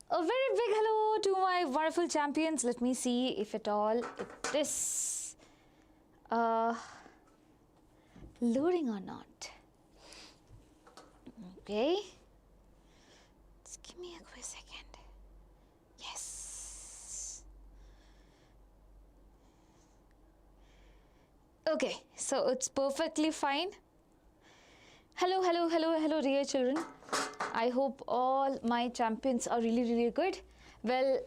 A very big hello to my wonderful champions. Let me see if at all it is loading or not. Okay. Just give me a quick second. Yes. Okay, so it's perfectly fine. Hello, hello, hello, hello, dear children. I hope all my champions are really good. Well,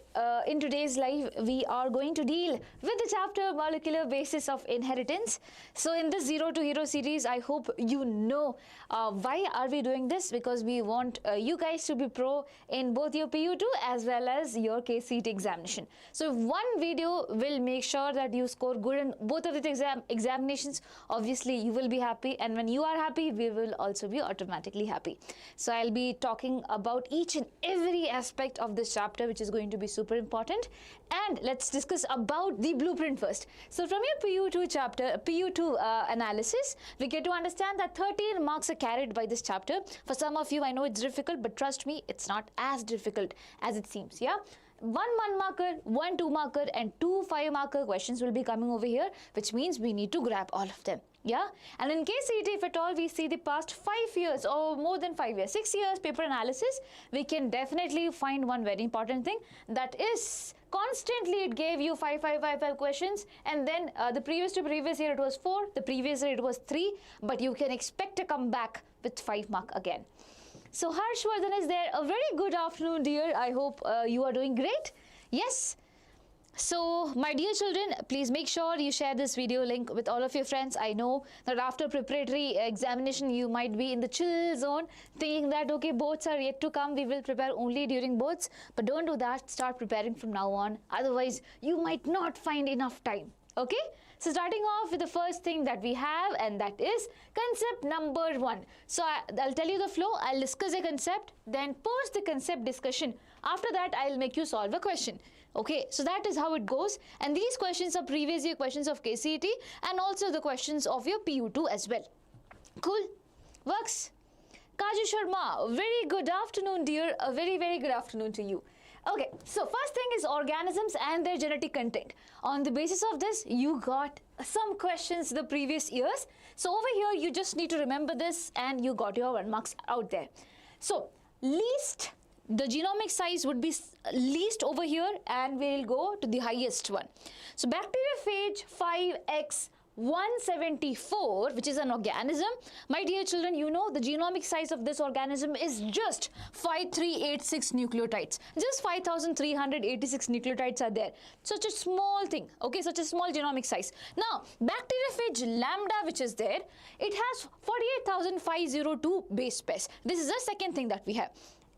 in today's live, we are going to deal with the chapter Molecular Basis of Inheritance. So in this Zero to Hero series, I hope you know why are we doing this, because we want you guys to be pro in both your PU2 as well as your KCET examination. So if one video will make sure that you score good in both of the examinations, obviously you will be happy, and when you are happy, we will also be automatically happy. So I'll be talking about each and every aspect of this chapter, which is going to be super important, and let's discuss about the blueprint first. So from your PU2 chapter, PU2 analysis, we get to understand that 13 marks are carried by this chapter. For some of you, I know it's difficult, but trust me, it's not as difficult as it seems. Yeah, one 1 marker, one 2 marker, and 2 5 marker questions will be coming over here, which means we need to grab all of them. Yeah, and in KCET, if at all we see the past 5 years or more than 5 years, 6 years paper analysis, we can definitely find one very important thing, that is constantly it gave you 5 questions, and then the previous year it was 4, the previous year it was 3, but you can expect to come back with 5 mark again. So Harshvardhan is there. A very good afternoon, dear. I hope you are doing great. Yes. So my dear children, please make sure you share this video link with all of your friends. I know that after preparatory examination you might be in the chill zone thinking that okay, boards are yet to come, we will prepare only during boards, but don't do that. Start preparing from now on, otherwise you might not find enough time. Okay, so starting off with the first thing that we have, and that is concept number 1. So I'll tell you the flow. I'll discuss a concept, then post the concept discussion. After that, I'll make you solve a question. Okay, so that is how it goes, and these questions are previous year questions of KCET and also the questions of your PU2 as well. Cool, works. Kaju Sharma, very good afternoon, dear. A very good afternoon to you. Okay, so first thing is organisms and their genetic content. On the basis of this, you got some questions the previous years. So over here, you just need to remember this, and you got your 1 marks out there. So least, the genomic size would be least over here, and we'll go to the highest one. So bacteriophage 5X174, which is an organism. My dear children, you know the genomic size of this organism is just 5386 nucleotides. Just 5386 nucleotides are there. Such a small thing, okay, such a small genomic size. Now, bacteriophage lambda, which is there, it has 48,502 base pairs. This is the second thing that we have.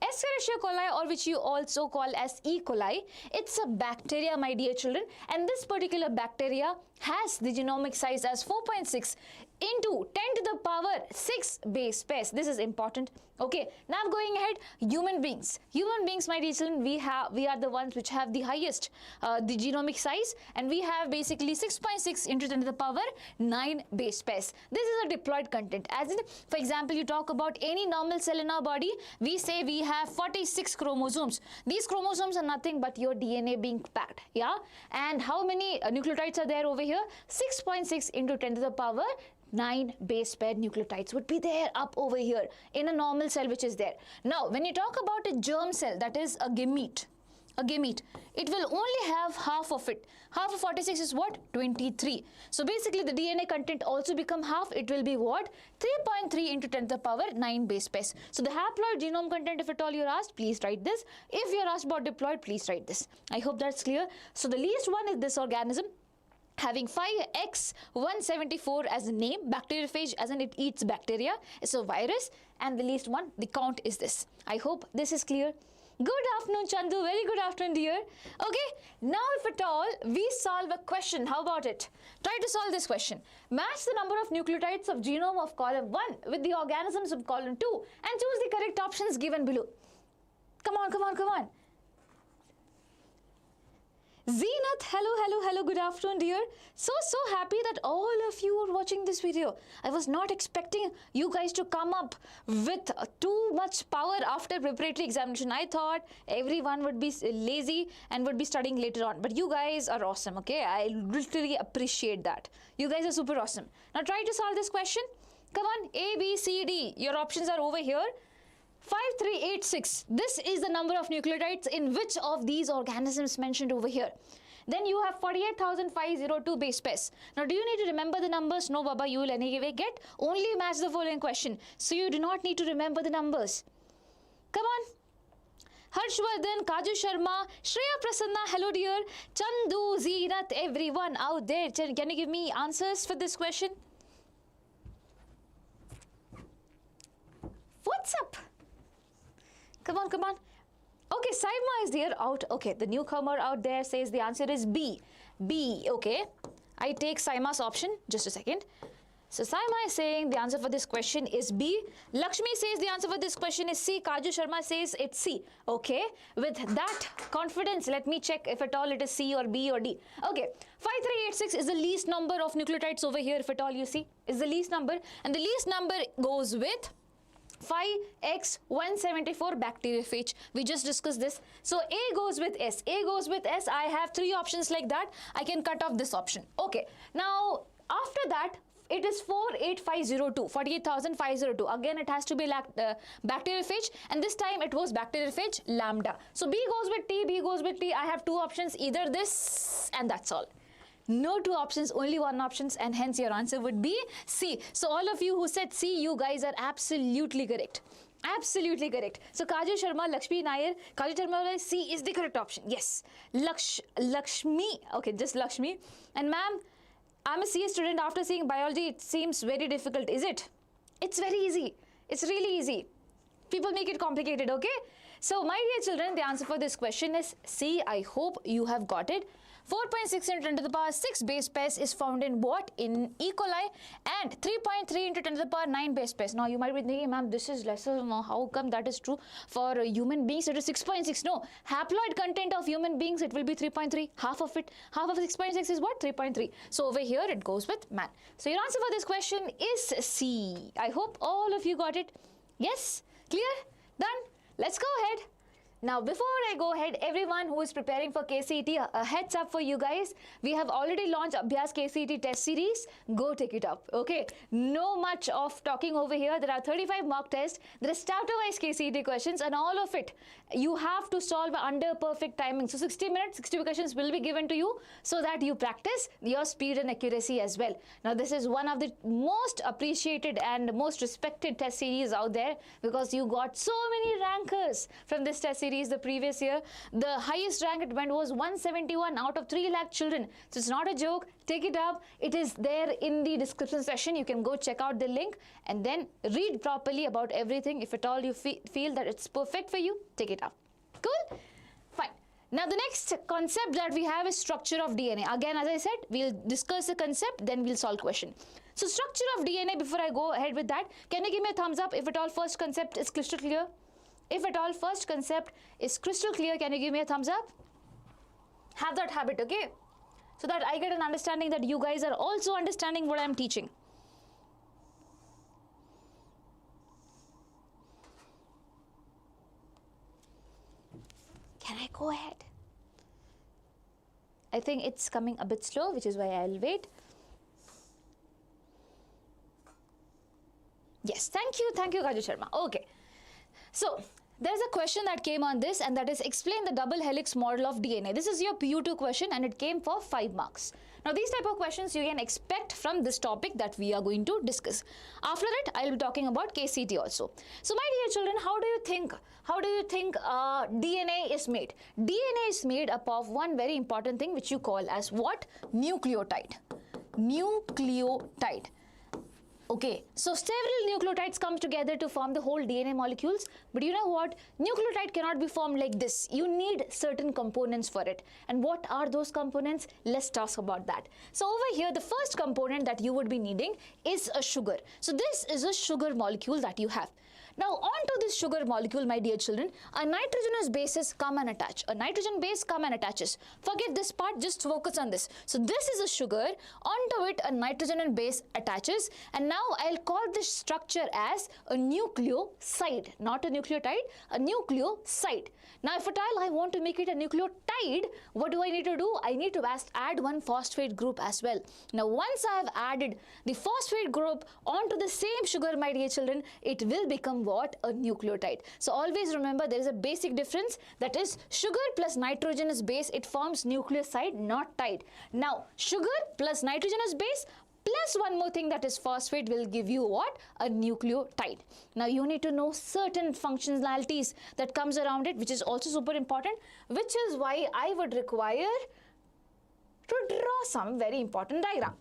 Escherichia coli, or which you also call as E. coli, it's a bacteria, my dear children, and this particular bacteria has the genomic size as 4.6 into 10 to the power 6 base pairs. This is important. Okay, now going ahead, human beings. Human beings, my dear children, we are the ones which have the highest the genomic size, and we have basically 6.6 into 10 to the power 9 base pairs. This is a diploid content. As in, for example, you talk about any normal cell in our body, we say we have 46 chromosomes. These chromosomes are nothing but your DNA being packed. Yeah, and how many nucleotides are there over here? 6.6 into 10 to the power 9 base pair nucleotides would be there up over here in a normal cell which is there. Now, when you talk about a germ cell, that is a gamete, it will only have half of it. Half of 46 is what? 23. So basically the DNA content also become half. It will be what? 3.3 into 10 to the power 9 base pairs. So the haploid genome content, if at all you're asked, please write this. If you're asked about diploid, please write this. I hope that's clear. So the least one is this organism, having 5X174 as a name, bacteriophage as in it eats bacteria, it's a virus, and the least one, the count is this. I hope this is clear. Good afternoon, Chandu. Very good afternoon, dear. Okay, now if at all we solve a question, how about it? Try to solve this question. Match the number of nucleotides of genome of column 1 with the organisms of column 2 and choose the correct options given below. Come on. Zeenath, hello, good afternoon, dear. So happy that all of you are watching this video. I was not expecting you guys to come up with too much power after preparatory examination. I thought everyone would be lazy and would be studying later on. But you guys are awesome, okay? I literally appreciate that. You guys are super awesome. Now try to solve this question. Come on, A, B, C, D. Your options are over here. 5386. This is the number of nucleotides in which of these organisms mentioned over here. Then you have 48,502 base pairs. Now, do you need to remember the numbers? No, Baba, you will anyway get. Only match the following question. So, you do not need to remember the numbers. Come on. Harshvardhan, Kaju Sharma, Shreya Prasanna, hello dear. Chandu, Zeenath, everyone out there. Can you give me answers for this question? What's up? Come on. Okay, Saima is there out. Okay, the newcomer out there says the answer is B. B, okay. I take Saima's option. Just a second. So Saima is saying the answer for this question is B. Lakshmi says the answer for this question is C. Kaju Sharma says it's C. Okay, with that confidence, let me check if at all it is C or B or D. Okay, 5386 is the least number of nucleotides over here, if at all you see. Is the least number. And the least number goes with 5x174 bacteriophage. We just discussed this. So A goes with S. A goes with S. I have three options like that. I can cut off this option. Okay. Now, after that, it is 48,502. 48,502. Again, it has to be bacteriophage. And this time, it was bacteriophage lambda. So B goes with T. B goes with T. I have two options. Either this and that's all. No two options, only one options, and hence your answer would be C. So all of you who said C, you guys are absolutely correct. Absolutely correct. So Kaju Sharma, Lakshmi Nair, Kaju Sharma, C is the correct option. Yes. Lakshmi, okay, just Lakshmi. And ma'am, I'm a CA student. After seeing biology, it seems very difficult. Is it? It's very easy. It's really easy. People make it complicated, okay? So my dear children, the answer for this question is C. I hope you have got it. 4.6 into 10 to the power 6 base pairs is found in what? In E. coli, and 3.3 into 10 to the power 9 base pairs. Now you might be thinking, ma'am, this is lesser. How come that is true? For human beings, it is 6.6. No, haploid content of human beings, it will be 3.3. Half of it, half of 6.6 is what? 3.3. So over here, it goes with man. So your answer for this question is C. I hope all of you got it. Yes? Clear? Done? Let's go ahead. Now, before I go ahead, everyone who is preparing for KCET, a heads up for you guys. We have already launched ABHYAS KCET test series. Go take it up, okay? No much of talking over here. There are 35 mock tests. There is chapter-wise KCET questions, and all of it you have to solve under perfect timing. So 60 minutes, 60 questions will be given to you so that you practice your speed and accuracy as well. Now, this is one of the most appreciated and most respected test series out there because you got so many rankers from this test series the previous year. The highest rank it went was 171 out of 3 lakh children. So it's not a joke. Take it up. It is there in the description section. You can go check out the link and then read properly about everything. If at all you feel that it's perfect for you, take it up. Cool? Fine. Now the next concept that we have is structure of DNA. Again, as I said, we'll discuss the concept, then we'll solve question. So structure of DNA, before I go ahead with that, can you give me a thumbs up if at all first concept is crystal clear? If at all first concept is crystal clear, can you give me a thumbs up? Have that habit, okay? So that I get an understanding that you guys are also understanding what I'm teaching. Can I go ahead? I think it's coming a bit slow, which is why I'll wait. Yes, thank you, Kaju Sharma. Okay. So, there's a question that came on this, and that is explain the double helix model of DNA. This is your PU2 question, and it came for 5 marks. Now, these type of questions you can expect from this topic that we are going to discuss. After it, I'll be talking about KCET also. So, my dear children, how do you think DNA is made? DNA is made up of one very important thing which you call as what? Nucleotide. Nucleotide. Okay, so several nucleotides come together to form the whole DNA molecules, but you know what? Nucleotide cannot be formed like this. You need certain components for it. And what are those components? Let's talk about that. So over here, the first component that you would be needing is a sugar. So this is a sugar molecule that you have. Now onto this sugar molecule, my dear children, a nitrogenous bases come and attach. A nitrogen base come and attaches. Forget this part, just focus on this. So this is a sugar, onto it a nitrogen base attaches, and now I'll call this structure as a nucleoside, not a nucleotide, a nucleoside. Now if at all I want to make it a nucleotide, what do I need to do? I need to add one phosphate group as well. Now once I have added the phosphate group onto the same sugar, my dear children, it will become what? A nucleotide. So always remember there is a basic difference, that is sugar plus nitrogenous base, it forms nucleoside, not tide. Now sugar plus nitrogenous base plus one more thing, that is phosphate, will give you what? A nucleotide. Now you need to know certain functionalities that comes around it, which is also super important, which is why I would require to draw some very important diagram.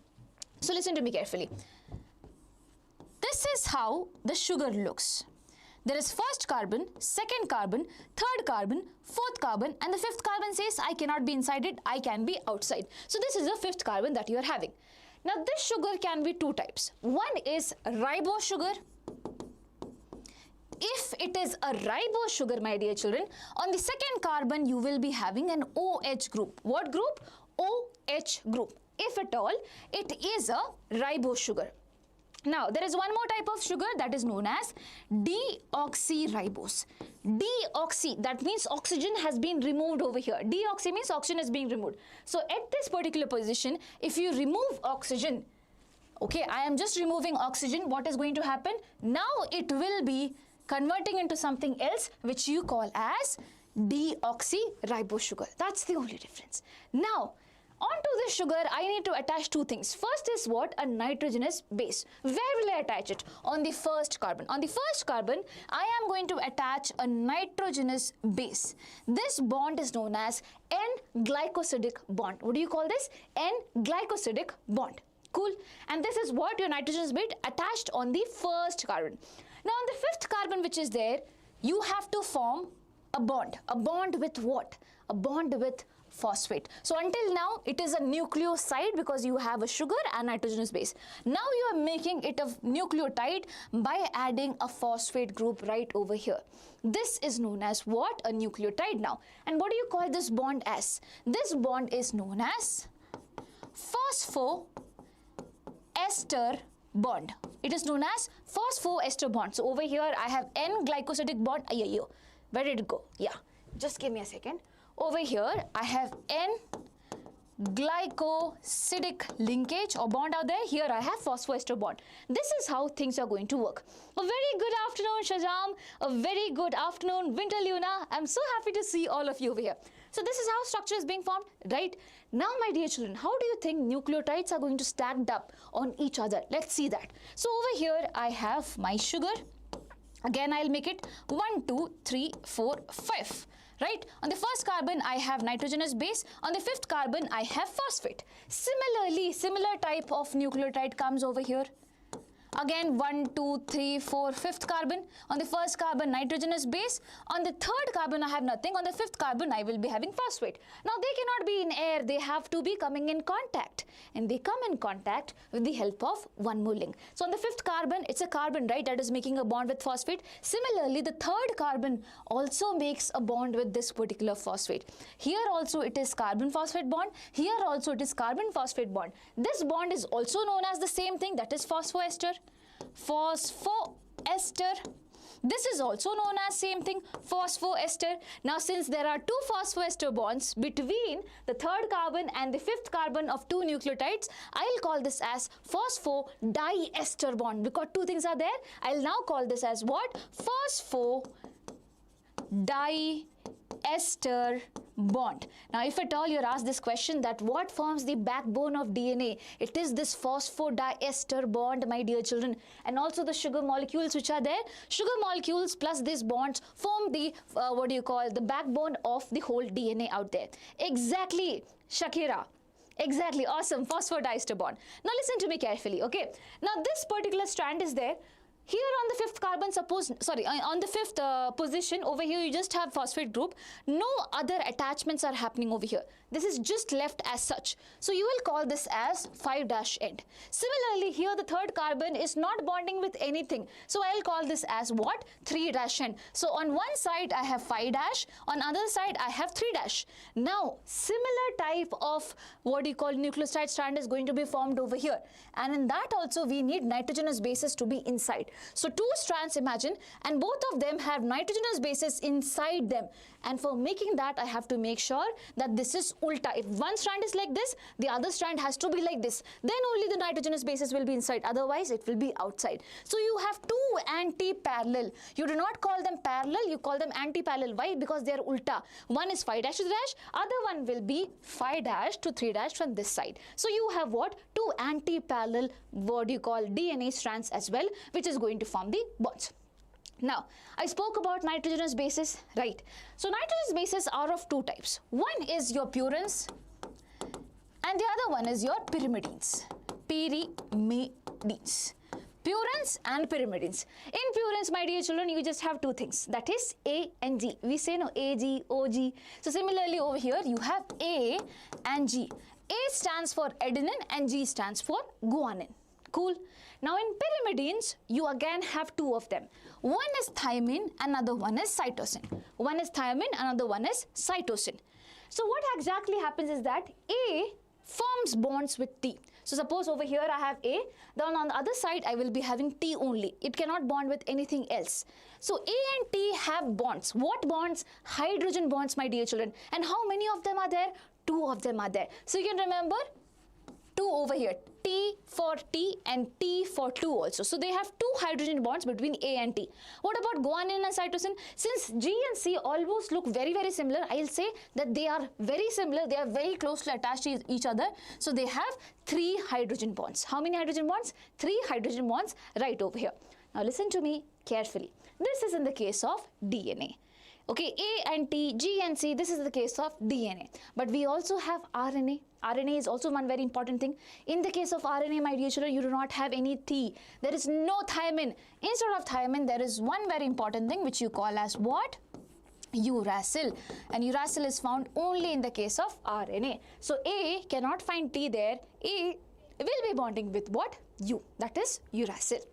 So listen to me carefully. This is how the sugar looks. There is first carbon, second carbon, third carbon, fourth carbon, and the fifth carbon says I cannot be inside it, I can be outside. So this is the fifth carbon that you are having. Now this sugar can be two types. One is ribose sugar. If it is a ribose sugar, my dear children, on the second carbon you will be having an OH group. What group? OH group. If at all, it is a ribose sugar. Now there is one more type of sugar that is known as deoxyribose. Deoxy, that means oxygen has been removed over here. Deoxy means oxygen is being removed. So at this particular position, if you remove oxygen, okay, I am just removing oxygen, what is going to happen? Now it will be converting into something else which you call as deoxyribose sugar. That's the only difference. Now onto this sugar, I need to attach two things. First is what? A nitrogenous base. Where will I attach it? On the first carbon. On the first carbon, I am going to attach a nitrogenous base. This bond is known as N-glycosidic bond. What do you call this? N-glycosidic bond. Cool. And this is what your nitrogenous base attached on the first carbon. Now on the fifth carbon which is there, you have to form a bond. A bond with what? A bond with phosphate. So until now it is a nucleoside because you have a sugar and nitrogenous base. Now you are making it a nucleotide by adding a phosphate group right over here. This is known as what? A nucleotide now. And what do you call this bond as? This bond is known as phosphoester bond. It is known as phosphoester bond. So over here I have N-glycosidic bond. Where did it go? Yeah, just give me a second. Over here, I have N-glycosidic linkage or bond out there. Here I have phosphoester bond. This is how things are going to work. A very good afternoon, Shazam. A very good afternoon, Winter Luna. I'm so happy to see all of you over here. So this is how structure is being formed, right? Now, my dear children, how do you think nucleotides are going to stacked up on each other? Let's see that. So over here, I have my sugar. Again, I'll make it 1, 2, 3, 4, 5. Right? On the first carbon, I have nitrogenous base. On the fifth carbon, I have phosphate. Similarly, similar type of nucleotide comes over here. Again, 1, 2, 3, 4, fifth carbon. On the first carbon, nitrogenous base. On the third carbon, I have nothing. On the fifth carbon, I will be having phosphate. Now, they cannot be in air. They have to be coming in contact. And they come in contact with the help of one more link. So, on the fifth carbon, it's a carbon, right, that is making a bond with phosphate. Similarly, the third carbon also makes a bond with this particular phosphate. Here also, it is carbon-phosphate bond. Here also, it is carbon-phosphate bond. This bond is also known as the same thing, that is phosphoester. Phosphoester. This is also known as same thing, phosphoester. Now since there are two phosphoester bonds between the third carbon and the fifth carbon of two nucleotides, I'll call this as phosphodiester bond because two things are there. I'll now call this as what? Phosphodiester bond. Now if at all you're asked this question that what forms the backbone of DNA, it is this phosphodiester bond, my dear children, and also the sugar molecules which are there. Sugar molecules plus these bonds form the the backbone of the whole DNA out there. Exactly, Shakira. Exactly, awesome, phosphodiester bond. Now listen to me carefully, okay? Now this particular strand is there. Here on the fifth carbon, on the fifth position over here, you just have phosphate group. No other attachments are happening over here. This is just left as such. So you will call this as 5' end. Similarly, here the third carbon is not bonding with anything. So I'll call this as what? 3' end. So on one side I have 5', on other side I have 3'. Now, similar type of what you call nucleoside strand is going to be formed over here. And in that also we need nitrogenous bases to be inside. So two strands, imagine, and both of them have nitrogenous bases inside them. And for making that, I have to make sure that this is ulta. If one strand is like this, the other strand has to be like this. Then only the nitrogenous bases will be inside. Otherwise, it will be outside. So you have two anti-parallel. You do not call them parallel, you call them anti-parallel. Why? Because they are ulta. One is 5' to 3', other one will be 5' to 3' from this side. So you have what? Two anti-parallel, what you call DNA strands as well, which is going to form the bonds. Now, I spoke about nitrogenous bases, right? So nitrogenous bases are of two types. One is your purines and the other one is your pyrimidines. Pyrimidines. Purines and pyrimidines. In purines, my dear children, you just have two things. That is A and G. We say no AG, OG. So similarly over here, you have A and G. A stands for adenine and G stands for guanine. Cool. Now in pyrimidines, you again have two of them. One is thymine, another one is cytosine. One is thymine, another one is cytosine. So what exactly happens is that A forms bonds with T. So suppose over here I have A, then on the other side I will be having T only. It cannot bond with anything else. So A and T have bonds. What bonds? Hydrogen bonds, my dear children. And how many of them are there? Two of them are there. So you can remember two over here, T for T and T for 2 also. So they have two hydrogen bonds between A and T. What about guanine and cytosine? Since G and C almost look very, very similar, I'll say that they are very similar. They are very closely attached to each other. So they have 3 hydrogen bonds. How many hydrogen bonds? 3 hydrogen bonds right over here. Now listen to me carefully. This is in the case of DNA. Okay, A and T, G and C, this is the case of DNA. But we also have RNA. RNA is also one very important thing. In the case of RNA, my dear children, you do not have any T. There is no thymine. Instead of thymine, there is one very important thing which you call as what? Uracil. And uracil is found only in the case of RNA. So A cannot find T there. A will be bonding with what? U. That is uracil.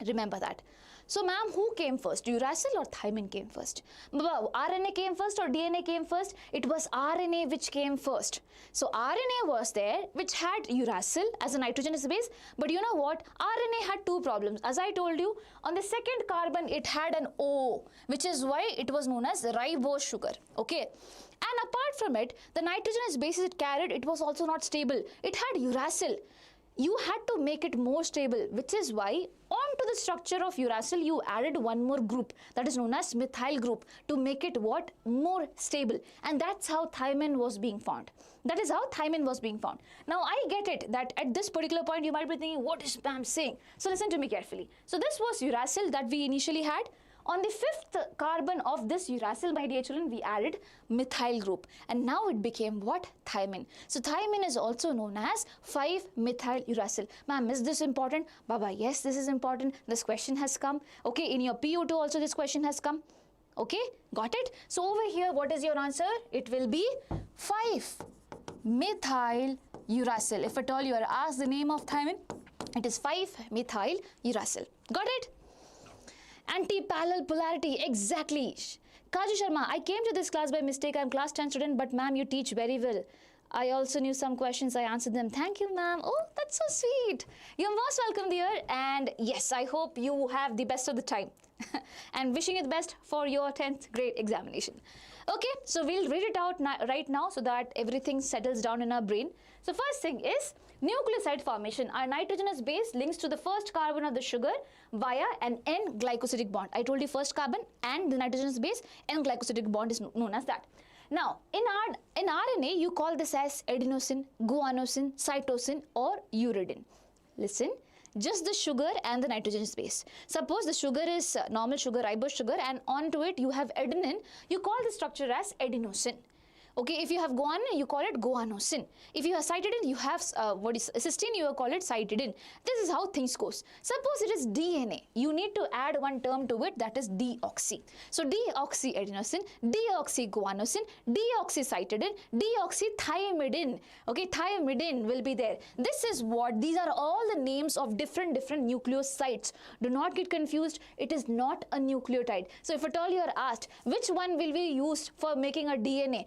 Remember that. So ma'am, who came first? Uracil or thymine came first? RNA came first or DNA came first? It was RNA which came first. So RNA was there which had uracil as a nitrogenous base. But you know what? RNA had two problems. As I told you, on the second carbon it had an O, which is why it was known as ribose sugar. Okay. And apart from it, the nitrogenous bases it carried, it was also not stable. It had uracil. You had to make it more stable, which is why onto the structure of uracil you added one more group that is known as methyl group to make it what? More stable. And that's how thymine was being found. That is how thymine was being found. Now I get it that at this particular point you might be thinking, what is Pam saying? So listen to me carefully. So this was uracil that we initially had. On the fifth carbon of this uracil, my dear children, we added methyl group. And now it became what? Thymine. So thymine is also known as 5-methyl uracil. Ma'am, is this important? Baba, yes, this is important. This question has come. Okay, in your PU2 also this question has come. Okay, got it? So over here, what is your answer? It will be 5-methyl uracil. If at all you are asked the name of thymine, it is 5-methyl uracil. Got it? Anti-parallel polarity, exactly. Kaju Sharma, I came to this class by mistake. I'm class 10 student, but ma'am, you teach very well. I also knew some questions. I answered them. Thank you, ma'am. Oh, that's so sweet. You're most welcome, dear. And yes, I hope you have the best of the time. And wishing you the best for your 10th grade examination. Okay, so we'll read it out right now so that everything settles down in our brain. So first thing is nucleoside formation. Our nitrogenous base links to the first carbon of the sugar via an N-glycosidic bond. I told you first carbon and the nitrogenous base, N-glycosidic bond is known as that. Now, in RNA, you call this as adenosine, guanosine, cytosine or uridine. Listen, just the sugar and the nitrogenous base. Suppose the sugar is normal sugar, ribose sugar, and onto it you have adenine, you call the structure as adenosine. Okay, if you have guanine, you call it guanosine. If you have cytidine, you have cysteine, you call it cytidine. This is how things goes. Suppose it is DNA. You need to add one term to it, that is deoxy. So deoxyadenosine, deoxyguanosine, deoxycytidine, deoxythymidine. Okay, thymidine will be there. This is what, these are all the names of different nucleosides. Do not get confused. It is not a nucleotide. So if at all you are asked, which one will be used for making a DNA?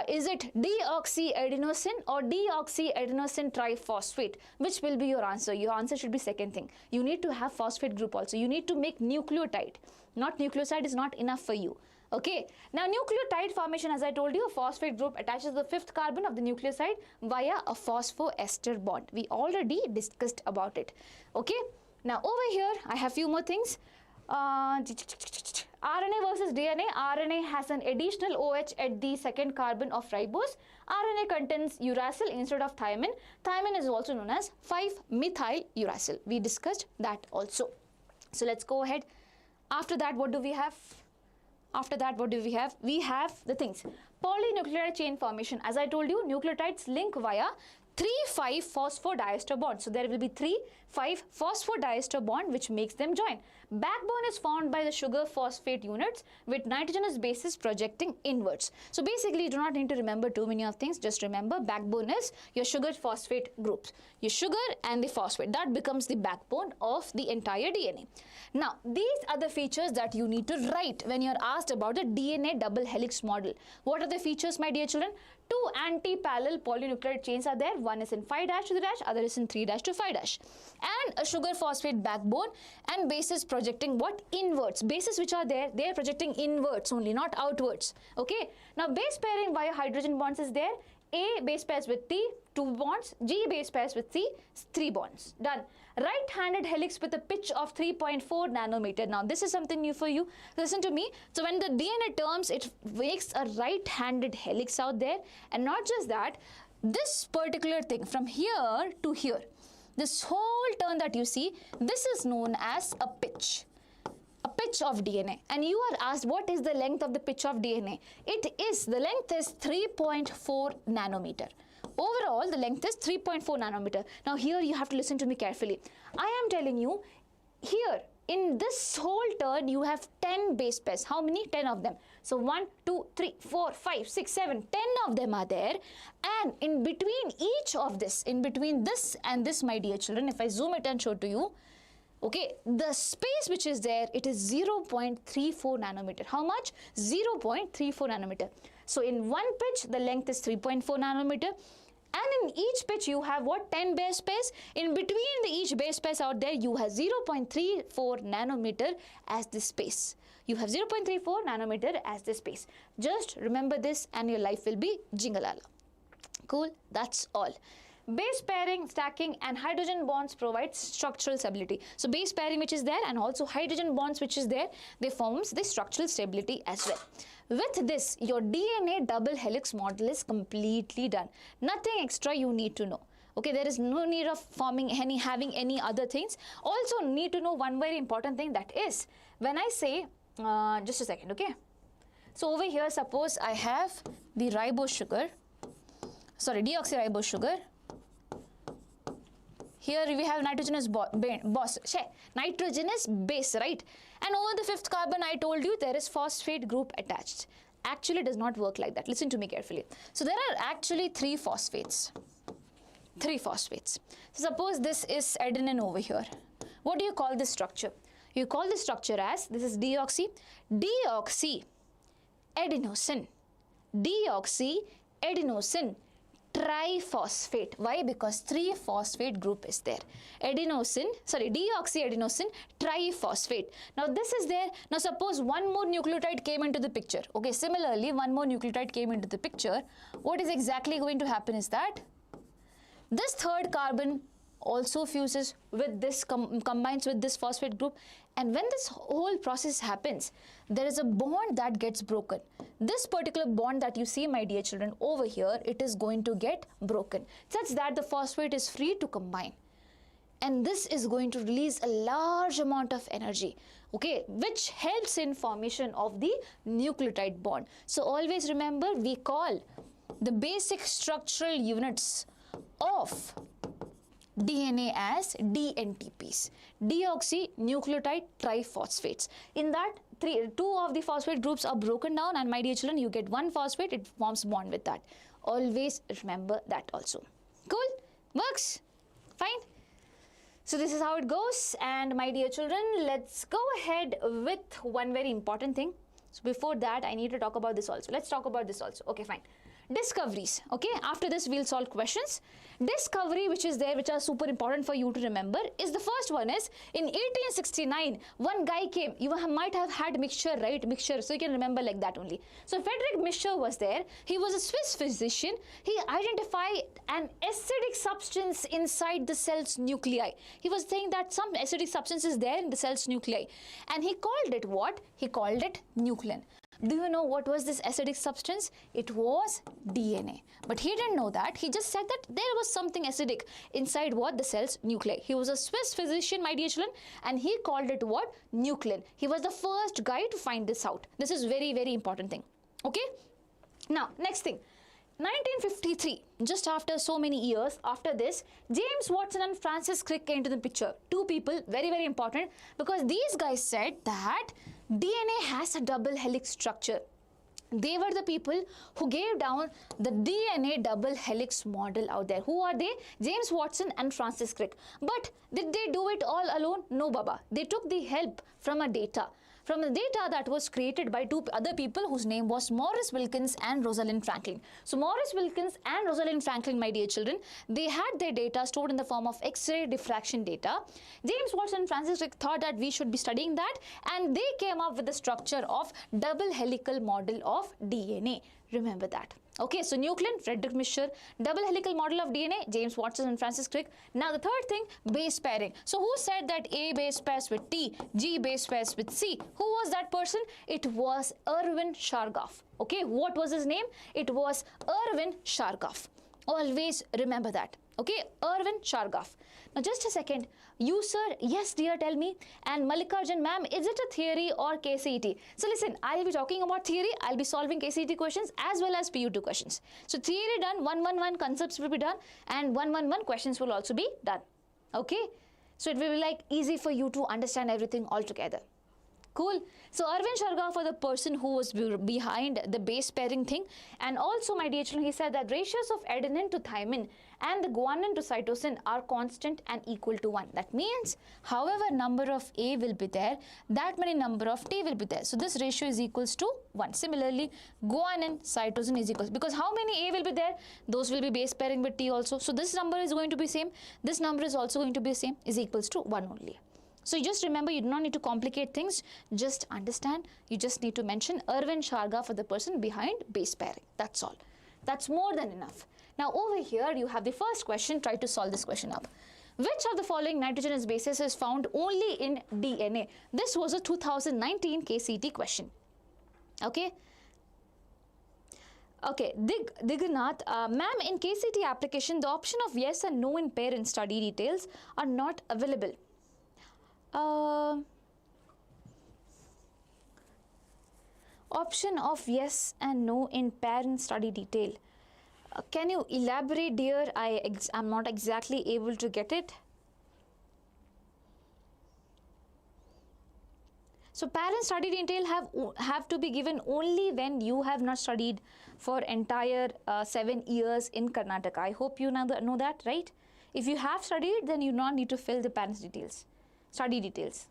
Is it deoxyadenosine or deoxyadenosine triphosphate? Which will be your answer? Your answer should be second thing. You need to have phosphate group also. You need to make nucleotide. Not nucleoside is not enough for you. Okay. Now nucleotide formation, as I told you, a phosphate group attaches the 5th carbon of the nucleoside via a phosphoester bond. We already discussed about it. Okay. Now over here I have few more things. RNA versus DNA. RNA has an additional OH at the 2nd carbon of ribose. RNA contains uracil instead of thymine. Thymine is also known as 5-methyl uracil. We discussed that also. So let's go ahead. After that, what do we have? After that, what do we have? We have the things. Polynucleotide chain formation. As I told you, nucleotides link via 3,5 phosphodiester bond. So there will be 3,5 phosphodiester bond which makes them join. Backbone is formed by the sugar phosphate units with nitrogenous bases projecting inwards. So basically you do not need to remember too many of things. Just remember backbone is your sugar phosphate groups. Your sugar and the phosphate, that becomes the backbone of the entire DNA. Now these are the features that you need to write when you are asked about the DNA double helix model. What are the features, my dear children? 2 anti-parallel polynucleotide chains are there. One is in 5' to the dash, other is in 3' to 5'. And a sugar phosphate backbone and bases projecting what? Inwards. Bases which are there, they are projecting inwards only, not outwards. Okay. Now base pairing via hydrogen bonds is there. A base pairs with T, 2 bonds. G base pairs with C, 3 bonds. Done. Right-handed helix with a pitch of 3.4 nanometer. Now this is something new for you. Listen to me. So when the DNA terms, it makes a right-handed helix out there. And not just that, this particular thing from here to here, this whole turn that you see, this is known as a pitch. A pitch of DNA. And you are asked, what is the length of the pitch of DNA? The length is 3.4 nanometer. Overall, the length is 3.4 nanometer. Now here you have to listen to me carefully. I am telling you, here in this whole turn you have 10 base pairs. How many? 10 of them. So 1, 2, 3, 4, 5, 6, 7, 10 of them are there. And in between each of this, in between this and this, my dear children, if I zoom it and show to you, okay, the space which is there, it is 0.34 nanometer. How much? 0.34 nanometer. So in one pitch, the length is 3.4 nanometer. And in each pitch, you have what? 10 base pairs. In between each base pairs out there, you have 0.34 nanometer as the space. You have 0.34 nanometer as the space. Just remember this and your life will be jingalala. Cool? That's all. Base pairing, stacking and hydrogen bonds provide structural stability. So base pairing which is there and also hydrogen bonds which is there, they forms the structural stability as well. With this, your DNA double helix model is completely done. Nothing extra you need to know. Okay, there is no need of having any other things. Also need to know one very important thing, that is, when I say, just a second, okay. So over here, suppose I have the deoxyribose sugar. Here we have nitrogenous nitrogenous base, right? And over the 5th carbon, I told you there is phosphate group attached. Actually, it does not work like that. Listen to me carefully. So there are actually 3 phosphates. 3 phosphates. So suppose this is adenine over here. What do you call this structure? You call this structure as, this is deoxyadenosine. Deoxyadenosine triphosphate. Why? Because 3 phosphate group is there. Deoxyadenosine triphosphate. Now this is there. Now suppose one more nucleotide came into the picture. Okay, similarly one more nucleotide came into the picture. What is exactly going to happen is that this 3rd carbon also fuses with this, combines with this phosphate group, and when this whole process happens, there is a bond that gets broken. This particular bond that you see, my dear children, over here, it is going to get broken such that the phosphate is free to combine. And this is going to release a large amount of energy. okay, which helps in formation of the nucleotide bond. So always remember, we call the basic structural units of DNA as DNTPs, deoxynucleotide triphosphates. In that, two of the phosphate groups are broken down, and my dear children, you get one phosphate, it forms bond with that. Always remember that also. Cool? Works? Fine? So this is how it goes, and my dear children, let's go ahead with one very important thing. So before that, I need to talk about this also. Let's talk about this also. Okay, fine. Discoveries. Okay, after this we'll solve questions. Discovery which is there, which are super important for you to remember, is the first one is in 1869 one guy came. You might have had mixture, right? Mixture, so you can remember like that only. So Frederick Mixture was there. He was a Swiss physician. He identified an acidic substance inside the cell's nuclei. He was saying that some acidic substance is there in the cell's nuclei, and he called it what? He called it nuclein. Do you know what was this acidic substance? It was DNA. But he didn't know that. He just said that there was something acidic inside what? The cell's nuclei. He was a Swiss physician, my dear children, and he called it what? Nuclein. He was the first guy to find this out. This is very, very important thing. Okay? Now, next thing. 1953, just after so many years after this, James Watson and Francis Crick came to the picture. Two people, very, very important, because these guys said that DNA has a double helix structure. They were the people who gave down the DNA double helix model out there. Who are they? James Watson and Francis Crick. But did they do it all alone? No, Baba. They took the help from a data. From the data that was created by two other people whose name was Maurice Wilkins and Rosalind Franklin. So Maurice Wilkins and Rosalind Franklin, my dear children, they had their data stored in the form of X-ray diffraction data. James Watson and Francis Crick thought that we should be studying that, and they came up with the structure of double helical model of DNA. Remember that. Okay, so nuclein, Frederick Mixture, double helical model of DNA, James Watson and Francis Crick. Now the third thing, base pairing. So who said that A base pairs with T, G base pairs with C? Who was that person? It was Erwin Chargaff. Okay, what was his name? It was Erwin Chargaff. Always remember that. Okay, Erwin Chargaff. Now just a second. You sir, yes dear, tell me. And Mallikarjun ma'am, is it a theory or KCET? So listen, I'll be talking about theory. I'll be solving KCET questions as well as PU2 questions. So theory done, 111 concepts will be done, and 111 questions will also be done. Okay, so it will be like easy for you to understand everything all together. Cool. So Erwin Chargaff was the person who was behind the base pairing thing, and also, my dear children, he said that ratios of adenine to thymine and the guanine to cytosine are constant and equal to 1. That means however number of A will be there, that many number of T will be there. So this ratio is equals to 1. Similarly, guanine, cytosine is equals, because how many A will be there? Those will be base pairing with T also. So this number is going to be same. This number is also going to be same, is equals to 1 only. So you just remember, you do not need to complicate things, just understand. You just need to mention Erwin Chargaff for the person behind base pairing. That's all. That's more than enough. Now over here you have the first question. Try to solve this question up. Which of the following nitrogenous bases is found only in DNA? This was a 2019 KCET question. Okay. Okay, Dignath, ma'am, in KCET application, the option of yes and no in parent study details are not available. Option of yes and no in parent study detail. Can you elaborate, dear? I'm not exactly able to get it. So parent study detail have to be given only when you have not studied for entire 7 years in Karnataka. I hope you know that, right? If you have studied, then you do not need to fill the parents details. Study details.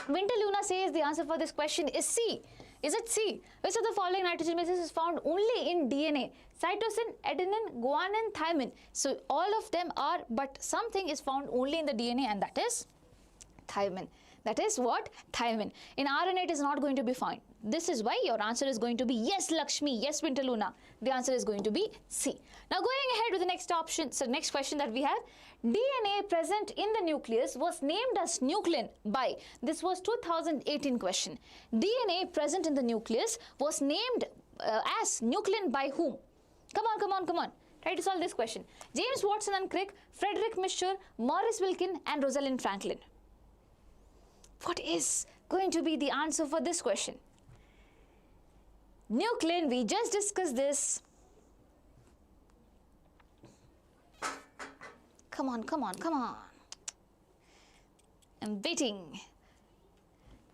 Winter Luna says the answer for this question is C. Is it C? Which of the following nitrogen bases is found only in DNA? Cytosine, adenine, guanine, thymine. So all of them are, but something is found only in the DNA, and that is thymine. That is what? Thymine. In RNA it is not going to be found. This is why your answer is going to be yes, Lakshmi, yes, Winter Luna. The answer is going to be C. Now going ahead with the next option, so next question that we have. DNA present in the nucleus was named as nuclein by, this was 2018 question. DNA present in the nucleus was named as nuclein by whom? Come on, come on, come on. Try to solve this question. James Watson and Crick, Frederick Mixture, Maurice Wilkins and Rosalind Franklin. What is going to be the answer for this question? Nuclein, we just discussed this. Come on, come on, come on. I'm waiting.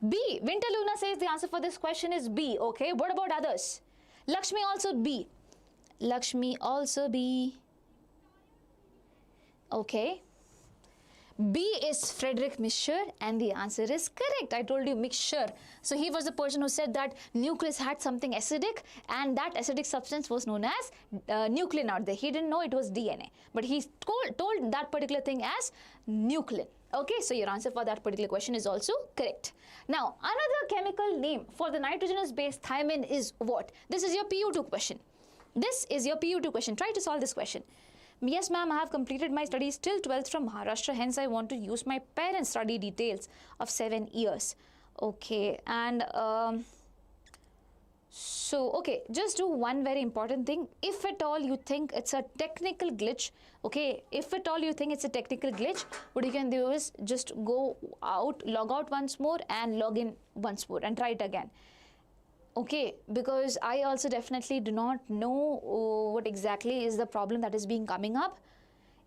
B. Winter Luna says the answer for this question is B. Okay, what about others? Lakshmi also B. Lakshmi also B. Okay. B is Frederick Mixture and the answer is correct. I told you mixture. So he was the person who said that nucleus had something acidic and that acidic substance was known as nuclein out there. He didn't know it was DNA, but he told that particular thing as nuclein. Okay, so your answer for that particular question is also correct. Now, another chemical name for the nitrogenous base thymine is what? This is your PU2 question. This is your PU2 question. Try to solve this question. Yes, ma'am, I have completed my studies till 12th from Maharashtra. Hence, I want to use my parents' study details of 7 years. Okay, and okay, just do one very important thing. If at all you think it's a technical glitch, okay, if at all you think it's a technical glitch, what you can do is just go out, log out once more and log in once more and try it again. Okay, because I also definitely do not know what exactly is the problem that is being coming up.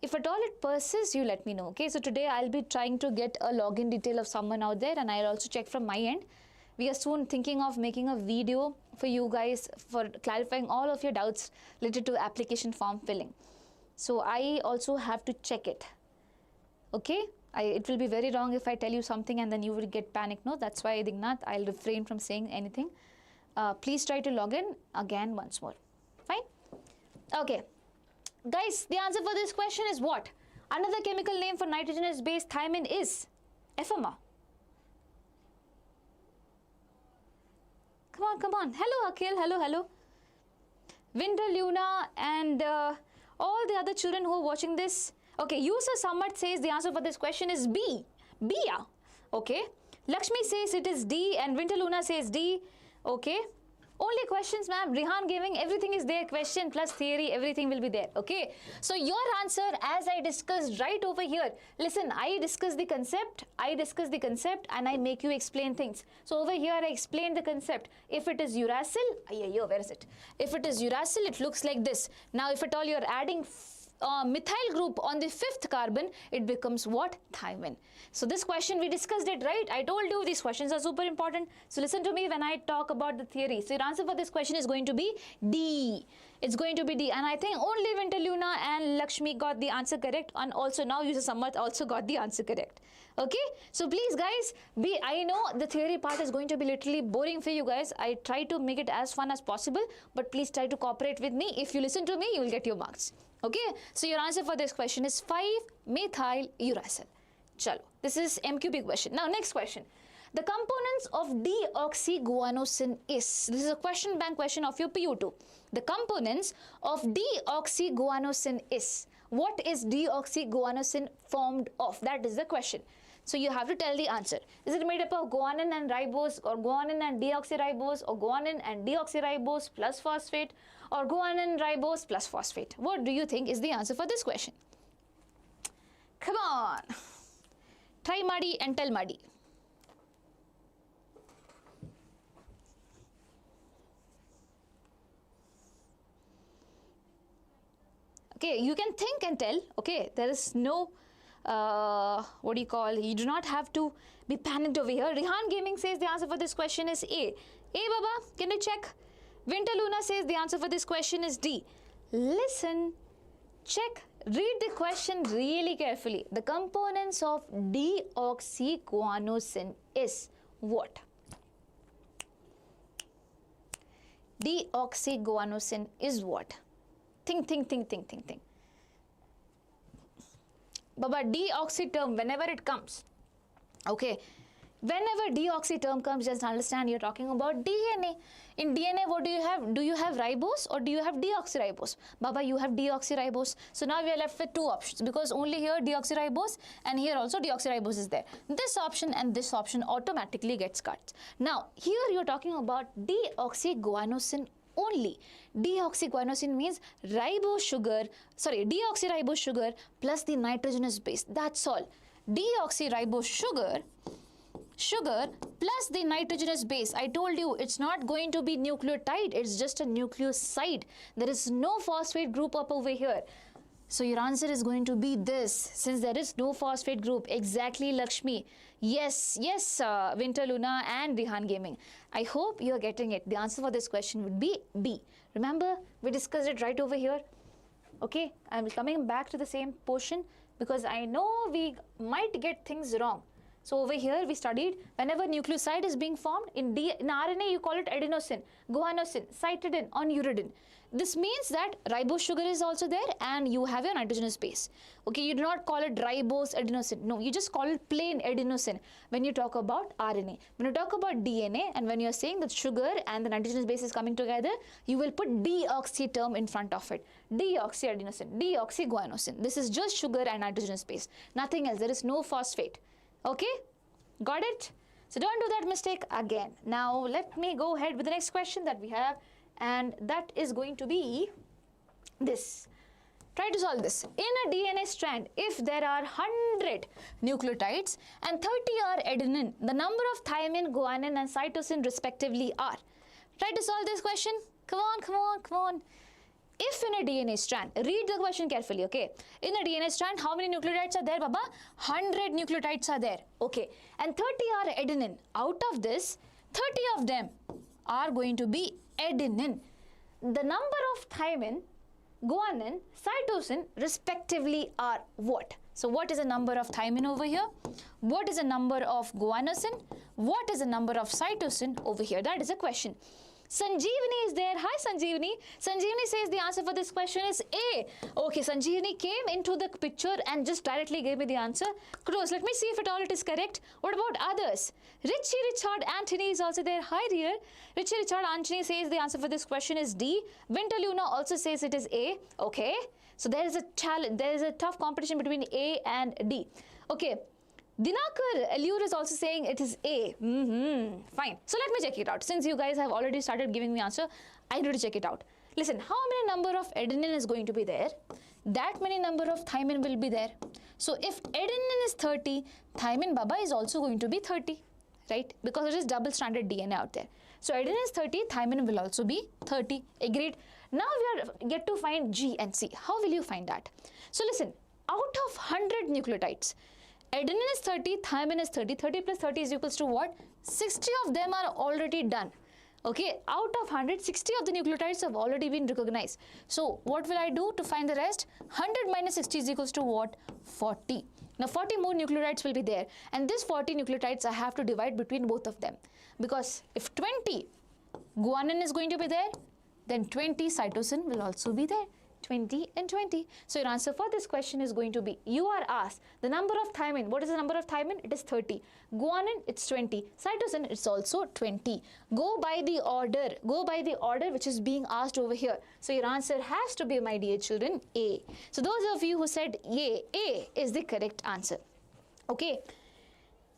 If at all it persists, you let me know. Okay, so today I'll be trying to get a login detail of someone out there and I'll also check from my end. We are soon thinking of making a video for you guys for clarifying all of your doubts related to application form filling. So I also have to check it. Okay, it will be very wrong if I tell you something and then you will get panicked. No, that's why Dignath, I'll refrain from saying anything. Please try to log in again once more. Fine? Okay. Guys, the answer for this question is what? Another chemical name for nitrogenous base thymine is FMR. Come on, come on. Hello, Akhil. Hello, hello. Winter Luna and all the other children who are watching this. Okay, user Samat says the answer for this question is B. Bia. Okay. Lakshmi says it is D and Winter Luna says D. Okay, only questions, ma'am. Rihan giving everything is there, question plus theory, everything will be there. Okay, so your answer, as I discussed right over here, listen, I discuss the concept, and I make you explain things. So over here I explain the concept. If it is uracil, where is it? If it is uracil, it looks like this. Now if at all you're adding methyl group on the 5th carbon, it becomes what? Thymine. So this question we discussed it, right? I told you these questions are super important. So listen to me when I talk about the theory. So your answer for this question is going to be D. It's going to be D. And I think only Winter Luna and Lakshmi got the answer correct. And also now user Samat also got the answer correct. Okay, so please guys, I know the theory part is going to be literally boring for you guys. I try to make it as fun as possible, but please try to cooperate with me. If you listen to me, you will get your marks. Okay, so your answer for this question is 5-methyl uracil. Chalo, this is MQB question. Now next question. The components of deoxyguanosine is, this is a question bank question of your PU2. The components of deoxyguanosine is, what is deoxyguanosine formed of? That is the question. So you have to tell the answer. Is it made up of guanine and ribose, or guanine and deoxyribose, or guanine and deoxyribose plus phosphate, or guanine ribose plus phosphate? What do you think is the answer for this question? Come on. Try Madi and tell Madi. Okay, you can think and tell. Okay, there is no you do not have to be panicked over here. Rihan Gaming says the answer for this question is A. Baba, can you check? Winter Luna says the answer for this question is D. Listen, check, read the question really carefully. The components of deoxyguanosine is what? Deoxyguanosine is what? Think. Baba, deoxy term, whenever it comes, okay, whenever deoxy term comes, just understand you're talking about DNA. In DNA, what do you have? Do you have ribose or do you have deoxyribose? Baba, you have deoxyribose. So now we are left with two options, because only here deoxyribose and here also deoxyribose is there. This option and this option automatically gets cut. Now, here you're talking about deoxyguanosine only. Deoxyguanosine means deoxyribose sugar plus the nitrogenous base. That's all. Deoxyribose sugar sugar plus the nitrogenous base. I told you it's not going to be nucleotide, it's just a nucleoside. There is no phosphate group up over here. So your answer is going to be this, since there is no phosphate group. Exactly, Lakshmi. Yes, Winter Luna and Rihan Gaming. I hope you are getting it. The answer for this question would be B. Remember, we discussed it right over here. Okay, I'm coming back to the same portion because I know we might get things wrong. So over here we studied whenever nucleoside is being formed, in RNA you call it adenosine, guanosine, cytidine, or uridine. This means that ribose sugar is also there and you have your nitrogenous base. Okay, you do not call it ribose adenosine. No, you just call it plain adenosine when you talk about RNA. When you talk about DNA and when you are saying that sugar and the nitrogenous base is coming together, you will put deoxy term in front of it. Deoxyadenosine, deoxyguanosine. This is just sugar and nitrogenous base. Nothing else. There is no phosphate. Okay, got it? So don't do that mistake again. Now let me go ahead with the next question that we have, and that is going to be this. Try to solve this. In a DNA strand, if there are 100 nucleotides and 30 are adenine, the number of thymine, guanine and cytosine respectively are. Try to solve this question. Come on. If in a DNA strand, read the question carefully, okay? In a DNA strand, how many nucleotides are there, Baba? 100 nucleotides are there, okay? And 30 are adenine. Out of this, 30 of them are going to be adenine. The number of thymine, guanine, cytosine respectively are what? So what is the number of thymine over here? What is the number of guanosine? What is the number of cytosine over here? That is a question. Sanjeevani is there. Hi Sanjeevani. Sanjeevani says the answer for this question is A. Okay, Sanjeevani came into the picture and just directly gave me the answer. Close. Let me see if at all it is correct. What about others? Richie Richard Anthony is also there. Hi dear. Richie Richard Anthony says the answer for this question is D. Winter Luna also says it is A. Okay. So there is a challenge. There is a tough competition between A and D. Okay. Dinakar Allure is also saying it is A. Fine. So let me check it out. Since you guys have already started giving me answer, I need to check it out. Listen, how many number of adenine is going to be there? That many number of thymine will be there. So if adenine is 30, thymine Baba is also going to be 30, right? Because it is double-stranded DNA out there. So adenine is 30, thymine will also be 30. Agreed? Now we are get to find G and C. How will you find that? So listen, out of 100 nucleotides, adenine is 30, thymine is 30. 30 plus 30 is equals to what? 60 of them are already done. Okay, out of 100, 60 of the nucleotides have already been recognized. So what will I do to find the rest? 100 minus 60 is equals to what? 40. Now 40 more nucleotides will be there. And this 40 nucleotides I have to divide between both of them. Because if 20 guanine is going to be there, then 20 cytosine will also be there. 20 and 20. So your answer for this question is going to be, you are asked the number of thymine. What is the number of thymine? It is 30. Guanine, it's 20. Cytosine, it's also 20. Go by the order. Go by the order which is being asked over here. So your answer has to be, my dear children, A. So those of you who said A is the correct answer. Okay.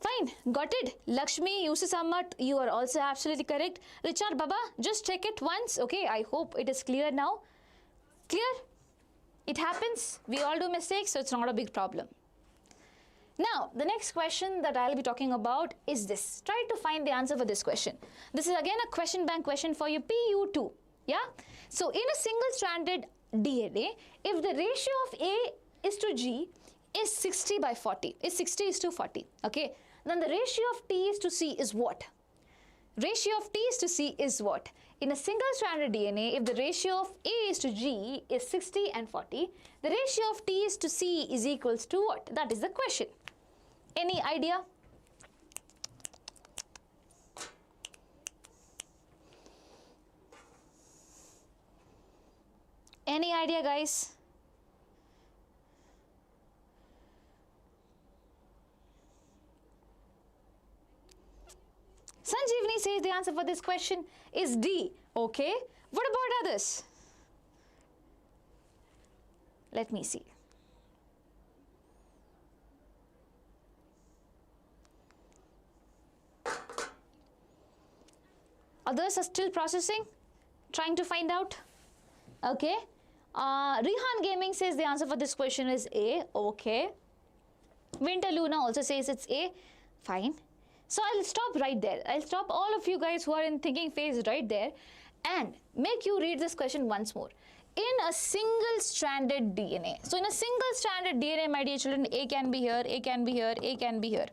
Fine, got it. Lakshmi, Yusuf Ahmad, you are also absolutely correct. Richard Baba, just check it once. Okay, I hope it is clear now. Clear? It happens. We all do mistakes, so it's not a big problem. Now, the next question that I'll be talking about is this. Try to find the answer for this question. This is again a question bank question for your PU2. Yeah? So, in a single-stranded DNA, if the ratio of A is to G is 60 by 40, is 60 is to 40, okay? Then the ratio of T is to C is what? Ratio of T is to C is what? In a single-stranded DNA, if the ratio of A is to G is 60 and 40, the ratio of T is to C is equals to what? That is the question. Any idea? Any idea, guys? Sanjeevani says the answer for this question is D. Okay. What about others? Let me see. Others are still processing, trying to find out. Okay. Rihan Gaming says the answer for this question is A. Okay. Winter Luna also says it's A. Fine. So I'll stop right there. I'll stop all of you guys who are in thinking phase right there and make you read this question once more. In a single-stranded DNA. So in a single-stranded DNA, my dear children, A can be here, A can be here, A can be here.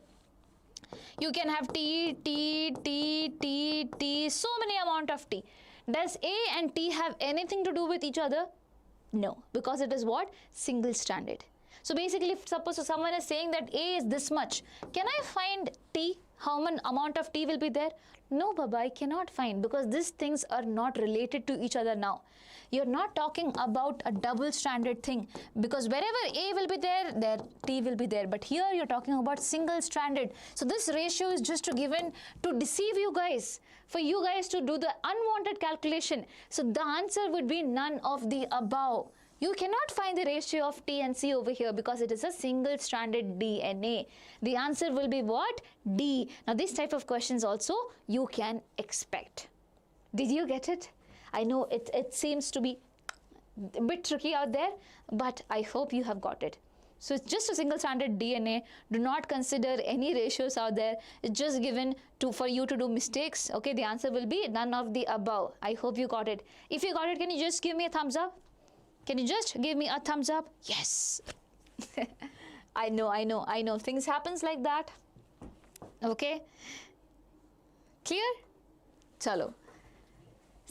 You can have T, T, T, T, T, so many amount of T. Does A and T have anything to do with each other? No, because it is what? Single-stranded. So basically, if suppose someone is saying that A is this much, can I find T? How much amount of T will be there? No, Baba, I cannot find, because these things are not related to each other now. You're not talking about a double-stranded thing, because wherever A will be there, there T will be there. But here you're talking about single-stranded. So this ratio is just given to deceive you guys, for you guys to do the unwanted calculation. So the answer would be none of the above. You cannot find the ratio of T and C over here because it is a single-stranded DNA. The answer will be what? D. Now this type of questions also you can expect. Did you get it? I know it seems to be a bit tricky out there, but I hope you have got it. So it's just a single-stranded DNA. Do not consider any ratios out there. It's just given for you to do mistakes. Okay, the answer will be none of the above. I hope you got it. If you got it, can you just give me a thumbs up? Can you just give me a thumbs up? Yes. I know. Things happens like that. Okay. Clear? Chalo.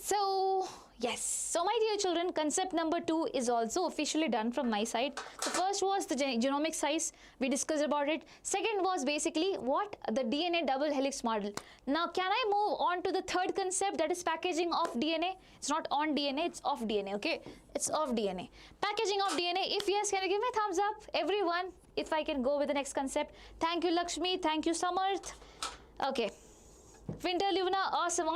So, yes. So, my dear children, concept number 2 is also officially done from my side. The first was the genomic size. We discussed about it. Second was basically what? The DNA double helix model. Now, can I move on to the third concept, that is packaging of DNA? It's not on DNA, it's off DNA, okay? It's off DNA. Packaging of DNA. If yes, can you give me a thumbs up? Everyone, if I can go with the next concept. Thank you, Lakshmi. Thank you, Samarth. Okay. Winter Luna, awesome.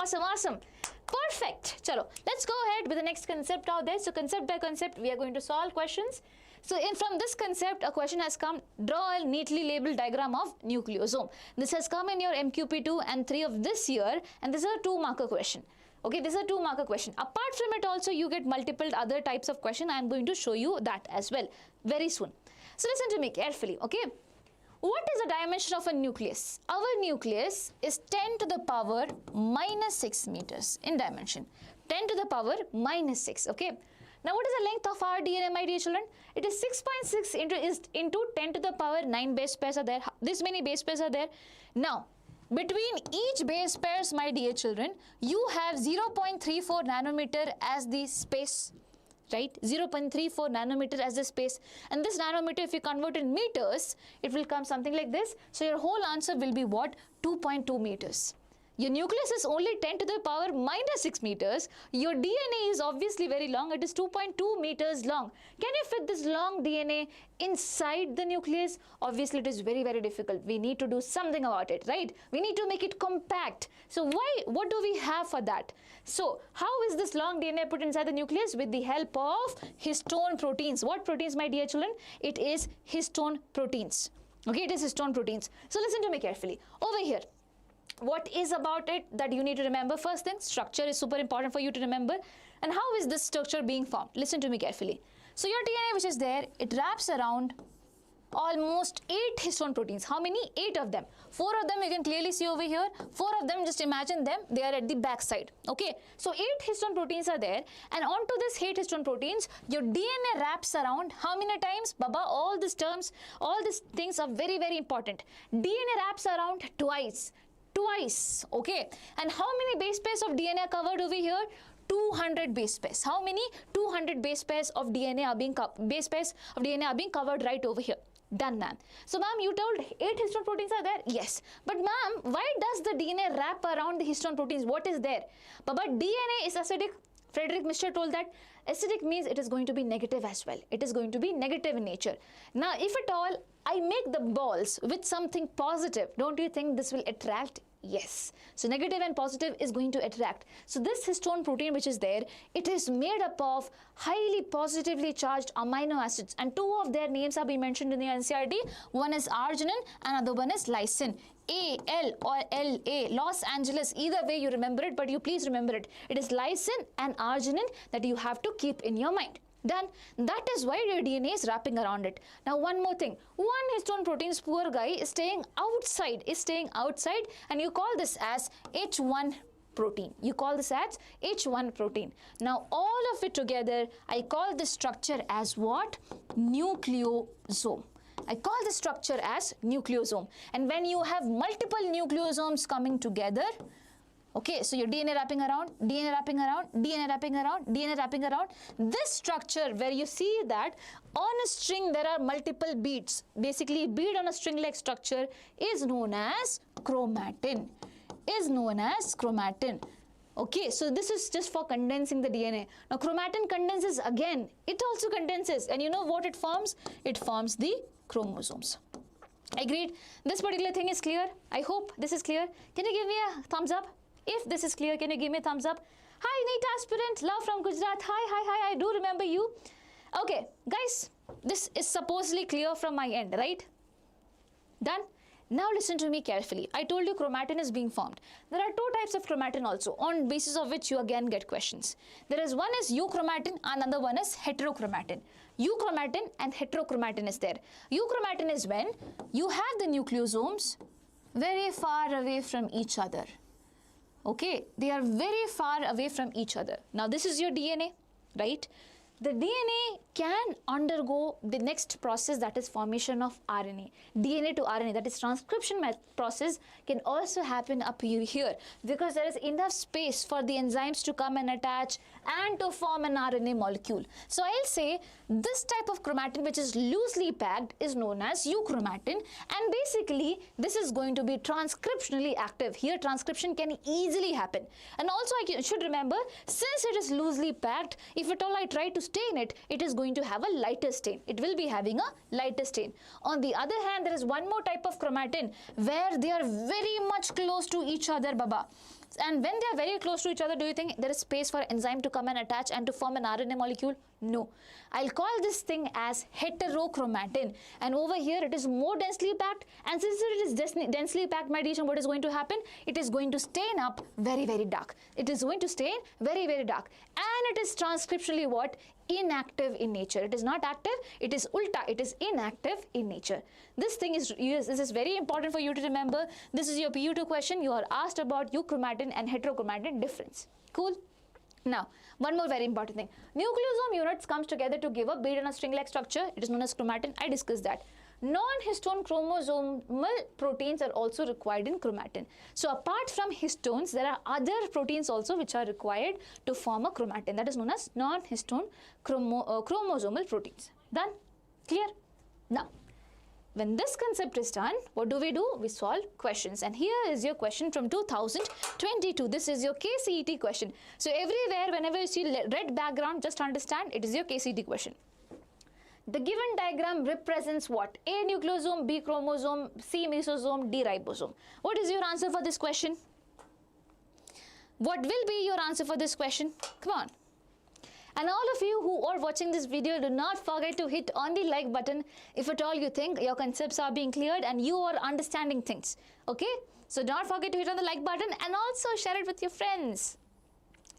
Perfect. Chalo, let's go ahead with the next concept out there. So concept by concept, we are going to solve questions. So from this concept, a question has come, draw a neatly labeled diagram of nucleosome. This has come in your MQP2 and 3 of this year, and this is a 2-marker question. Okay, this is a 2-marker question. Apart from it also, you get multiple other types of question. I am going to show you that as well very soon. So listen to me carefully, okay? What is the dimension of a nucleus? Our nucleus is 10 to the power minus 6 meters in dimension. 10 to the power minus 6, okay? Now, what is the length of our DNA, my dear children? It is 6.6 into 10 to the power 9 base pairs are there. This many base pairs are there. Now, between each base pairs, my dear children, you have 0.34 nanometer as the space. Right, 0.34 nanometer as the space, and this nanometer, if you convert in meters, it will come something like this. So your whole answer will be what? 2.2 meters. Your nucleus is only 10 to the power minus 6 meters. Your DNA is obviously very long. It is 2.2 meters long. Can you fit this long DNA inside the nucleus? Obviously, it is very, very difficult. We need to do something about it, right? We need to make it compact. So what do we have for that? So how is this long DNA put inside the nucleus? With the help of histone proteins. What proteins, my dear children? It is histone proteins. Okay, it is histone proteins. So listen to me carefully. Over here, what is about it that you need to remember? First thing, structure is super important for you to remember. And how is this structure being formed? Listen to me carefully. So your DNA which is there, it wraps around almost 8 histone proteins. How many? 8 of them. 4 of them you can clearly see over here. 4 of them, just imagine them, they are at the back side. Okay, so 8 histone proteins are there, and onto this 8 histone proteins, your DNA wraps around how many times? Baba, all these terms, all these things are very, very important. DNA wraps around twice, okay? And how many base pairs of DNA are covered over here? 200 base pairs. How many? 200 base pairs of DNA are being covered right over here. Done, ma'am. So, ma'am, you told 8 histone proteins are there? Yes. But, ma'am, why does the DNA wrap around the histone proteins? What is there? But DNA is acidic. Frederick Mister told that acidic means it is going to be negative as well. It is going to be negative in nature. Now, if at all I make the balls with something positive, don't you think this will attract? Yes. So negative and positive is going to attract. So this histone protein which is there, it is made up of highly positively charged amino acids, and 2 of their names are being mentioned in the NCERT. One is arginine, another one is lysine. A-L or L-A, Los Angeles, either way you remember it, but you please remember it. It is lysine and arginine that you have to keep in your mind. Done. That is why your DNA is wrapping around it. Now one more thing. One histone protein's poor guy is staying outside, and you call this as H1 protein. You call this as H1 protein. Now all of it together, I call this structure as what? Nucleosome. I call this structure as nucleosome. And when you have multiple nucleosomes coming together, okay, so your DNA wrapping around, DNA wrapping around, DNA wrapping around, DNA wrapping around. This structure where you see that on a string there are multiple beads, basically bead on a string-like structure is known as chromatin. Okay, so this is just for condensing the DNA. Now chromatin condenses again. It also condenses, and you know what it forms? It forms the chromosomes. Agreed? This particular thing is clear. I hope this is clear. Can you give me a thumbs up? If this is clear, can you give me a thumbs up? Hi, neat aspirant, love from Gujarat. Hi, I do remember you. Okay, guys, this is supposedly clear from my end, right? Done? Now listen to me carefully. I told you chromatin is being formed. There are two types of chromatin also, on basis of which you again get questions. There is one is euchromatin, another one is heterochromatin. Euchromatin and heterochromatin is there. Euchromatin is when you have the nucleosomes very far away from each other. Okay, they are very far away from each other. Now this is your DNA, right? The DNA can undergo the next process, that is formation of RNA. DNA to RNA, that is transcription process, can also happen up here because there is enough space for the enzymes to come and attach and to form an RNA molecule. So I'll say this type of chromatin which is loosely packed is known as euchromatin, and basically this is going to be transcriptionally active. Here transcription can easily happen. And also I should remember, since it is loosely packed, if at all I try to stain it, it is going to have a lighter stain. It will be having a lighter stain. On the other hand, there is one more type of chromatin where they are very much close to each other, Baba. And when they are very close to each other, do you think there is space for enzyme to come and attach and to form an RNA molecule? No. I'll call this thing as heterochromatin. And over here, it is more densely packed. And since it is densely packed, my dear, what is going to happen? It is going to stain up very, very dark. It is going to stain very, very dark. And it is transcriptionally what? Inactive in nature. It is not active, it is ulta, it is inactive in nature. This thing is, this is very important for you to remember. This is your PU2 question. You are asked about euchromatin and heterochromatin difference. Cool? Now, one more very important thing. Nucleosome units comes together to give a bead and a string-like structure. It is known as chromatin. I discussed that. Non-histone chromosomal proteins are also required in chromatin. So apart from histones, there are other proteins also which are required to form a chromatin. That is known as non-histone chromosomal proteins. Done? Clear? Now, when this concept is done, what do? We solve questions. And here is your question from 2022. This is your KCET question. So everywhere, whenever you see red background, just understand it is your KCET question. The given diagram represents what? A nucleosome, B chromosome, C mesosome, D ribosome. What is your answer for this question? What will be your answer for this question? Come on. And all of you who are watching this video, do not forget to hit on the like button if at all you think your concepts are being cleared and you are understanding things. Okay? So don't forget to hit on the like button and also share it with your friends.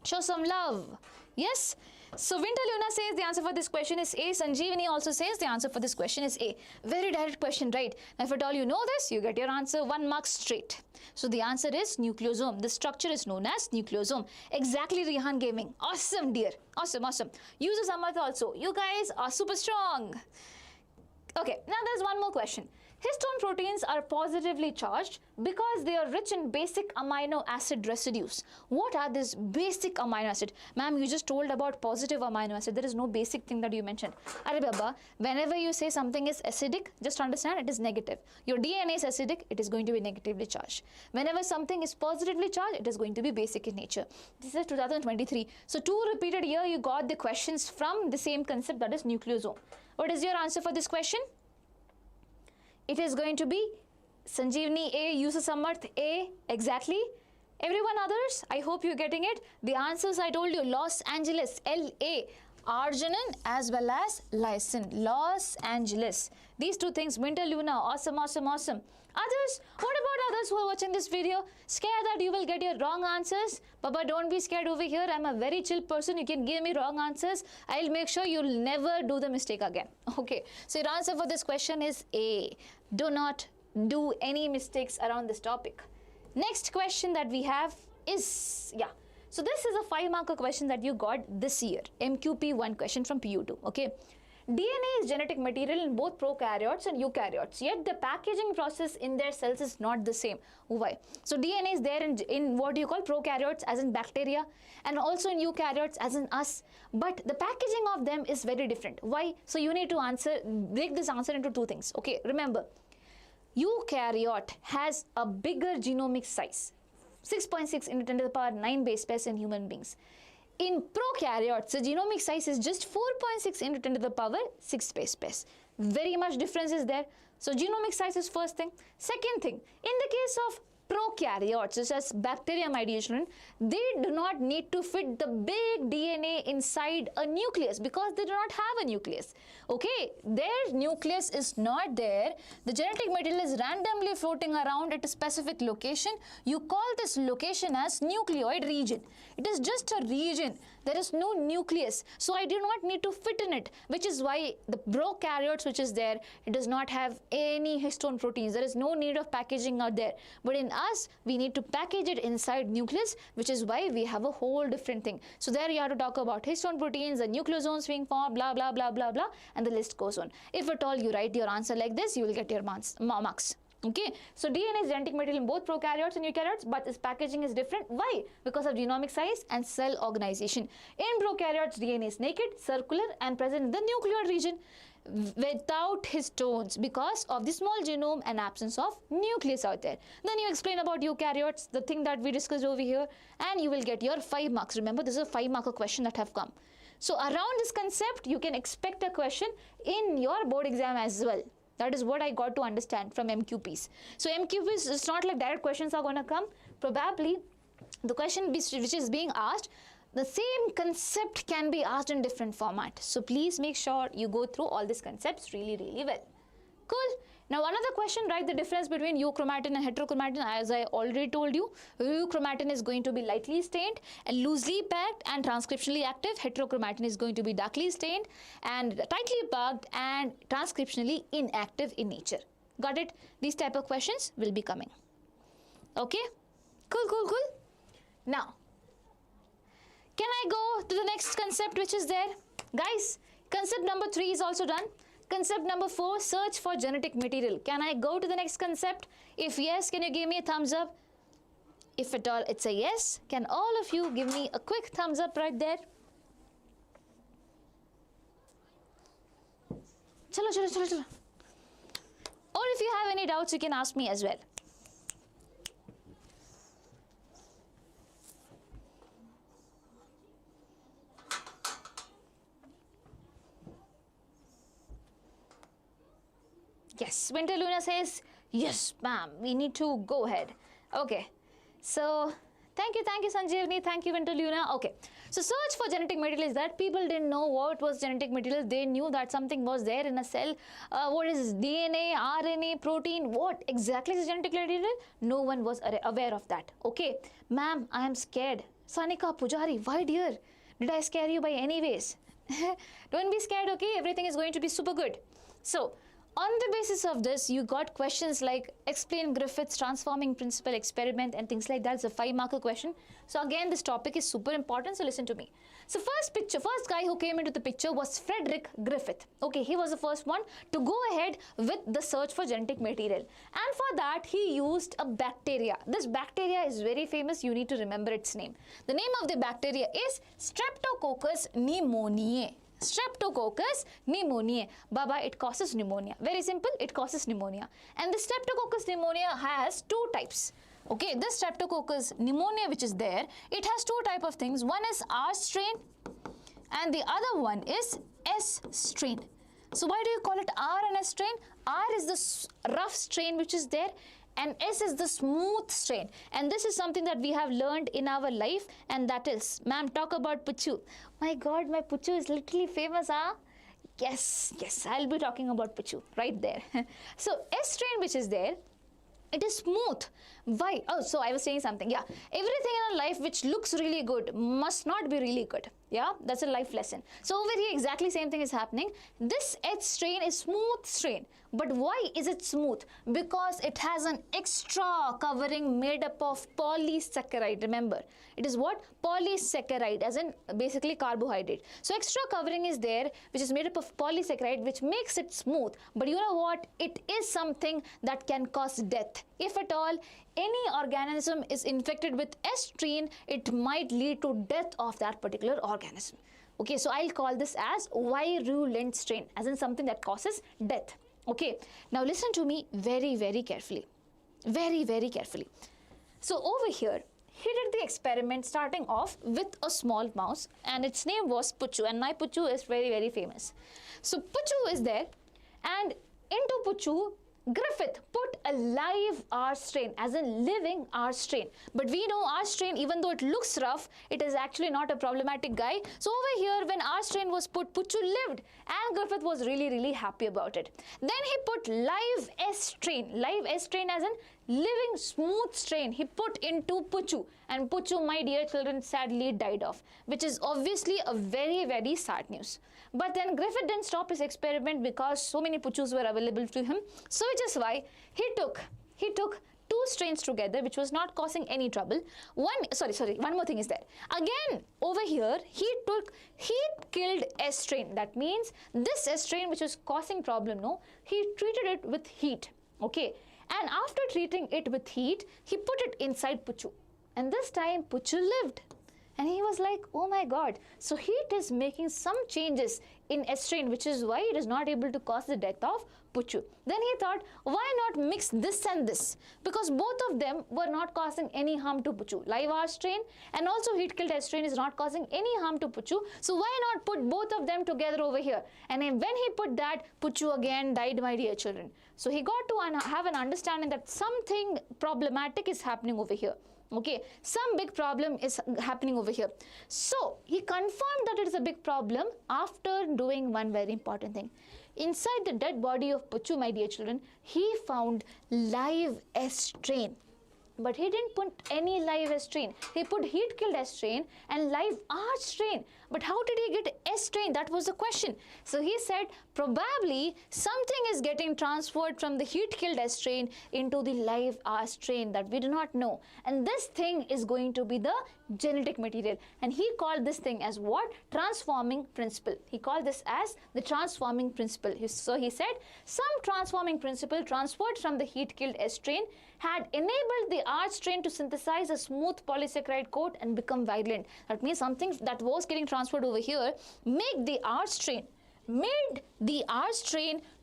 Show some love. Yes? So Winter Luna says the answer for this question is A. Sanjeevani also says the answer for this question is A. Very direct question, right? Now if at all you know this, you get your answer 1 mark straight. So the answer is nucleosome. The structure is known as nucleosome. Exactly, Rihan Gaming. Awesome, dear. Awesome, awesome. User Samarth also. You guys are super strong. Okay, now there's one more question. Histone proteins are positively charged because they are rich in basic amino acid residues. What are these basic amino acid? Ma'am, you just told about positive amino acid. There is no basic thing that you mentioned. Arre Baba, whenever you say something is acidic, just understand it is negative. Your DNA is acidic, it is going to be negatively charged. Whenever something is positively charged, it is going to be basic in nature. This is 2023. So 2 repeated here, you got the questions from the same concept, that is nucleosome. What is your answer for this question? It is going to be Sanjeevani A, User Samarth A, exactly. Everyone others, I hope you're getting it. The answers I told you, Los Angeles, LA, arginine as well as lysine. Los Angeles. These two things, winter Luna, awesome, awesome, awesome. Others, what about others who are watching this video? Scared that you will get your wrong answers? Baba, don't be scared over here. I'm a very chill person. You can give me wrong answers. I'll make sure you'll never do the mistake again. Okay, so your answer for this question is A. Do not do any mistakes around this topic. Next question that we have is, so this is a 5-marker question that you got this year. MQP1 question from PU2, okay. DNA is genetic material in both prokaryotes and eukaryotes, yet the packaging process in their cells is not the same. Why? So DNA is there in what you call prokaryotes as in bacteria, and also in eukaryotes as in us, but the packaging of them is very different. Why? So you need to break this answer into two things. Okay, remember, eukaryote has a bigger genomic size, 6.6 into 10 to the power 9 base pairs in human beings. In prokaryotes, the genomic size is just 4.6 into 10 to the power 6 base pairs. Very much difference is there. So genomic size is first thing. Second thing, in the case of prokaryotes, such as bacteria, my dear children, they do not need to fit the big DNA inside a nucleus because they do not have a nucleus. Okay, their nucleus is not there. The genetic material is randomly floating around at a specific location. You call this location as nucleoid region. It is just a region. There is no nucleus. So I do not need to fit in it, which is why the prokaryotes, which is there, it does not have any histone proteins. There is no need of packaging out there. But in us, we need to package it inside nucleus, which is why we have a whole different thing. So there you have to talk about histone proteins, the nucleosomes being formed, blah, blah, blah, blah, blah, and the list goes on. If at all you write your answer like this, you will get your marks. Okay, so DNA is genetic material in both prokaryotes and eukaryotes, but its packaging is different. Why? Because of genomic size and cell organization. In prokaryotes, DNA is naked, circular, and present in the nucleoid region without histones because of the small genome and absence of nucleus out there. Then you explain about eukaryotes, the thing that we discussed over here, and you will get your 5 marks. Remember, this is a 5-marker question that have come. So around this concept, you can expect a question in your board exam as well. That is what I got to understand from MQPs. So MQPs, it's not like direct questions are going to come. Probably the question which is being asked, the same concept can be asked in different format. So please make sure you go through all these concepts really, really well. Cool. Now another question, write the difference between euchromatin and heterochromatin. As I already told you, euchromatin is going to be lightly stained and loosely packed and transcriptionally active. Heterochromatin is going to be darkly stained and tightly packed and transcriptionally inactive in nature. Got it? These type of questions will be coming. Okay? Cool, cool, cool. Now, can I go to the next concept which is there? Guys, concept number 3 is also done. Concept number 4, search for genetic material. Can I go to the next concept? If yes, can you give me a thumbs up? If at all it's a yes, can all of you give me a quick thumbs up right there? Chalo, chalo, chalo, chalo. Or if you have any doubts, you can ask me as well. Yes, Winter Luna says, yes, ma'am, we need to go ahead. Okay, so thank you, Sanjeevani, thank you, Winter Luna. Okay, so search for genetic material is that people didn't know what was genetic material. They knew that something was there in a cell. What is DNA, RNA, protein, what exactly is genetic material? No one was aware of that. Okay, ma'am, I am scared. Sanika Pujari, why dear? Did I scare you by any ways? Don't be scared, okay? Everything is going to be super good. So, on the basis of this, you got questions like explain Griffith's transforming principle experiment and things like that. It's a 5-marker question. So again, this topic is super important, so listen to me. So first guy who came into the picture was Frederick Griffith. Okay, he was the first one to go ahead with the search for genetic material. And for that, he used a bacteria. This bacteria is very famous. You need to remember its name. The name of the bacteria is Streptococcus pneumoniae. Streptococcus pneumoniae. Baba, it causes pneumonia. Very simple, it causes pneumonia. And the Streptococcus pneumonia has 2 types. Okay, this Streptococcus pneumonia which is there, it has 2 types of things. One is R strain and the other one is S strain. So why do you call it R and S strain? R is the rough strain which is there, and S is the smooth strain. And this is something that we have learned in our life, and that is, ma'am, talk about Puchu. My God, my Puchu is literally famous, huh? Yes, I'll be talking about Puchu right there. So S strain which is there, it is smooth. Why? Oh, so I was saying something. Yeah, everything in our life which looks really good must not be really good. Yeah, that's a life lesson. So over here, exactly same thing is happening. This H strain is smooth strain. But why is it smooth? Because it has an extra covering made up of polysaccharide. Remember, it is what? Polysaccharide, as in basically carbohydrate. So extra covering is there, which is made up of polysaccharide, which makes it smooth. But you know what? It is something that can cause death. If at all any organism is infected with S strain, it might lead to death of that particular organism. Okay, so I'll call this as virulent strain, as in something that causes death. Okay, now listen to me very, very carefully. Very, very carefully. So over here, he did the experiment starting off with a small mouse, and its name was Puchu, and my Puchu is very, very famous. So Puchu is there, and into Puchu, Griffith put a live R strain, as in living R strain. But we know R strain, even though it looks rough, it is actually not a problematic guy. So over here, when R strain was put, Puchu lived, and Griffith was really, really happy about it. Then he put live S strain as in living smooth strain, he put into Puchu, and Puchu, my dear children, sadly died off, which is obviously a very, very sad news. But then Griffith didn't stop his experiment because so many Puchus were available to him. So which is why he took two strains together, which was not causing any trouble. One more thing is there. Again, over here, he took heat-killed S strain. That means this S strain, which was causing problem, no, he treated it with heat. Okay. And after treating it with heat, he put it inside Puchu. And this time, Puchu lived. And he was like, oh my God. So heat is making some changes in S strain, which is why it is not able to cause the death of Puchu. Then he thought, why not mix this and this? Because both of them were not causing any harm to Puchu. Live R strain and also heat-killed S strain is not causing any harm to Puchu. So why not put both of them together over here? And then when he put that, Puchu again died, my dear children. So he got to have an understanding that something problematic is happening over here. Okay, some big problem is happening over here. So he confirmed that it is a big problem after doing one very important thing. Inside the dead body of Puchu, my dear children, he found live S strain. But he didn't put any live S strain. He put heat-killed S strain and live R strain. But how did he get S strain? That was the question. So he said probably something is getting transferred from the heat-killed S strain into the live R strain that we do not know. And this thing is going to be the genetic material. And he called this thing as what? Transforming principle. He called this as the transforming principle. So he said some transforming principle transferred from the heat-killed S strain had enabled the R strain to synthesize a smooth polysaccharide coat and become virulent. That means something that was getting transferred over here made the R strain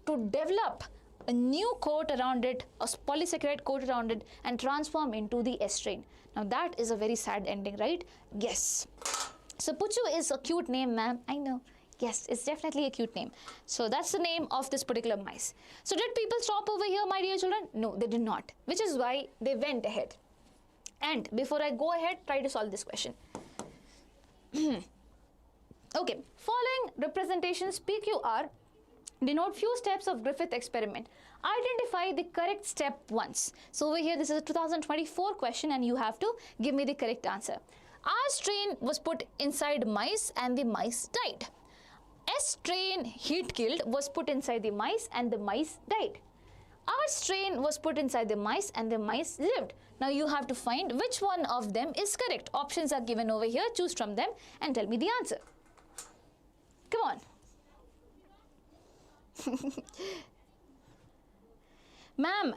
to develop a new coat around it, a polysaccharide coat around it, and transform into the S strain. Now that is a very sad ending, right? Yes. So Puchu is a cute name, ma'am. I know. Yes, it's definitely a cute name. So that's the name of this particular mice. So did people stop over here, my dear children? No, they did not, which is why they went ahead. And before I go ahead, try to solve this question. Okay, following representations PQR denote few steps of Griffith experiment. Identify the correct step once. So over here, this is a 2024 question and you have to give me the correct answer. R strain was put inside mice and the mice died. S strain heat killed was put inside the mice and the mice died. R strain was put inside the mice and the mice lived. Now you have to find which one of them is correct. Options are given over here. Choose from them and tell me the answer. Come on. Ma'am,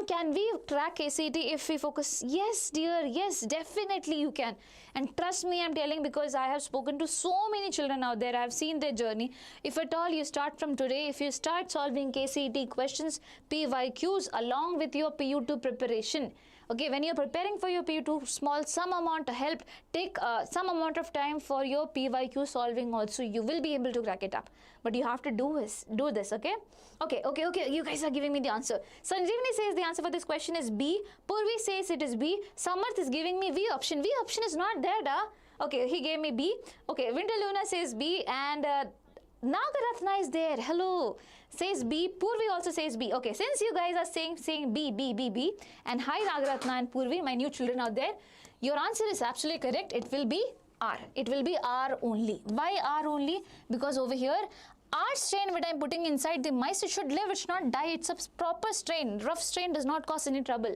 can we track KCET if we focus? Yes, dear, yes, definitely you can. And trust me, I'm telling, because I have spoken to so many children out there. I have seen their journey. If at all you start from today, if you start solving KCET questions, PYQs along with your PU2 preparation, Okay, when you're preparing for your PU2, some amount of help, take some amount of time for your PYQ solving also. You will be able to crack it up. But you have to do this, okay? Okay, you guys are giving me the answer. Sanjeevani says the answer for this question is B. Purvi says it is B. Samarth is giving me V option. V option is not there, da. Okay, he gave me B. Okay, Winter Luna says B, and Nagaratna is there. Hello. Says B. Purvi also says B. Okay, since you guys are saying B, and hi Nagaratna and Purvi, my new children out there, your answer is absolutely correct. It will be R. It will be R only. Why R only? Because over here, R strain when I'm putting inside the mice, it should live, it should not die. It's a proper strain. Rough strain does not cause any trouble.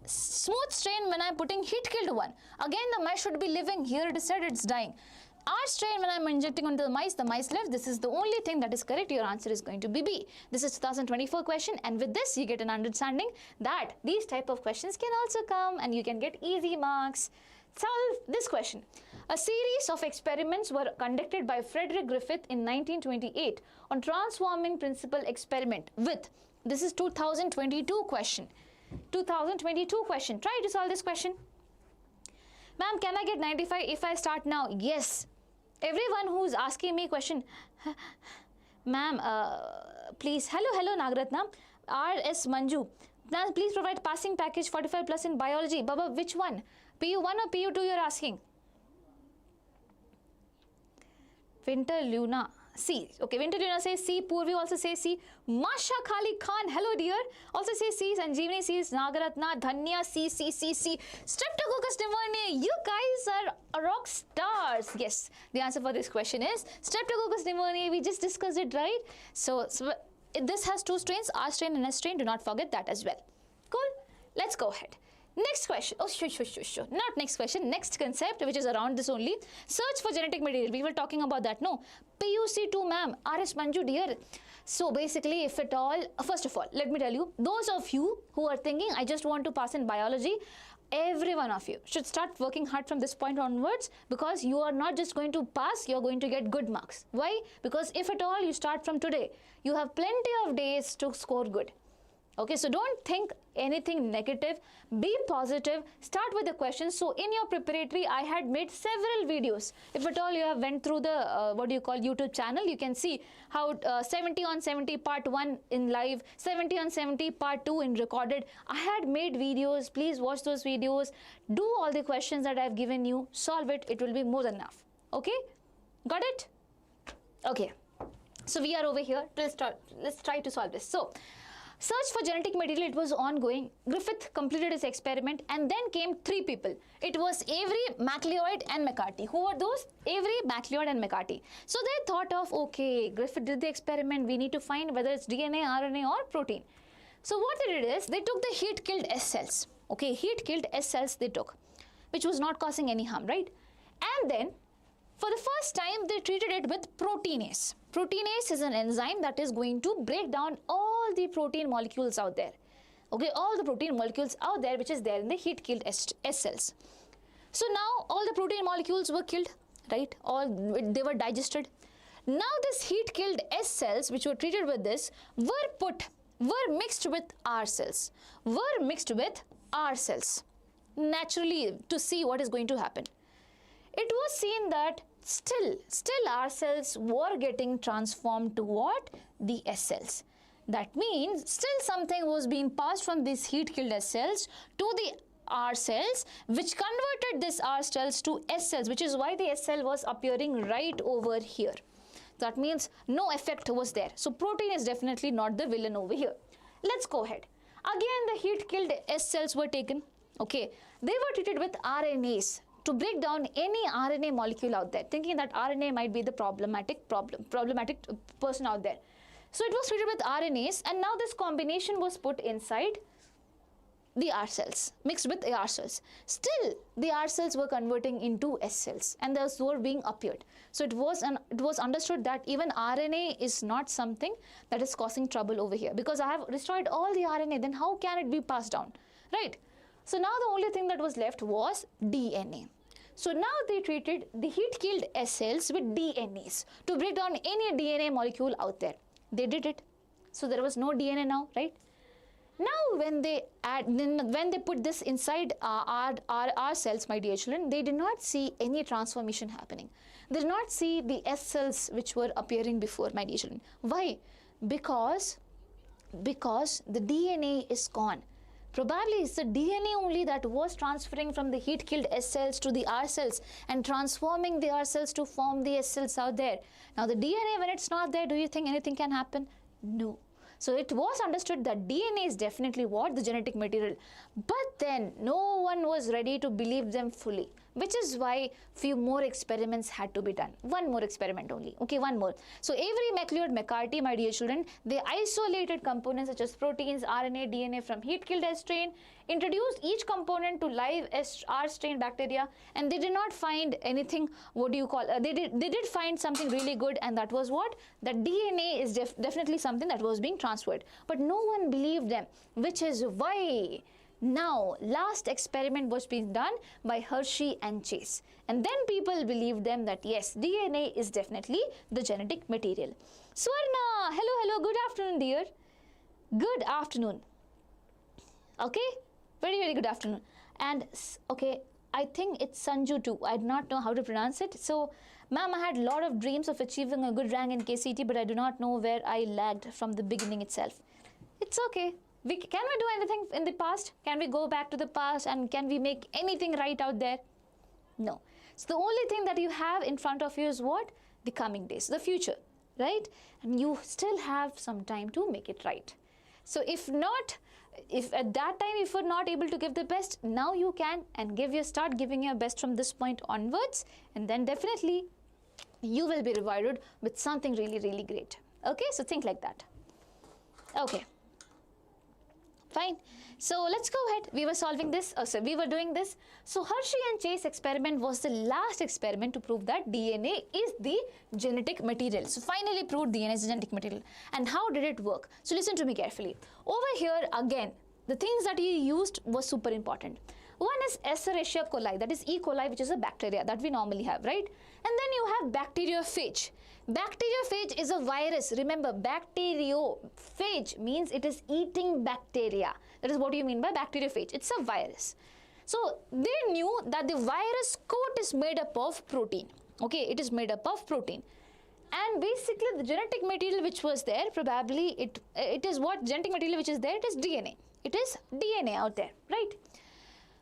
Smooth strain when I'm putting heat-killed one. Again, the mice should be living. Here it is said it's dying. R strain when I'm injecting onto the mice live. This is the only thing that is correct. Your answer is going to be B. This is 2024 question, and with this you get an understanding that these type of questions can also come and you can get easy marks. Solve this question. A series of experiments were conducted by Frederick Griffith in 1928 on transforming principle experiment with, this is 2022 question. 2022 question. Try to solve this question. Ma'am, can I get 95 if I start now? Yes. Everyone who's asking me question, ma'am, please, hello Nagratna, R.S. Manju, now please provide passing package 45 plus in biology. Baba, which one? PU1 or PU2 you're asking? Winter Luna, C. Okay, Winter Luna says C. Purvi also says C. Masha Khali Khan, hello dear, also says C. Sanjeevani says Nagaratna, Dhanya, C. Streptococcus pneumoniae, you guys are rock stars. Yes, the answer for this question is Streptococcus pneumoniae. We just discussed it, right? So this has two strains, R strain and S strain. Do not forget that as well. Cool. Let's go ahead. Next question. Oh, sure. Not next question. Next concept, which is around this only. Search for genetic material. We were talking about that. No. PUC2, ma'am. RS Manju, dear. So basically, if at all, first of all, let me tell you, those of you who are thinking, I just want to pass in biology, every one of you should start working hard from this point onwards, because you are not just going to pass, you are going to get good marks. Why? Because if at all you start from today, you have plenty of days to score good. Okay, so don't think anything negative, be positive, start with the questions. So in your preparatory, I had made several videos. If at all you have went through the, YouTube channel, you can see how 70 on 70 part 1 in live, 70 on 70 part 2 in recorded. I had made videos, please watch those videos, do all the questions that I have given you, solve it, it will be more than enough. Okay, got it? Okay, so we are over here, let's try to solve this. So, search for genetic material, it was ongoing. Griffith completed his experiment, and then came three people. It was Avery, MacLeod and McCarthy. Who were those? Avery, MacLeod and McCarthy. So they thought of, okay, Griffith did the experiment, we need to find whether it's DNA, RNA or protein. So what they did is, they took the heat-killed S cells. Okay, heat-killed S cells they took, which was not causing any harm, right? And then, for the first time, they treated it with proteinase. Proteinase is an enzyme that is going to break down all the protein molecules out there. Okay, all the protein molecules out there which is there in the heat-killed S cells. So now all the protein molecules were killed, right? They were digested. Now this heat-killed S cells which were treated with this were mixed with R cells. Naturally, to see what is going to happen. It was seen that still R cells were getting transformed to what? The S cells. That means still something was being passed from these heat-killed S cells to the R cells, which converted this R cells to S cells, which is why the S cell was appearing right over here. That means no effect was there. So protein is definitely not the villain over here. Let's go ahead. Again, the heat-killed S cells were taken. Okay, they were treated with RNAs to break down any RNA molecule out there, thinking that RNA might be the problematic person out there. So it was treated with RNAs, and now this combination was put inside the R cells, mixed with the R cells. Still, the R cells were converting into S cells, and those were being appeared. So it was understood that even RNA is not something that is causing trouble over here, because I have destroyed all the RNA, then how can it be passed down, right? So now the only thing that was left was DNA. So now they treated the heat-killed S cells with DNAs to break down any DNA molecule out there. They did it. So there was no DNA now, right? Now when they put this inside our cells, my dear children, they did not see any transformation happening. They did not see the S cells which were appearing before, my dear children. Why? Because the DNA is gone. Probably it's the DNA only that was transferring from the heat-killed S cells to the R cells and transforming the R cells to form the S cells out there. Now the DNA, when it's not there, do you think anything can happen? No. So it was understood that DNA is definitely what? The genetic material. But then no one was ready to believe them fully, which is why few more experiments had to be done. One more experiment only. Okay, one more. So Avery, McLeod, McCarthy, my dear children, they isolated components such as proteins, RNA, DNA from heat-killed S strain, introduced each component to live R strain bacteria, and they did not find anything, they did find something really good, and that was what? That DNA is definitely something that was being transferred. But no one believed them, which is why now last experiment was being done by Hershey and Chase, and then people believed them that yes, DNA is definitely the genetic material. Swarna, hello, good afternoon, dear. Good afternoon. Okay, very good afternoon. And okay, I think it's Sanju too. I do not know how to pronounce it. So, ma'am, I had a lot of dreams of achieving a good rank in KCET, but I do not know where I lagged from the beginning itself. It's okay. Can we do anything in the past? Can we go back to the past and can we make anything right out there? No. So the only thing that you have in front of you is what? The coming days, the future, right? And you still have some time to make it right. So if at that time if you're not able to give the best, now you can and start giving your best from this point onwards, and then definitely you will be rewarded with something really great. Okay, so think like that. Okay. Fine. So let's go ahead. We were solving this. We were doing this. So Hershey and Chase experiment was the last experiment to prove that DNA is the genetic material. So finally proved DNA is the genetic material. And how did it work? So listen to me carefully. Over here again, the things that he used was super important. One is Escherichia coli, that is E. coli, which is a bacteria that we normally have, right? And then you have bacteriophage. Bacteriophage is a virus. Remember, bacteriophage means it is eating bacteria. That is what you mean by bacteriophage. It's a virus. So they knew that the virus coat is made up of protein. Okay, it is made up of protein. And basically the genetic material which was there, probably it is what genetic material which is there, it is DNA. It is DNA out there, right?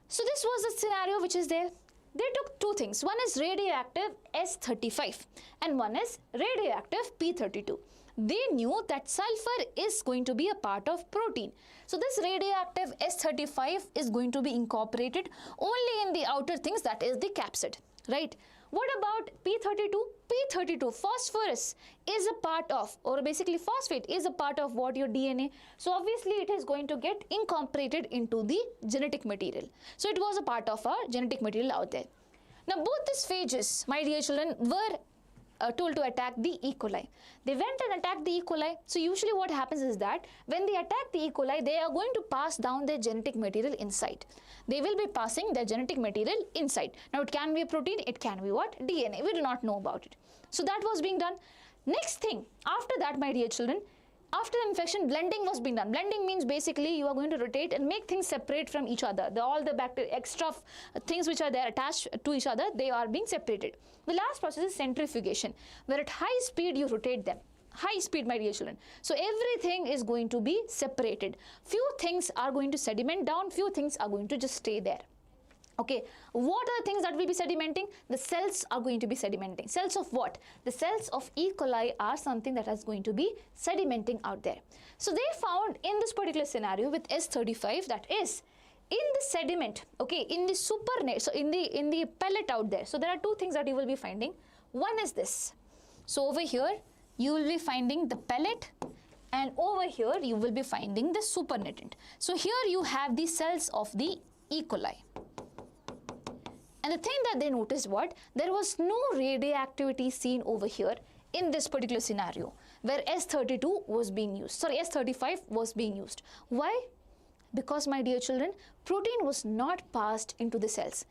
So this was the scenario which is there. They took two things. One is radioactive S35 and one is radioactive P32. They knew that sulfur is going to be a part of protein. So this radioactive S35 is going to be incorporated only in the outer things, that is the capsid, right? What about P32? P32, phosphorus, is a part of, or basically phosphate is a part of what? Your DNA. So obviously it is going to get incorporated into the genetic material. So it was a part of our genetic material out there. Now both these phages, my dear children, were told to attack the E. coli. They went and attacked the E. coli. So usually what happens is that when they attack the E. coli, they are going to pass down their genetic material inside. They will be passing their genetic material inside. Now it can be a protein, it can be what? DNA. We do not know about it. So that was being done. Next thing, after that, my dear children, after the infection, blending was being done. Blending means basically you are going to rotate and make things separate from each other. All the bacteria, extra things which are there attached to each other, they are being separated. The last process is centrifugation, where at high speed you rotate them. High speed, my dear children. So everything is going to be separated. Few things are going to sediment down, few things are going to just stay there. Okay, what are the things that will be sedimenting? The cells are going to be sedimenting. Cells of what? The cells of E. coli are something that is going to be sedimenting out there. So they found in this particular scenario with S35, that is, in the sediment, okay, in the supernet, so in the pellet out there. So there are two things that you will be finding. One is this. So over here, you will be finding the pellet, and over here, you will be finding the supernatant. So here you have the cells of the E. coli. And the thing that they noticed what? There was no radioactivity seen over here in this particular scenario where S32 was being used. Sorry, S35 was being used. Why? Because, my dear children, protein was not passed into the cells.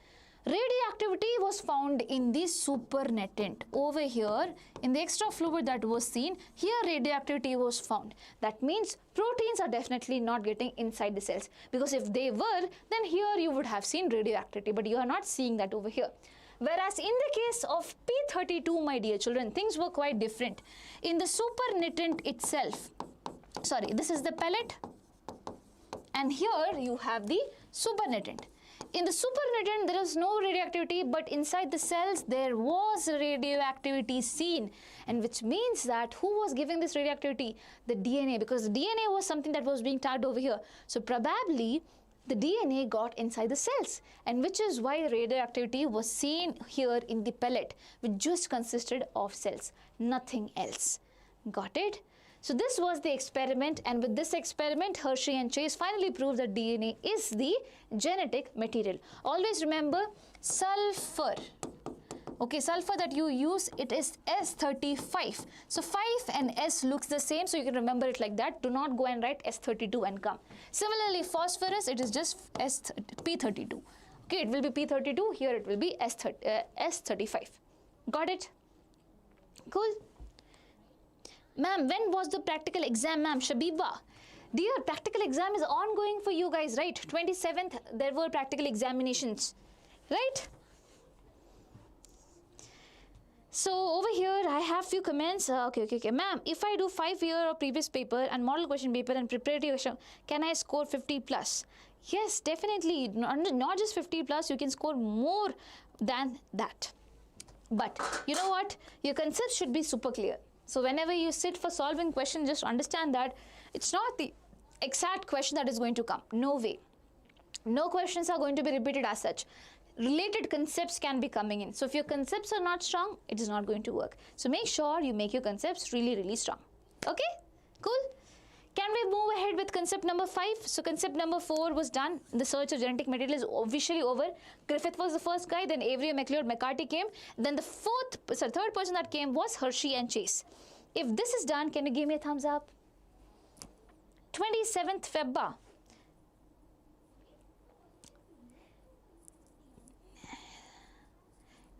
Radioactivity was found in the supernatant. Over here, in the extra fluid that was seen, here radioactivity was found. That means proteins are definitely not getting inside the cells, because if they were, then here you would have seen radioactivity, but you are not seeing that over here. Whereas in the case of P32, my dear children, things were quite different. In the supernatant itself, sorry, this is the pellet, and here you have the supernatant. In the supernatant, there is no radioactivity, but inside the cells, there was radioactivity seen. And which means that who was giving this radioactivity? The DNA, because the DNA was something that was being tagged over here. So probably the DNA got inside the cells, and which is why radioactivity was seen here in the pellet, which just consisted of cells, nothing else. Got it? So this was the experiment, and with this experiment, Hershey and Chase finally proved that DNA is the genetic material. Always remember sulfur. Okay, sulfur that you use, it is S35. So 5 and S looks the same, so you can remember it like that. Do not go and write S32 and come. Similarly, phosphorus, it is just P32. Okay, it will be P32, here it will be S35. Got it? Cool. Ma'am, when was the practical exam, ma'am? Shabiba. Dear, practical exam is ongoing for you guys, right? 27th, there were practical examinations, right? So over here, I have few comments. Okay. Ma'am, if I do 5-year or previous paper and model question paper and preparatory question, can I score 50 plus? Yes, definitely. Not just 50 plus, you can score more than that. But you know what? Your concepts should be super clear. So whenever you sit for solving questions, just understand that it's not the exact question that is going to come. No way. No questions are going to be repeated as such. Related concepts can be coming in. So if your concepts are not strong, it is not going to work. So make sure you make your concepts really, really strong. Okay? Cool? Can we move ahead with concept number 5? So concept number 4 was done. The search of genetic material is officially over. Griffith was the first guy, then Avery, McLeod, McCarthy came. Then the third person that came was Hershey and Chase. If this is done, can you give me a thumbs up? 27th February.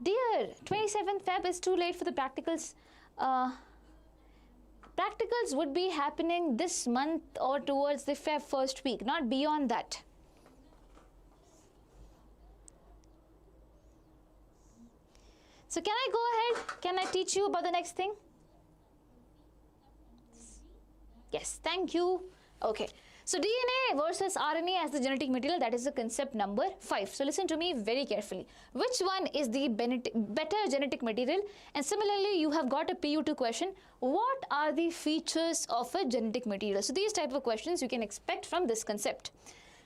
Dear, 27th Feb is too late for the practicals. Practicals would be happening this month or towards the Feb first week, not beyond that. So can I go ahead? Can I teach you about the next thing? Yes, thank you. Okay. So DNA versus RNA as the genetic material, that is the concept number 5. So listen to me very carefully. Which one is the better genetic material? And similarly, you have got a PU2 question. What are the features of a genetic material? So these type of questions you can expect from this concept.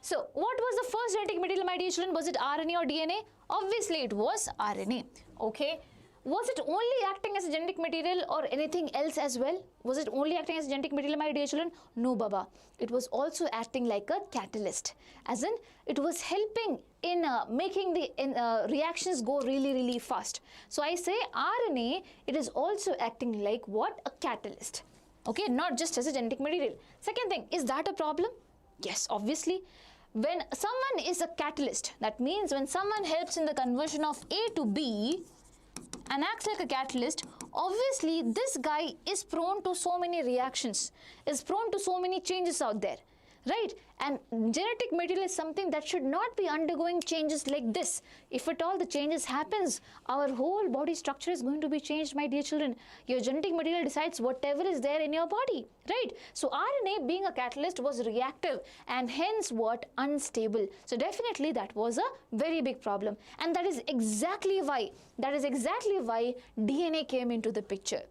So what was the first genetic material, my dear children? Was it RNA or DNA? Obviously, it was RNA. Okay. Was it only acting as a genetic material or anything else as well? Was it only acting as a genetic material, my dear children? No, Baba. It was also acting like a catalyst. As in, it was helping in making the reactions go really, really fast. So I say RNA, it is also acting like what? A catalyst. Okay, not just as a genetic material. Second thing, is that a problem? Yes, obviously. When someone is a catalyst, that means when someone helps in the conversion of A to B, and acts like a catalyst, obviously this guy is prone to so many reactions, is prone to so many changes out there, right? And genetic material is something that should not be undergoing changes like this. If at all the changes happens, our whole body structure is going to be changed, my dear children. Your genetic material decides whatever is there in your body, right? So RNA being a catalyst was reactive and hence what? Unstable. So definitely that was a very big problem. And that is exactly why DNA came into the picture.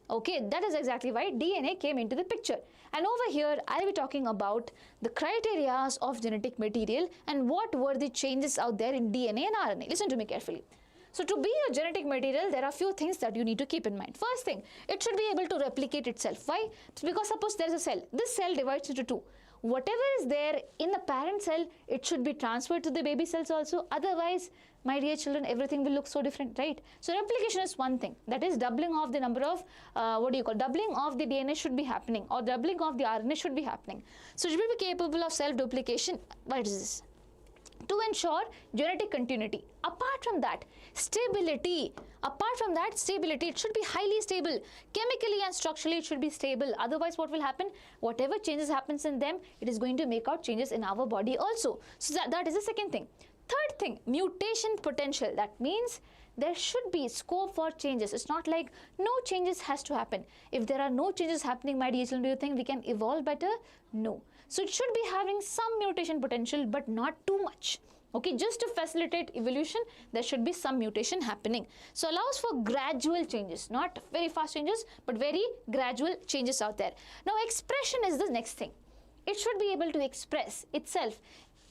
Okay, that is exactly why DNA came into the picture. And over here, I'll be talking about the criteria of genetic material and what were the changes out there in DNA and RNA. Listen to me carefully. So to be a genetic material, there are few things that you need to keep in mind. First thing, it should be able to replicate itself. Why? Because suppose there is a cell. This cell divides into two. Whatever is there in the parent cell, it should be transferred to the baby cells also. Otherwise, my dear children, everything will look so different, right? So replication is one thing. That is doubling of the number of, doubling of the DNA should be happening, or doubling of the RNA should be happening. So it should be capable of self-duplication. What is this? To ensure genetic continuity. Apart from that, stability. Apart from that, stability, it should be highly stable. Chemically and structurally, it should be stable. Otherwise, what will happen? Whatever changes happens in them, it is going to make out changes in our body also. So that is the second thing. Third thing, mutation potential. That means there should be scope for changes. It's not like no changes has to happen. If there are no changes happening, my dear children, do you think we can evolve better? No. So it should be having some mutation potential, but not too much. Okay, just to facilitate evolution, there should be some mutation happening. So allows for gradual changes, not very fast changes, but very gradual changes out there. Now expression is the next thing. It should be able to express itself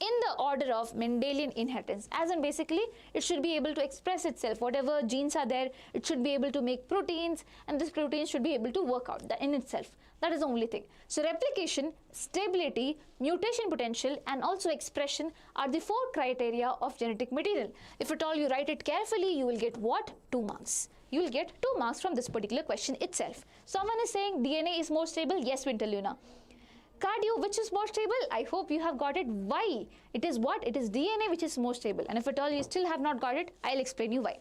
in the order of Mendelian inheritance, as in basically it should be able to express itself. Whatever genes are there, it should be able to make proteins, and this protein should be able to work out that in itself. That is the only thing. So replication, stability, mutation potential, and also expression are the 4 criteria of genetic material. If at all you write it carefully, you will get what? 2 marks. You will get 2 marks from this particular question itself. Someone is saying DNA is more stable. Yes, we will tell you now. Cardio, which is more stable? I hope you have got it. Why? It is what? It is DNA which is more stable. And if at all you still have not got it, I'll explain you why.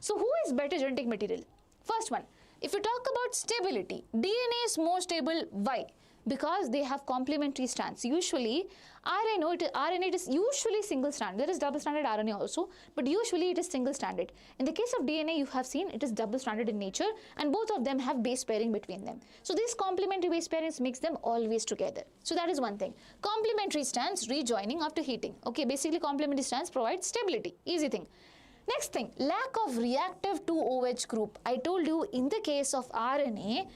So who is better genetic material? First one, if you talk about stability, DNA is more stable. Why? Because they have complementary strands. Usually, RNA is usually single-stranded. There is double-stranded RNA also, but usually it is single-stranded. In the case of DNA, you have seen it is double-stranded in nature, and both of them have base pairing between them. So these complementary base pairings makes them always together. So that is one thing. Complementary strands rejoining after heating. Okay, basically complementary strands provide stability. Easy thing. Next thing, lack of reactive 2-OH group. I told you in the case of RNA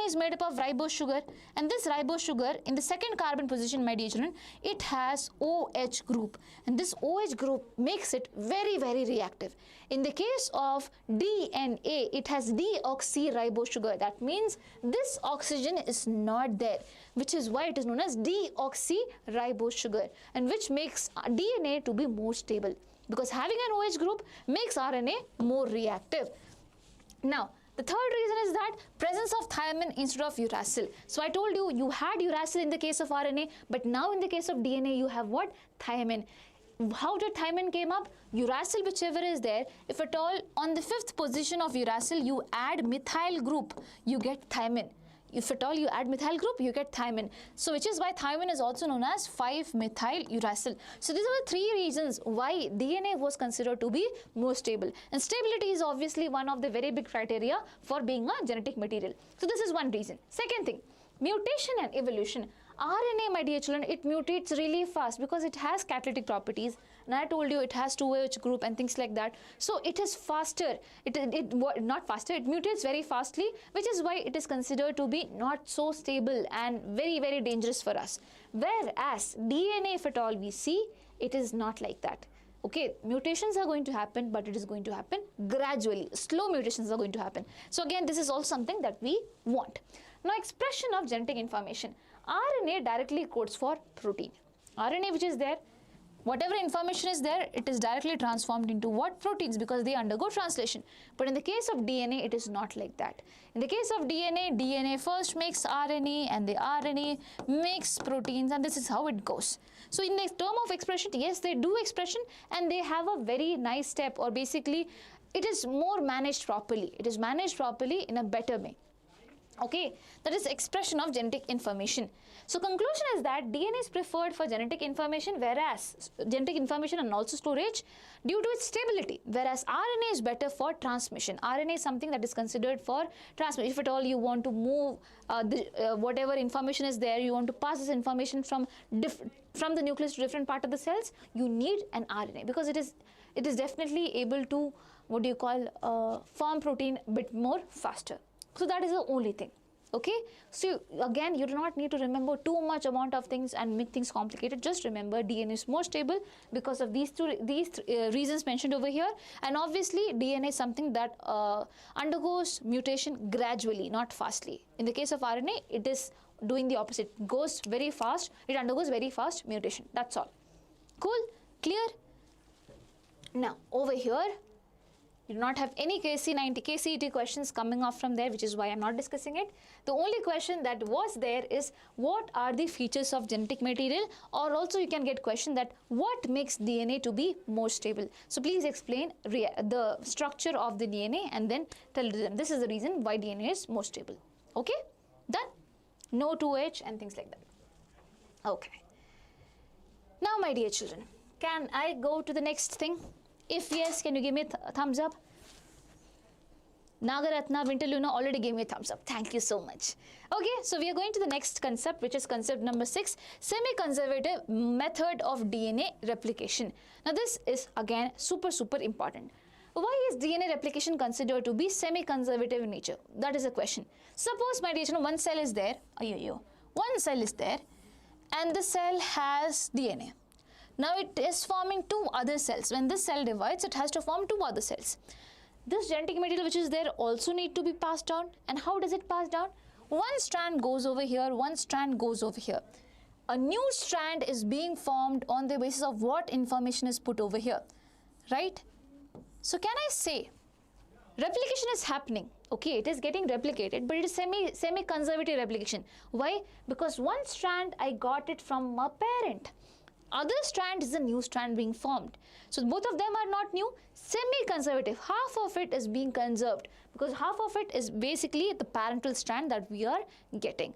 is made up of ribose sugar, and this ribose sugar in the second carbon position, my dear children, it has OH group, and this OH group makes it very, very reactive. In the case of DNA, it has deoxyribose sugar. That means this oxygen is not there, which is why it is known as deoxyribose sugar, and which makes DNA to be more stable. Because having an OH group makes RNA more reactive. Now, the third reason is that presence of thymine instead of uracil. So I told you, you had uracil in the case of RNA, but now in the case of DNA, you have what? Thymine. How did thymine came up? Uracil, whichever is there, if at all on the 5th position of uracil, you add methyl group, you get thymine. If at all you add methyl group, you get thymine. So which is why thymine is also known as 5-methyl uracil. So these are the 3 reasons why DNA was considered to be more stable. And stability is obviously one of the very big criteria for being a genetic material. So this is one reason. Second thing, mutation and evolution. RNA, my dear children, it mutates really fast because it has catalytic properties, and I told you it has 2OH group and things like that. So it is faster. Not faster, it mutates very fastly, which is why it is considered to be not so stable and very, very dangerous for us. Whereas DNA, if at all we see, it is not like that. Okay, mutations are going to happen, but it is going to happen gradually. Slow mutations are going to happen. So again, this is also something that we want. Now, expression of genetic information. RNA directly codes for protein. RNA which is there, whatever information is there, it is directly transformed into what? Proteins, because they undergo translation. But in the case of DNA, it is not like that. In the case of DNA first makes RNA, and the RNA makes proteins, and this is how it goes. So in the term of expression, yes, they do expression, and they have a very nice step, or basically it is more managed properly. It is managed properly in a better way. Okay, that is expression of genetic information. So conclusion is that DNA is preferred for genetic information, whereas genetic information and also storage due to its stability, whereas RNA is better for transmission. RNA is something that is considered for transmission. If at all you want to move whatever information is there, you want to pass this information from the nucleus to different part of the cells, you need an RNA, because it is definitely able to, what do you call, form protein a bit more faster. So that is the only thing. Okay, so again, you do not need to remember too much amount of things and make things complicated. Just remember DNA is more stable because of these reasons mentioned over here, and obviously DNA is something that undergoes mutation gradually, not fastly. In the case of RNA, it is doing the opposite. It goes very fast, it undergoes very fast mutation. That's all. Cool? Clear? Now over here, You do not have any KCET questions coming off from there, which is why I'm not discussing it. The only question that was there is what are the features of genetic material, or also you can get question that what makes DNA to be more stable. So please explain the structure of the DNA and then tell them this is the reason why DNA is more stable. Okay? Done? No 2H and things like that. Okay. Now my dear children, can I go to the next thing? If yes, can you give me a thumbs up? Nagaratna Winterluna already gave me a thumbs up. Thank you so much. Okay, so we are going to the next concept, which is concept number 6, semi-conservative method of DNA replication. Now this is again super important. Why is DNA replication considered to be semi-conservative in nature? That is a question. Suppose, my dear children, one cell is there. One cell is there, and the cell has DNA. Now it is forming 2 other cells. When this cell divides, it has to form 2 other cells. This genetic material which is there also need to be passed down. And how does it pass down? One strand goes over here, one strand goes over here. A new strand is being formed on the basis of what information is put over here, right? So can I say replication is happening? Okay, it is getting replicated, but it is semi-conservative replication. Why? Because one strand I got it from a parent. Other strand is a new strand being formed. So both of them are not new, semi-conservative. Half of it is being conserved because half of it is basically the parental strand that we are getting.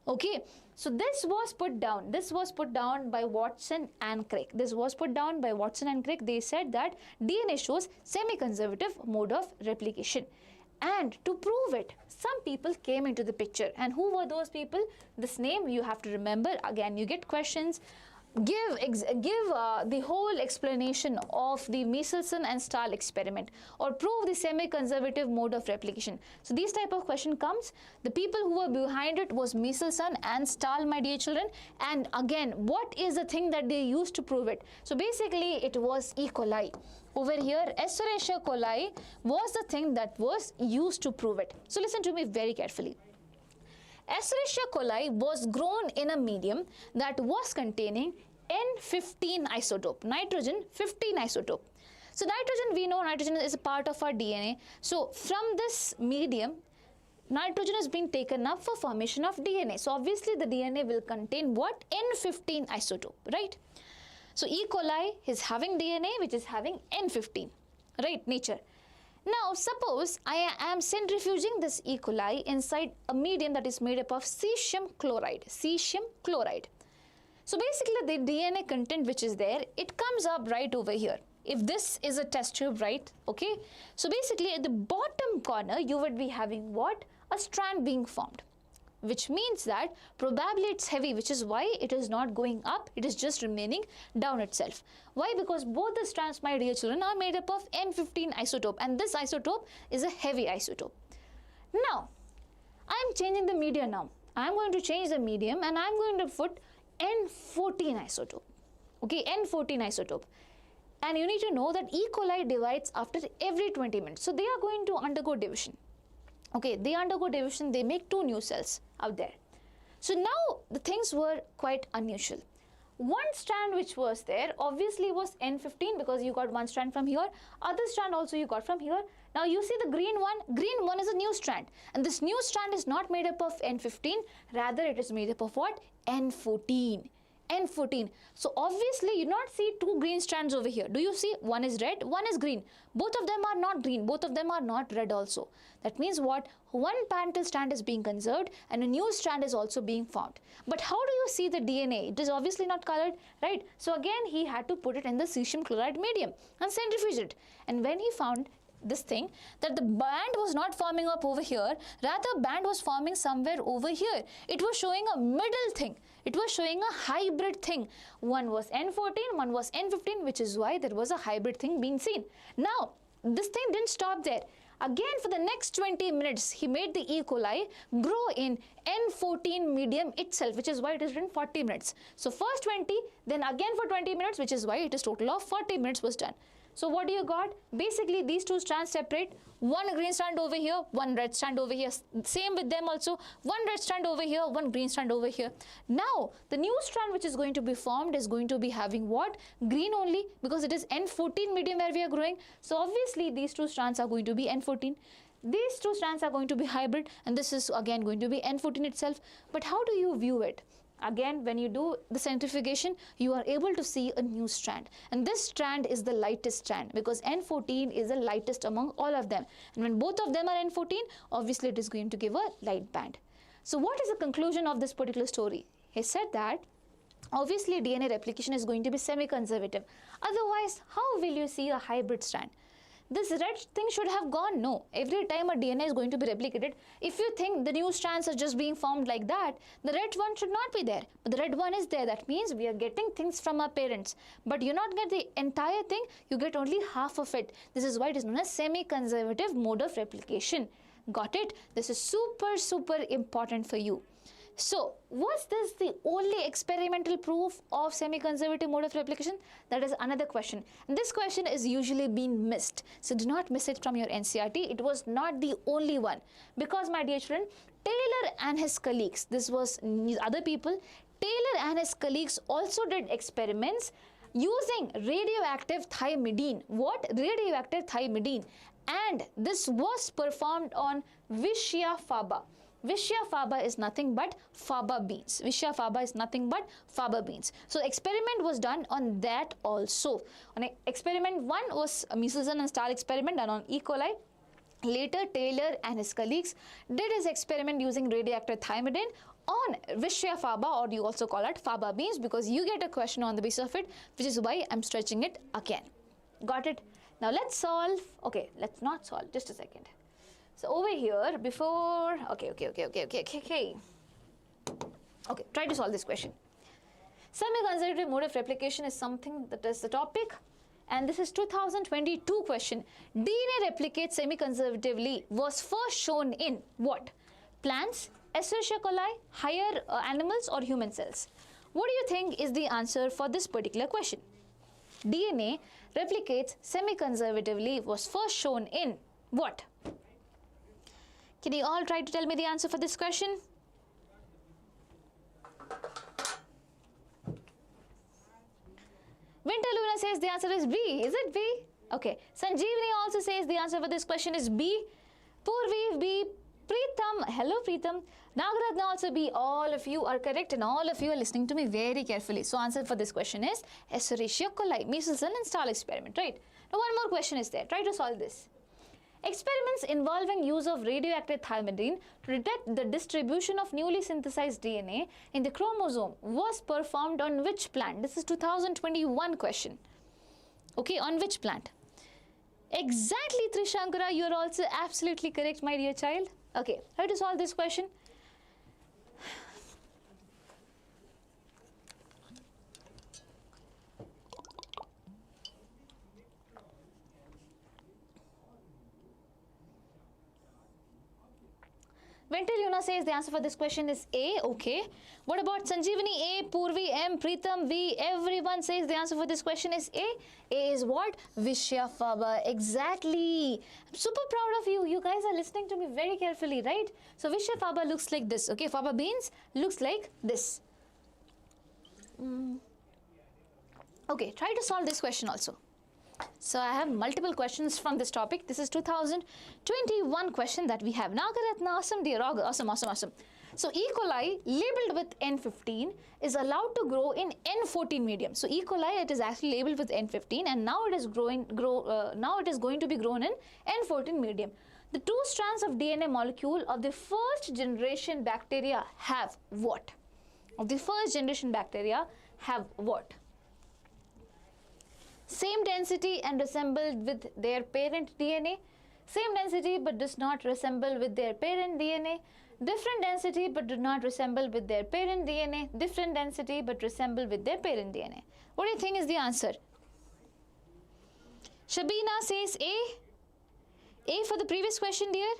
Okay, so this was put down. This was put down by Watson and Crick. They said that DNA shows semi-conservative mode of replication. And to prove it, some people came into the picture. And who were those people? This name you have to remember. Again, you get questions. Give the whole explanation of the Michelson and Stahl experiment, or prove the semi-conservative mode of replication. So these type of question comes. The people who were behind it was Michelson and Stahl, my dear children. And again, what is the thing that they used to prove it? So basically it was E. coli. Over here, Escherichia coli was the thing that was used to prove it. So listen to me very carefully. Escherichia coli was grown in a medium that was containing N15 isotope, nitrogen 15 isotope. So nitrogen, we know nitrogen is a part of our DNA. So from this medium, nitrogen is being taken up for formation of DNA. So obviously the DNA will contain what? N15 isotope, right? So E. coli is having DNA which is having N15, right? Nature. Now, suppose I am centrifuging this E. coli inside a medium that is made up of cesium chloride. So basically the DNA content which is there, it comes up right over here. If this is a test tube, right? Okay. So basically at the bottom corner, you would be having what? A strand being formed, which means that probably it's heavy, which is why it is not going up. It is just remaining down itself. Why? Because both the strands, my dear children, are made up of N15 isotope, and this isotope is a heavy isotope. Now, I am changing the media now. I am going to change the medium and I am going to put N14 isotope. Okay, N14 isotope. And you need to know that E. coli divides after every 20 minutes. So they are going to undergo division. Okay, they undergo division, they make 2 new cells out there. So now the things were quite unusual. One strand which was there obviously was N15 because you got one strand from here. Other strand also you got from here. Now you see the green one is a new strand. And this new strand is not made up of N15, rather it is made up of what? N14. N14. So obviously you not see 2 green strands over here. Do you see? One is red, one is green. Both of them are not green, both of them are not red also. That means what? One parental strand is being conserved and a new strand is also being formed. But how do you see the DNA? It is obviously not colored, right? So again he had to put it in the cesium chloride medium and centrifuge it. And when he found this thing, that the band was not forming up over here, rather band was forming somewhere over here. It was showing a middle thing. It was showing a hybrid thing. One was N14, one was N15, which is why there was a hybrid thing being seen. Now, this thing didn't stop there. Again, for the next 20 minutes, he made the E. coli grow in N14 medium itself, which is why it is written 40 minutes. So first 20, then again for 20 minutes, which is why it is total of 40 minutes was done. So what do you got? Basically these two strands separate, one green strand over here, one red strand over here. Same with them also, one red strand over here, one green strand over here. Now the new strand which is going to be formed is going to be having what? Green only, because it is N14 medium where we are growing. So obviously these two strands are going to be N14. These two strands are going to be hybrid, and this is again going to be N14 itself. But how do you view it? Again, when you do the centrifugation, you are able to see a new strand, and this strand is the lightest strand because N14 is the lightest among all of them, and when both of them are N14, obviously it is going to give a light band. So what is the conclusion of this particular story? He said that obviously DNA replication is going to be semi-conservative, otherwise how will you see a hybrid strand? This red thing should have gone. No, every time a DNA is going to be replicated, if you think the new strands are just being formed like that, the red one should not be there, but the red one is there. That means we are getting things from our parents, but you not get the entire thing, you get only half of it. This is why it is known as semi-conservative mode of replication. Got it? This is super important for you. So, was this the only experimental proof of semi-conservative mode of replication? That is another question. And this question is usually being missed. So, do not miss it from your NCERT. It was not the only one. Because, my dear children, Taylor and his colleagues, this was other people, Taylor and his colleagues also did experiments using radioactive thymidine. What? Radioactive thymidine. And this was performed on Vishia faba. Vishia faba is nothing but faba beans. Vishia faba is nothing but faba beans. So experiment was done on that also. On experiment 1 was a Michelson and Stahl experiment done on E. coli. Later Taylor and his colleagues did his experiment using radioactive thymidine on Vishia faba, or you also call it faba beans, because you get a question on the basis of it, which is why I'm stretching it again. Got it? Now let's solve. Okay, let's not solve. Just a second. So over here, before, okay, try to solve this question. Semi-conservative mode of replication is something that is the topic, and this is 2022 question. DNA replicates semi-conservatively was first shown in what? Plants, Escherichia coli, higher animals, or human cells? What do you think is the answer for this particular question? DNA replicates semi-conservatively was first shown in what? Can you all try to tell me the answer for this question? Winter Luna says the answer is B. Is it B? Okay. Sanjeevani also says the answer for this question is B. Purvi B. Preetham. Hello Preetham. Nagaratna also B. All of you are correct, and all of you are listening to me very carefully. So answer for this question is Escherichia coli, Michelson and Stahl experiment, right? Now one more question is there. Try to solve this. Experiments involving use of radioactive thymidine to detect the distribution of newly synthesized DNA in the chromosome was performed on which plant? This is 2021 question. Okay, on which plant? Exactly, Trishankara, you are also absolutely correct, my dear child. Okay, try to solve this question. Winter Luna says the answer for this question is A. Okay. What about Sanjeevani A, Purvi M, Preetham V? Everyone says the answer for this question is A. A is what? Vishya faba. Exactly. I'm super proud of you. You guys are listening to me very carefully, right? So Vishya faba looks like this. Okay, faba beans looks like this. Okay, try to solve this question also. So I have multiple questions from this topic. This is 2021 question that we have. Nagaratna, awesome dear, awesome. So E. coli labeled with N15 is allowed to grow in N14 medium. So E. coli, it is actually labeled with N15, and now it is now it is going to be grown in N14 medium. The two strands of DNA molecule of the first generation bacteria have what? Of the first generation bacteria have what? Same density and resembled with their parent DNA. Same density but does not resemble with their parent DNA. Different density but do not resemble with their parent DNA. Different density but resemble with their parent DNA. What do you think is the answer? Shabina says A. A for the previous question, dear.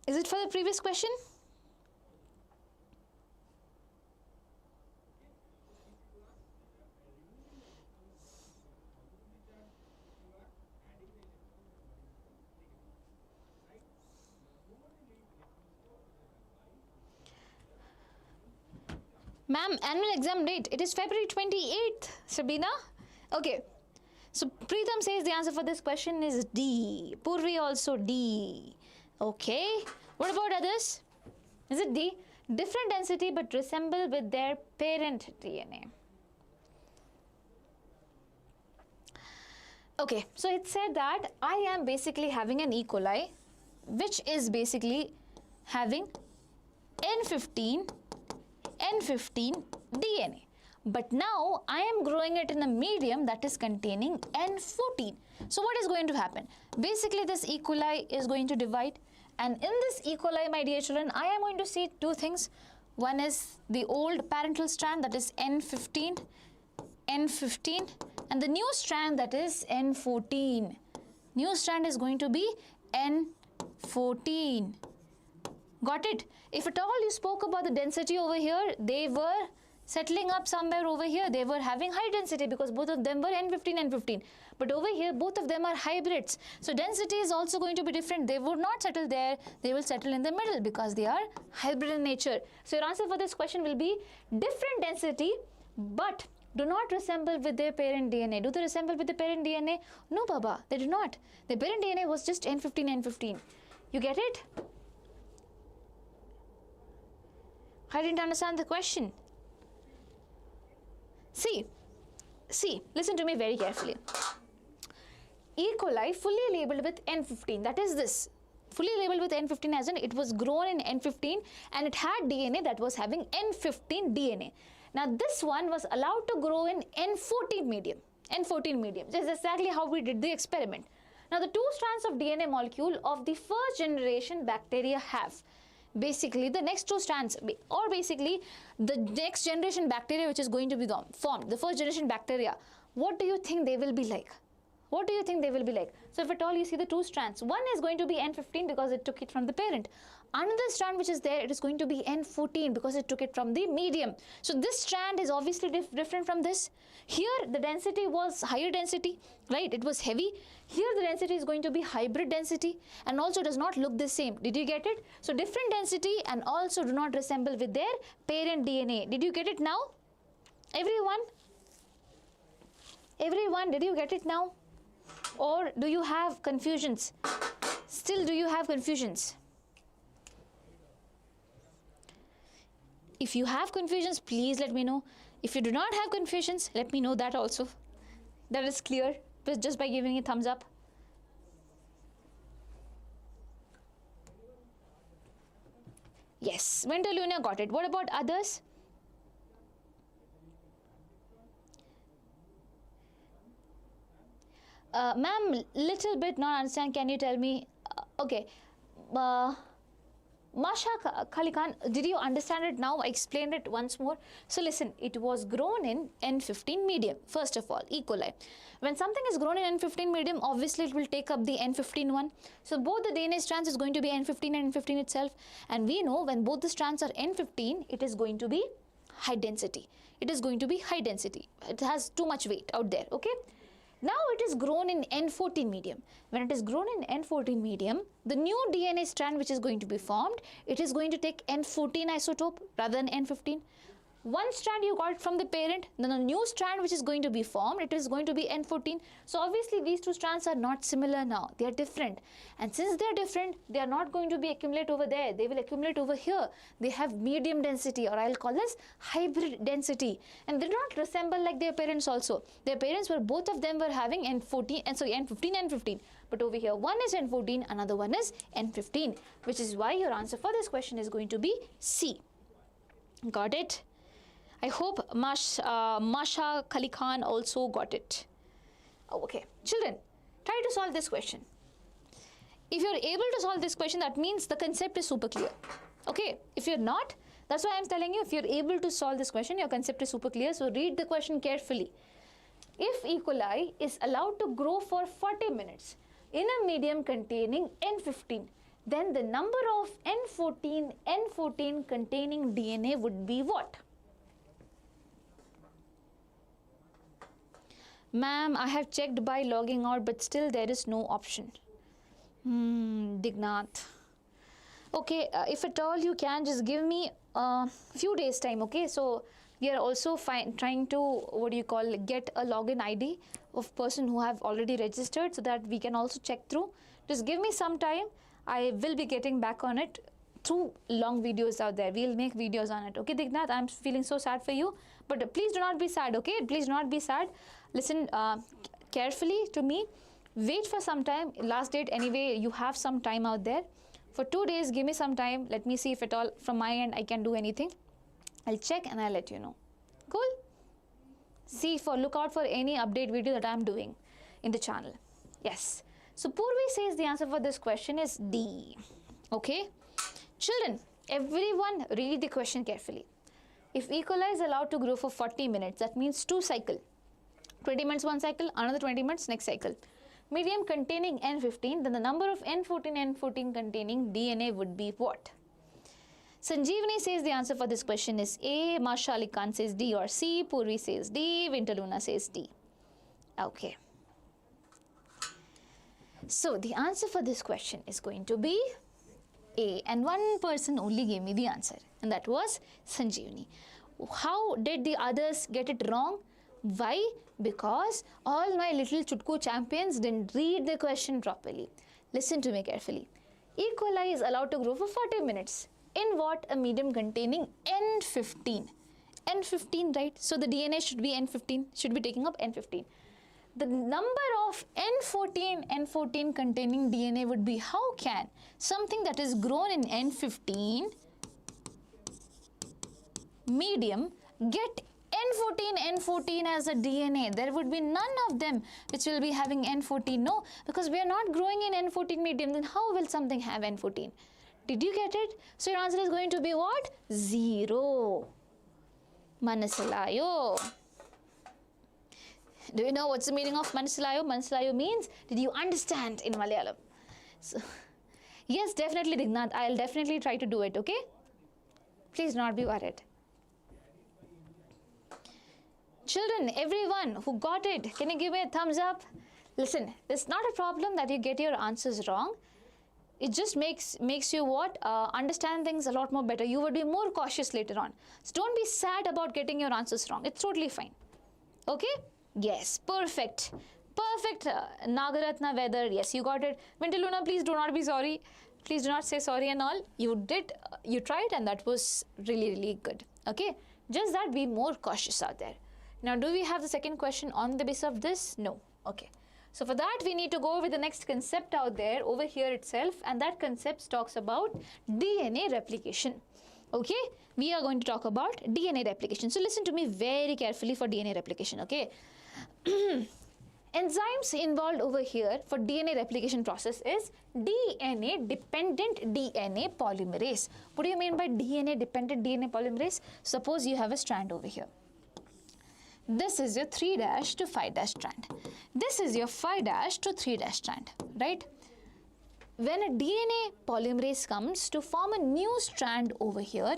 Is it for the previous question? Ma'am, annual exam date, it is February 28th, Sabina. Okay. So Preetham says the answer for this question is D. Purvi also D. Okay. What about others? Is it D? Different density but resemble with their parent DNA. Okay, so it said that I am basically having an E. coli which is basically having N15 DNA. But now I am growing it in a medium that is containing N14. So what is going to happen? Basically this E. coli is going to divide, and in this E. coli, my dear children, I am going to see two things. One is the old parental strand, that is N15, and the new strand, that is N14. New strand is going to be N14. Got it? If at all you spoke about the density over here, they were settling up somewhere over here. They were having high density because both of them were N15 and N15. But over here, both of them are hybrids. So density is also going to be different. They would not settle there. They will settle in the middle because they are hybrid in nature. So your answer for this question will be different density, but do not resemble with their parent DNA. Do they resemble with the parent DNA? No, Baba, they do not. The parent DNA was just N15, N15. You get it? I didn't understand the question. See, listen to me very carefully. E. coli fully labeled with N15, that is this. Fully labeled with N15 as in it was grown in N15 and it had DNA that was having N15 DNA. Now this one was allowed to grow in N14 medium. This is exactly how we did the experiment. Now the two strands of DNA molecule of the first generation bacteria have basically the next two strands, or basically the next generation bacteria which is going to be formed, the first generation bacteria. What do you think they will be like? What do you think they will be like? So if at all you see the two strands, one is going to be N15 because it took it from the parent. Another strand which is there, it is going to be N14 because it took it from the medium. So this strand is obviously different from this. Here the density was higher density, right? It was heavy. Here the density is going to be hybrid density and also does not look the same. Did you get it? So different density and also do not resemble with their parent DNA. Did you get it now? Everyone? Everyone, did you get it now? Or do you have confusions? Still, do you have confusions? If you have confusions, please let me know. If you do not have confusions, let me know that also. That is clear, just by giving a thumbs up. Yes, Winter Luna got it. What about others? Ma'am, little bit not understand. Can you tell me? Okay. Masha Khalikan, did you understand it now? I explained it once more. So listen, it was grown in N15 medium, first of all, E. coli. When something is grown in N15 medium, obviously it will take up the N15 one. So both the DNA strands is going to be N15 and N15 itself. And we know when both the strands are N15, it is going to be high density. It is going to be high density. It has too much weight out there, okay? Now it is grown in N14 medium. When it is grown in N14 medium, the new DNA strand which is going to be formed, it is going to take N14 isotope rather than N15. One strand you got from the parent, then a new strand which is going to be formed, it is going to be N14. So obviously these two strands are not similar now, they are different. And since they are different, they are not going to be accumulate over there, they will accumulate over here. They have medium density, or I'll call this hybrid density. And they do not resemble like their parents also. Their parents were, both of them were having N15 and 15. But over here, one is N14, another one is N15, which is why your answer for this question is going to be C. Got it? I hope Masha Khalikan also got it. Oh, okay. Children, try to solve this question. If you're able to solve this question, that means the concept is super clear. Okay. If you're not, that's why I'm telling you, if you're able to solve this question, your concept is super clear. So read the question carefully. If E. coli is allowed to grow for 40 minutes in a medium containing N15, then the number of N14 containing DNA would be what? Ma'am, I have checked by logging out, but still there is no option. Dignath. Okay, if at all you can, just give me a few days time, okay? So we are also trying to, what do you call, get a login ID of person who have already registered so that we can also check through. Just give me some time. I will be getting back on it through long videos out there. We'll make videos on it. Okay, Dignath, I'm feeling so sad for you. But please do not be sad, okay? Please do not be sad. Listen carefully to me. Wait for some time. Last date anyway, you have some time out there. For 2 days, give me some time. Let me see if at all from my end I can do anything. I'll check and I'll let you know. Cool? Look out for any update video that I'm doing in the channel. Yes. So Purvi says the answer for this question is D. Okay? Children, everyone read the question carefully. If E. coli is allowed to grow for 40 minutes, that means 2 cycles. 20 minutes one cycle, another 20 minutes next cycle. Medium containing N15, then the number of N14 containing DNA would be what? Sanjeevani says the answer for this question is A. Masha Ali Khan says D or C. Purvi says D. Winterluna says D. Okay. So the answer for this question is going to be A. And one person only gave me the answer, and that was Sanjeevani. How did the others get it wrong? Why? Because all my little Chutku champions didn't read the question properly. Listen to me carefully. E. coli is allowed to grow for 40 minutes. In what? A medium containing N15. N15, right? So the DNA should be N15, should be taking up N15. The number of N14 containing DNA would be, how can something that is grown in N15 medium get N14 as a DNA? There would be none of them which will be having N14. No, because we are not growing in N14 medium. Then how will something have N14? Did you get it? So your answer is going to be what? 0. Manasalayo. Do you know what's the meaning of Manasalayo? Manasalayo means, did you understand in Malayalam? So, yes, definitely, Dignath. I'll definitely try to do it, okay? Please do not be worried. Children, everyone who got it, can you give me a thumbs up? Listen, it's not a problem that you get your answers wrong. It just makes you what? Understand things a lot more better. You would be more cautious later on. So don't be sad about getting your answers wrong. It's totally fine. Okay? Yes, perfect. Perfect, Nagaratna Weather. Yes, you got it. Winterluna, please do not be sorry. Please do not say sorry and all. You tried, and that was really, really good. Okay? Just that, be more cautious out there. Now, do we have the second question on the basis of this? No. Okay. So for that, we need to go with the next concept out there over here itself, and that concept talks about DNA replication. Okay? We are going to talk about DNA replication. So listen to me very carefully for DNA replication. Okay? Enzymes involved over here for DNA replication process is DNA dependent DNA polymerase. What do you mean by DNA dependent DNA polymerase? Suppose you have a strand over here. This is your 3' to 5' strand. This is your 5' to 3' strand, right? When a DNA polymerase comes to form a new strand over here,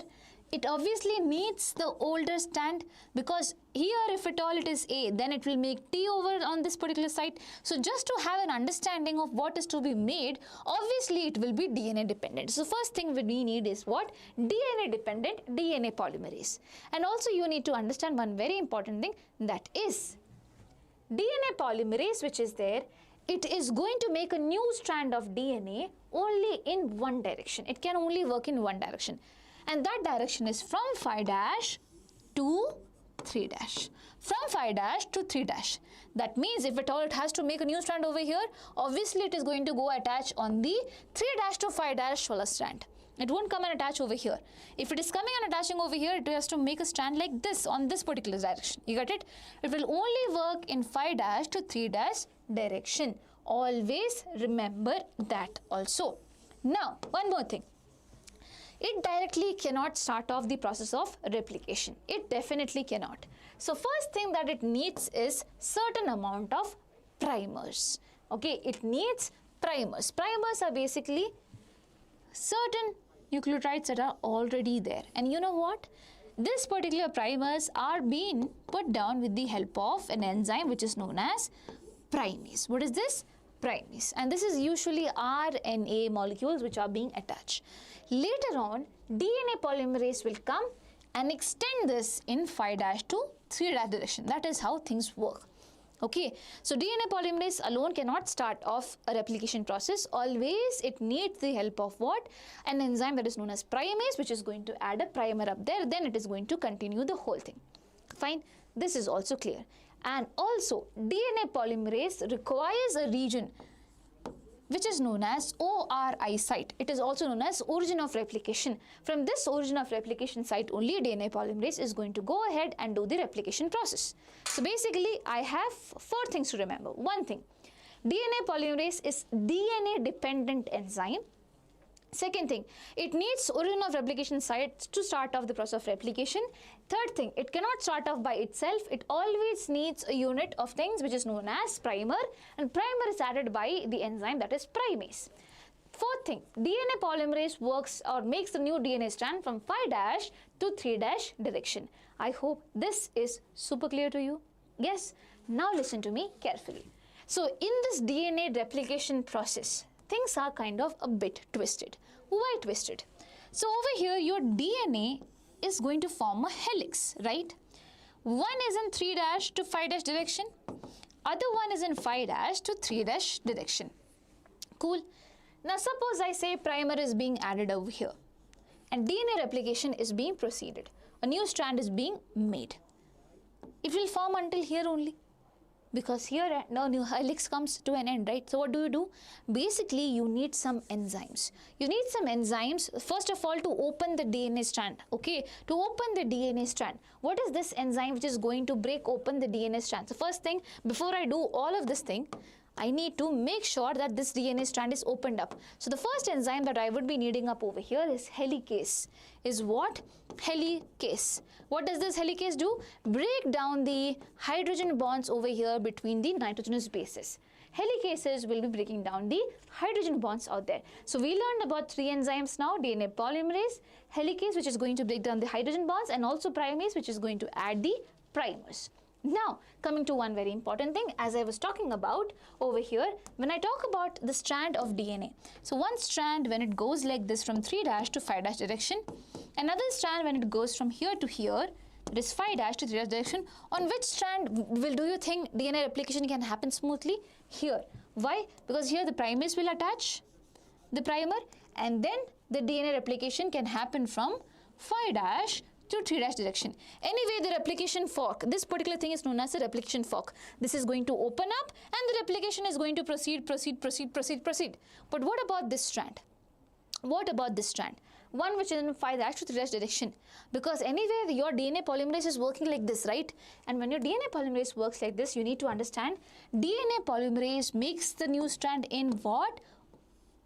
it obviously needs the older strand, because here if at all it is A, then it will make T over on this particular site. So just to have an understanding of what is to be made, obviously it will be DNA dependent. So first thing we need is what? DNA dependent DNA polymerase. And also you need to understand one very important thing, that is DNA polymerase which is there, it is going to make a new strand of DNA only in one direction. It can only work in one direction. And that direction is from 5' to 3'. From 5' to 3'. That means if at all it has to make a new strand over here, obviously it is going to go attach on the 3' to 5' first strand. It won't come and attach over here. If it is coming and attaching over here, it has to make a strand like this on this particular direction. You got it? It will only work in 5' to 3' direction. Always remember that also. Now, one more thing. It directly cannot start off the process of replication. It definitely cannot. So first thing that it needs is certain amount of primers. Okay, it needs primers. Primers are basically certain nucleotides that are already there. And you know what? This particular primers are being put down with the help of an enzyme which is known as primase. What is this? primase, and this is usually RNA molecules which are being attached. Later on, DNA polymerase will come and extend this in 5' to 3' direction. That is how things work. Okay, so DNA polymerase alone cannot start off a replication process. Always it needs the help of what? An enzyme that is known as primase, which is going to add a primer up there. Then it is going to continue the whole thing. Fine, this is also clear. And also DNA polymerase requires a region which is known as ORI site. It is also known as origin of replication. From this origin of replication site only DNA polymerase is going to go ahead and do the replication process. So basically I have 4 things to remember. One thing, DNA polymerase is DNA dependent enzyme. Second thing, it needs origin of replication sites to start off the process of replication. Third thing, it cannot start off by itself. It always needs a unit of things which is known as primer, and primer is added by the enzyme that is primase. Fourth thing, DNA polymerase works or makes the new DNA strand from 5' to 3' direction. I hope this is super clear to you. Yes? Now listen to me carefully. So in this DNA replication process, things are kind of a bit twisted. Why twisted? So over here your DNA is going to form a helix, right? One is in 3' to 5' direction, other one is in 5' to 3' direction. Cool. Now suppose I say primer is being added over here and DNA replication is being proceeded. A new strand is being made. It will form until here only, because here no new helix comes to an end, right? So what do? Basically you need some enzymes. You need some enzymes first of all to open the DNA strand. Okay, to open the DNA strand, what is this enzyme which is going to break open the DNA strand? So first thing, before I do all of this thing, I need to make sure that this DNA strand is opened up. So the first enzyme that I would be needing up over here is helicase. Is what? Helicase. What does this helicase do? Break down the hydrogen bonds over here between the nitrogenous bases. Helicases will be breaking down the hydrogen bonds out there. So we learned about 3 enzymes now: DNA polymerase, helicase which is going to break down the hydrogen bonds, and also primase which is going to add the primers. Now coming to one very important thing, as I was talking about over here, when I talk about the strand of DNA, so one strand when it goes like this from 3' to 5' direction, another strand when it goes from here to here, it is 5' to 3' direction. On which strand do you think DNA replication can happen smoothly? Here. Why? Because here the primase will attach the primer, and then the DNA replication can happen from 5' to 3' direction. Anyway, the replication fork, this particular thing is known as a replication fork. This is going to open up and the replication is going to proceed. But what about this strand? What about this strand? One which is in 5' to 3' direction. Because anyway, your DNA polymerase is working like this, right? And when your DNA polymerase works like this, you need to understand DNA polymerase makes the new strand in what?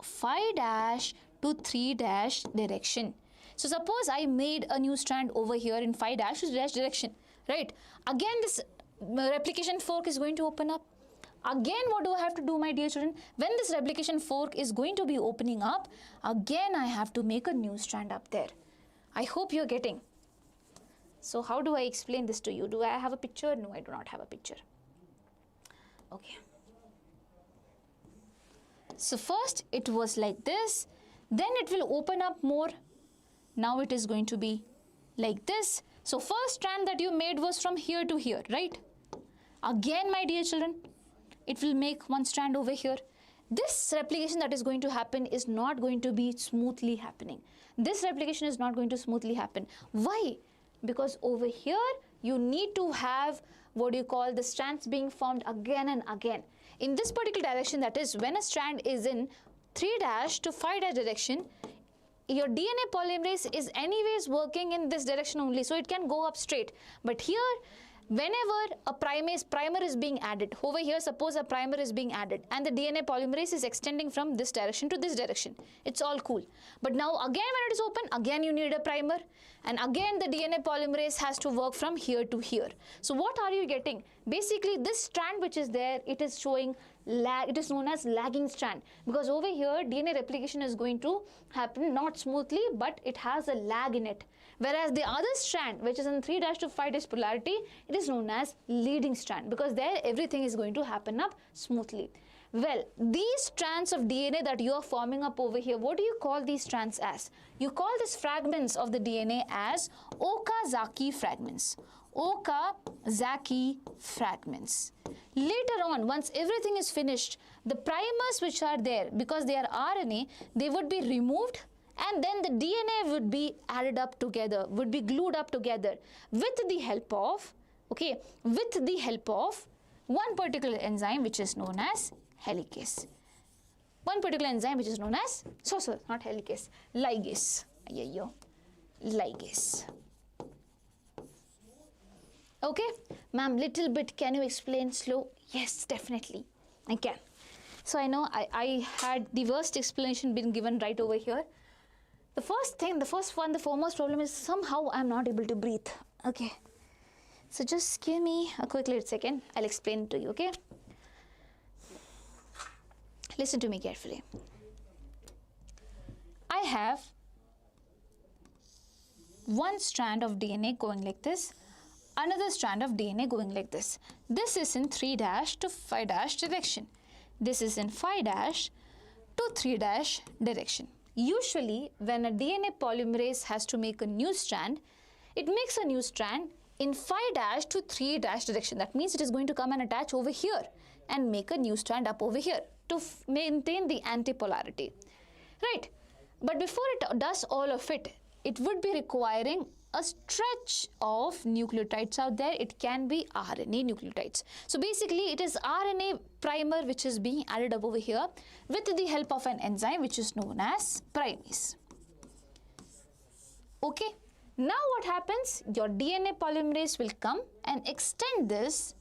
5' to 3' direction. So suppose I made a new strand over here in 5' to 3' direction, right? Again this replication fork is going to open up. Again what do I have to do, my dear children? When this replication fork is going to be opening up, again I have to make a new strand up there. I hope you're getting. So how do I explain this to you? Do I have a picture? No, I do not have a picture. Okay. So first it was like this, then it will open up more. Now it is going to be like this. So first strand that you made was from here to here, right? Again, my dear children, it will make one strand over here. This replication that is going to happen is not going to be smoothly happening. This replication is not going to smoothly happen. Why? Because over here you need to have what do you call the strands being formed again and again. In this particular direction, that is when a strand is in 3' to 5' direction, your DNA polymerase is anyways working in this direction only, so it can go up straight. But here, whenever a primer is being added, over here suppose a primer is being added and the DNA polymerase is extending from this direction to this direction, it's all cool. But now again when it is open, again you need a primer, and again the DNA polymerase has to work from here to here. So what are you getting? Basically this strand which is there, it is showing lag. It is known as lagging strand, because over here DNA replication is going to happen not smoothly, but it has a lag in it. Whereas the other strand which is in 3' to 5' polarity, it is known as leading strand, because there everything is going to happen up smoothly. Well, these strands of DNA that you are forming up over here, what do you call these strands as? You call these fragments of the DNA as Okazaki fragments. Okazaki fragments. Later on, once everything is finished, the primers which are there, because they are RNA, they would be removed, and then the DNA would be added up together, would be glued up together with the help of, one particular enzyme which is known as helicase. One particular enzyme which is known as, not helicase, ligase. Ligase. Okay, ma'am, little bit, can you explain slow? Yes, definitely, I can. So I know I had the worst explanation been given right over here. The foremost problem is somehow I'm not able to breathe. Okay, so just give me a quick little second, I'll explain it to you, okay? Listen to me carefully. I have one strand of DNA going like this, another strand of DNA going like this. This is in 3' to 5' direction. This is in 5' to 3' direction. Usually, when a DNA polymerase has to make a new strand, it makes a new strand in 5' to 3' direction. That means it is going to come and attach over here and make a new strand up over here to maintain the antipolarity, right? But before it does all of it, it would be requiring a stretch of nucleotides out there. It can be RNA nucleotides. So basically it is RNA primer which is being added up over here with the help of an enzyme which is known as primase. Okay, now what happens? Your DNA polymerase will come and extend this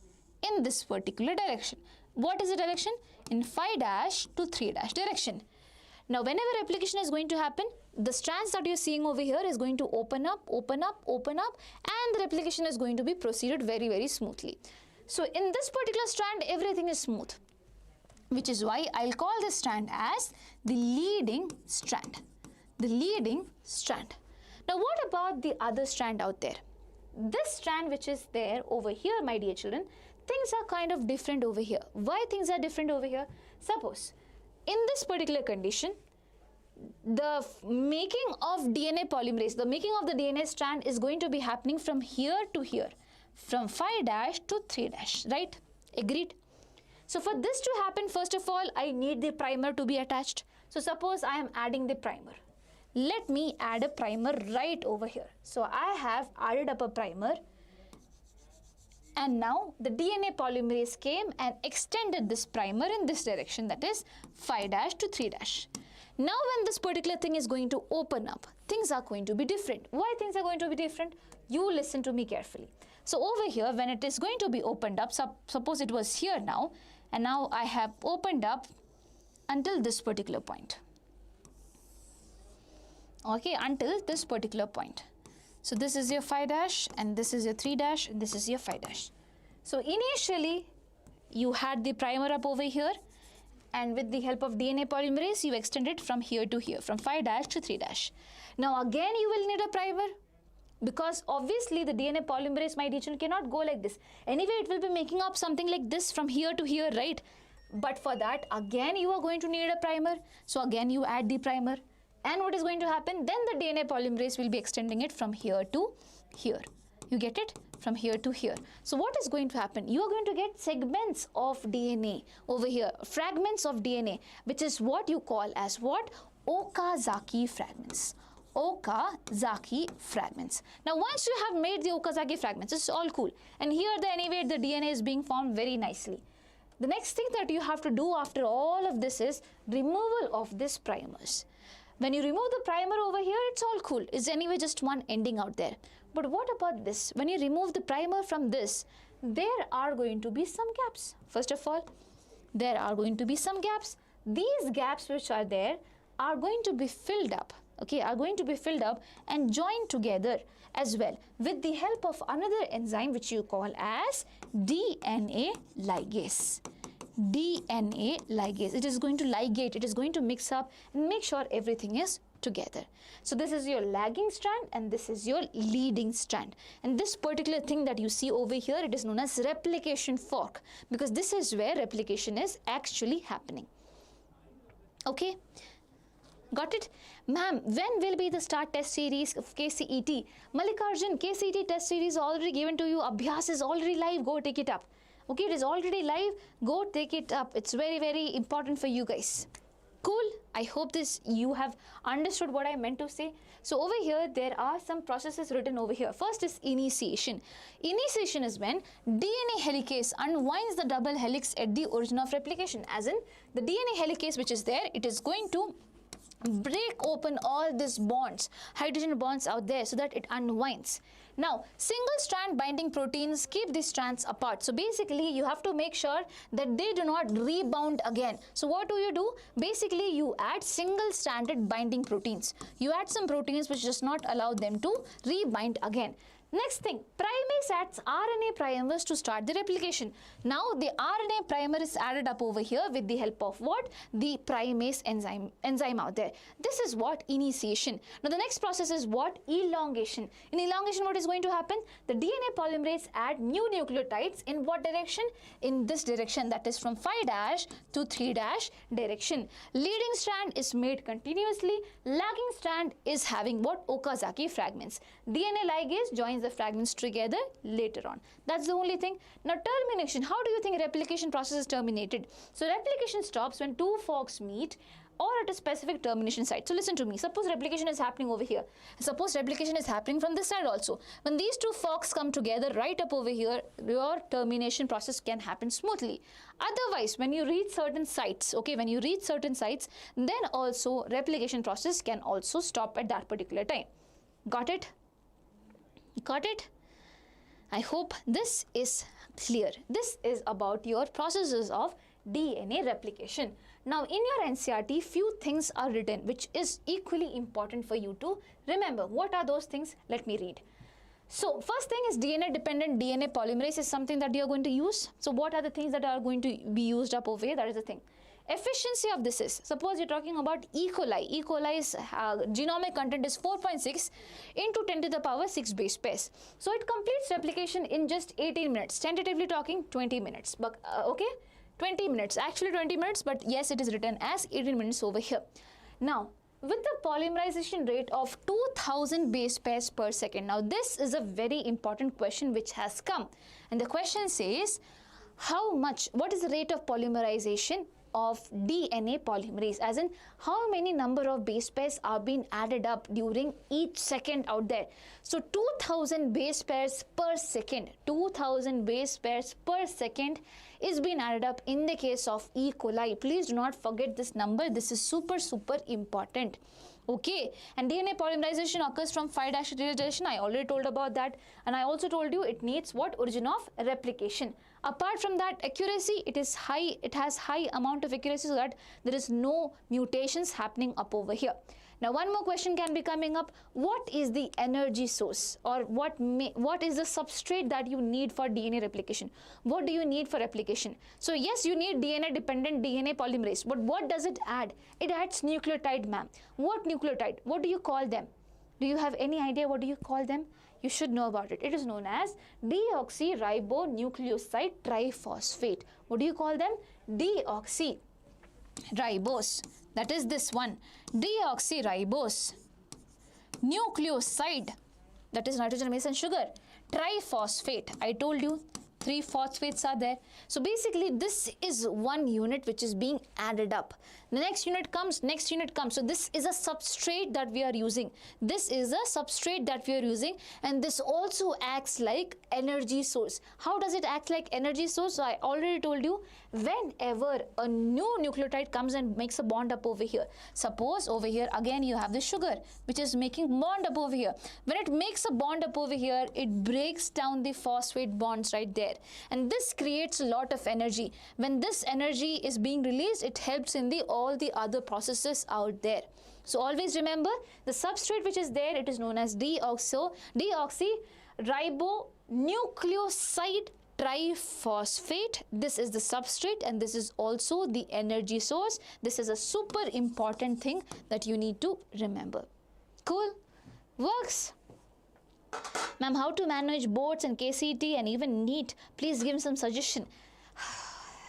in this particular direction. What is the direction? In 5' to 3' direction. Now whenever replication is going to happen, the strands that you're seeing over here is going to open up, and the replication is going to be proceeded very, very smoothly. So in this particular strand, everything is smooth, which is why I'll call this strand as the leading strand. The leading strand. Now what about the other strand out there? This strand which is there over here, my dear children, things are kind of different over here. Why things are different over here? Suppose in this particular condition, the making of DNA polymerase, the making of the DNA strand is going to be happening from here to here, from 5' to 3', right? Agreed? So for this to happen, first of all, I need the primer to be attached. So suppose I am adding the primer. Let me add a primer right over here. So I have added up a primer, and now the DNA polymerase came and extended this primer in this direction, that is 5' to 3'. Now when this particular thing is going to open up, things are going to be different. Why things are going to be different? You listen to me carefully. So over here, when it is going to be opened up, suppose it was here now, and now I have opened up until this particular point. Okay, until this particular point. So this is your 5' and this is your 3' and this is your 5'. So initially you had the primer up over here, and with the help of DNA polymerase you extend it from here to here, from 5' to 3'. Now again you will need a primer, because obviously the DNA polymerase, my dear children, cannot go like this. Anyway, it will be making up something like this from here to here, right? But for that again you are going to need a primer. So again you add the primer. And what is going to happen? Then the DNA polymerase will be extending it from here to here. You get it? From here to here. So what is going to happen? You are going to get segments of DNA over here, fragments of DNA, which is what you call as what? Okazaki fragments. Okazaki fragments. Now once you have made the Okazaki fragments, it's all cool. And here anyway the DNA is being formed very nicely. The next thing that you have to do after all of this is removal of these primers. When you remove the primer over here, it's all cool. It's anyway just one ending out there. But what about this? When you remove the primer from this, there are going to be some gaps. First of all, there are going to be some gaps. These gaps which are there are going to be filled up, okay, are going to be filled up and joined together as well with the help of another enzyme which you call as DNA ligase. DNA ligase. It is going to ligate, it is going to mix up and make sure everything is together. So this is your lagging strand and this is your leading strand. And this particular thing that you see over here, it is known as replication fork, because this is where replication is actually happening. Okay, got it? Ma'am, when will be the start test series of KCET? Mallikarjun, KCET test series already given to you. ABHYAS is already live, go take it up. Okay, it is already live, go take it up. It's very, very important for you guys. Cool. I hope you have understood what I meant to say. So over here, there are some processes written over here. First is initiation. Initiation is when DNA helicase unwinds the double helix at the origin of replication. As in, the DNA helicase which is there, it is going to break open all these bonds, hydrogen bonds out there, so that it unwinds. Now, single strand binding proteins keep these strands apart. So basically, you have to make sure that they do not rebound again. So what do? Basically, you add single stranded binding proteins. You add some proteins which does not allow them to rebind again. Next thing, primase adds RNA primers to start the replication. Now, the RNA primer is added up over here with the help of what? The primase enzyme out there. This is what? Initiation. Now, the next process is what? Elongation. In elongation, what is going to happen? The DNA polymerase add new nucleotides in what direction? In this direction, that is from 5' to 3' direction. Leading strand is made continuously. Lagging strand is having what? Okazaki fragments. DNA ligase joins the fragments together later on. That's the only thing. Now, termination. How do you think replication process is terminated? So replication stops when two forks meet or at a specific termination site. So listen to me. Suppose replication is happening over here. Suppose replication is happening from this side also. When these two forks come together right up over here, your termination process can happen smoothly. Otherwise, when you reach certain sites, okay, when you reach certain sites, then also replication process can also stop at that particular time. Got it? Got it? I hope this is clear. This is about your processes of DNA replication. Now, in your NCERT, few things are written which is equally important for you to remember. What are those things? Let me read. So, first thing is DNA-dependent DNA polymerase is something that you are going to use. So, what are the things that are going to be used up over here? That is the thing. Efficiency of this is, suppose you're talking about E. coli. E. coli's genomic content is 4.6 into 10 to the power 6 base pairs. So it completes replication in just 18 minutes. Tentatively talking 20 minutes. But okay, 20 minutes. Actually 20 minutes, but yes, it is written as 18 minutes over here. Now, with the polymerization rate of 2000 base pairs per second. Now, this is a very important question which has come. And the question says, what is the rate of polymerization of DNA polymerase, as in how many number of base pairs are being added up during each second out there. So 2000 base pairs per second, 2000 base pairs per second is being added up in the case of E. coli. Please do not forget this number. This is super important. Okay, and DNA polymerization occurs from 5' to 3' direction. I already told about that, and I also told you it needs what? Origin of replication. Apart from that, accuracy, it is high. It has high amount of accuracy so that there is no mutations happening up over here. Now, one more question can be coming up. What is the energy source, or what is the substrate that you need for DNA replication? What do you need for replication? So yes, you need DNA-dependent DNA polymerase. But what does it add? It adds nucleotide, ma'am. What nucleotide? What do you call them? Do you have any idea what do you call them? You should know about it. It is known as deoxyribonucleoside triphosphate. What do you call them? Deoxyribose. That is this one. Deoxyribose nucleoside. That is nitrogen base and sugar. Triphosphate. I told you 3 phosphates are there. So basically this is one unit which is being added up. The next unit comes. So this is a substrate that we are using. And this also acts like energy source. How does it act like energy source? So I already told you, whenever a new nucleotide comes and makes a bond up over here. Suppose over here again you have the sugar which is making bond up over here. When it makes a bond up over here, it breaks down the phosphate bonds right there. And this creates a lot of energy. When this energy is being released, it helps in all the other processes out there. So always remember, the substrate which is there, it is known as deoxyribonucleoside triphosphate. This is the substrate and this is also the energy source. This is a super important thing that you need to remember. Cool? Works? Ma'am, how to manage boards and KCET and even NEET? Please give some suggestion.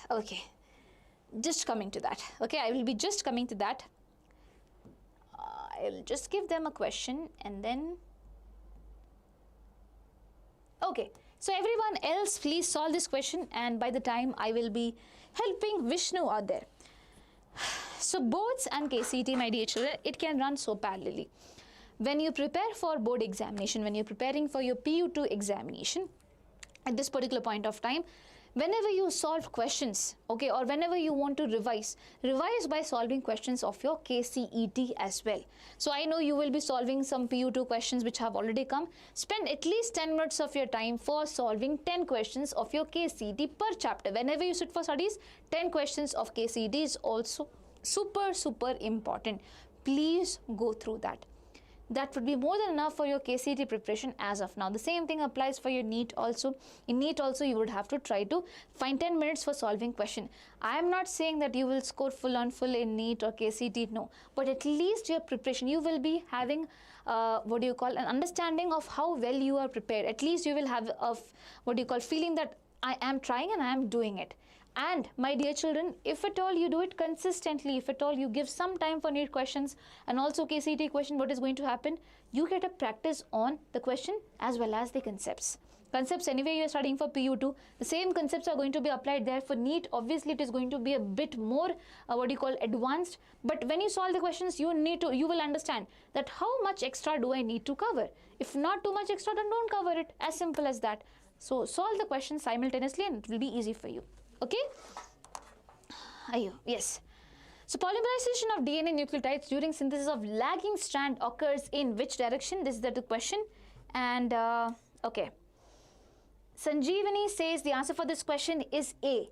Okay, just coming to that. Okay, I will be just coming to that. I'll just give them a question and then... Okay, so everyone else please solve this question, and by the time I will be helping Vishnu out there. So boards and KCET, my dear children, it can run so parallelly. When you prepare for board examination, when you're preparing for your PU2 examination, at this particular point of time, whenever you solve questions, okay, or whenever you want to revise by solving questions of your KCET as well. So I know you will be solving some PU2 questions which have already come. Spend at least 10 minutes of your time for solving 10 questions of your KCET per chapter. Whenever you sit for studies, 10 questions of KCET is also super important. Please go through that. That would be more than enough for your KCET preparation as of now. The same thing applies for your NEET also. In NEET also, you would have to try to find 10 minutes for solving question. I am not saying that you will score full in NEET or KCET, no. But at least your preparation, you will be having an understanding of how well you are prepared. At least you will have a feeling that I am trying and I am doing it. And my dear children, if at all you do it consistently, if at all you give some time for NEET questions and also KCET question, what is going to happen? You get a practice on the question as well as the concepts. Concepts anyway you are studying for PU2, the same concepts are going to be applied there. For NEET, obviously it is going to be a bit more advanced. But when you solve the questions, you will understand that how much extra do I need to cover. If not too much extra, then don't cover it. As simple as that. So solve the questions simultaneously and it will be easy for you. Okay? Yes. So polymerization of DNA nucleotides during synthesis of lagging strand occurs in which direction? This is the question. And okay. Sanjeevani says the answer for this question is A.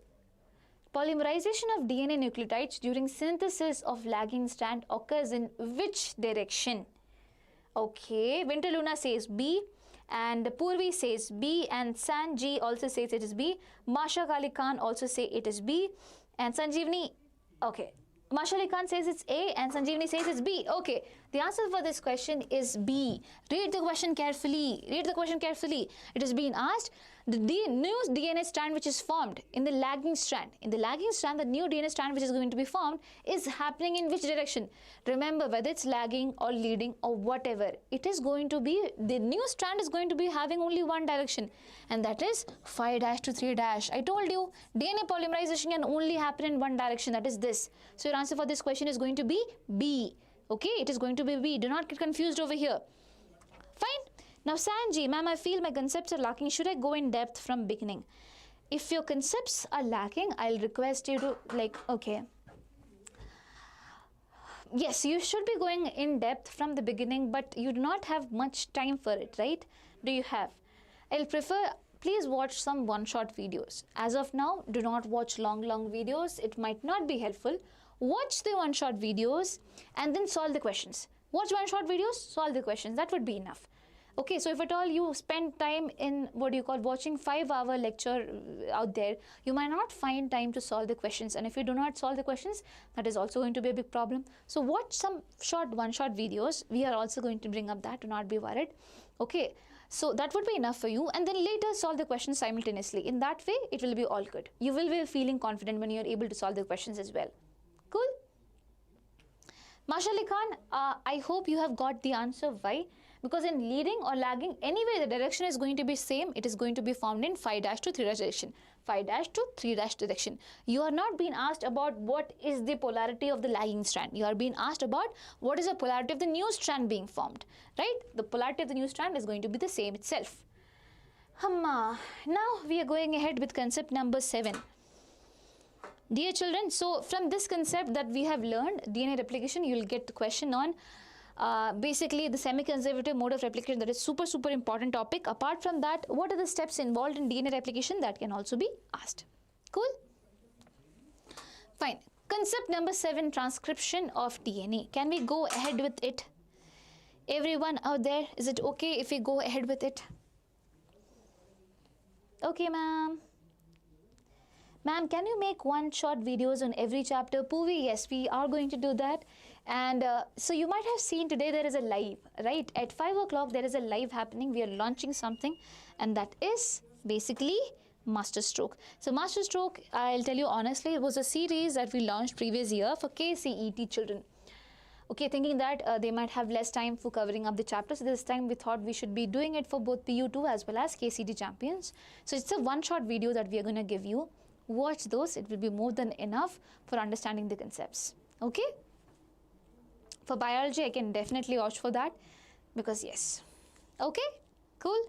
Polymerization of DNA nucleotides during synthesis of lagging strand occurs in which direction? Okay. Winter Luna says B. And Purvi says B, and Sanji also says it is B. Masha Kali Khan also say it is B. And Sanjeevani, okay. Masha Ali Khan says it's A and Sanjeevani says it's B. Okay, the answer for this question is B. Read the question carefully. Read the question carefully. It is being asked, the new DNA strand which is formed in the lagging strand. In the lagging strand, the new DNA strand which is going to be formed is happening in which direction? Remember, whether it's lagging or leading or whatever, it is going to be, the new strand is going to be having only one direction, and that is 5' to 3'. I told you, DNA polymerization can only happen in one direction, that is this. So your answer for this question is going to be B. Okay, it is going to be B. Do not get confused over here. Fine. Now Sanji, ma'am, I feel my concepts are lacking. Should I go in depth from beginning? If your concepts are lacking, I'll request you to okay. Yes, you should be going in depth from the beginning, but you do not have much time for it, right? Do you have? I'll prefer, please watch some one-shot videos. As of now, do not watch long videos. It might not be helpful. Watch the one-shot videos and then solve the questions. Watch one-shot videos, solve the questions. That would be enough. Okay, so if at all you spend time in watching 5-hour lecture out there, you might not find time to solve the questions. And if you do not solve the questions, that is also going to be a big problem. So watch some one-shot videos. We are also going to bring up that. Do not be worried. Okay, so that would be enough for you. And then later solve the questions simultaneously. In that way, it will be all good. You will be feeling confident when you are able to solve the questions as well. Cool? Masha Ali Khan, I hope you have got the answer. Why? Because in leading or lagging, anyway, the direction is going to be same. It is going to be formed in 5' to 3' direction. 5' to 3' direction. You are not being asked about what is the polarity of the lagging strand. You are being asked about what is the polarity of the new strand being formed. Right? The polarity of the new strand is going to be the same itself. Now we are going ahead with concept number 7. Dear children, so from this concept that we have learned, DNA replication, you will get the question on basically the semi-conservative mode of replication. That is super important topic. Apart from that, what are the steps involved in DNA replication? That can also be asked. Cool? Fine. Concept number 7, transcription of DNA. Can we go ahead with it? Everyone out there, is it okay if we go ahead with it? Okay, ma'am. Ma'am, can you make one short videos on every chapter? Puvi, yes, we are going to do that. And so you might have seen today there is a live, right? At 5 o'clock there is a live happening. We are launching something, and that is basically Masterstroke. So Masterstroke, I'll tell you honestly, it was a series that we launched previous year for KCET children. Okay, thinking that they might have less time for covering up the chapters. So this time we thought we should be doing it for both PU2 as well as KCET champions. So it's a one-shot video that we are going to give you. Watch those. It will be more than enough for understanding the concepts. Okay? For biology, I can definitely vouch for that because yes. Okay? Cool?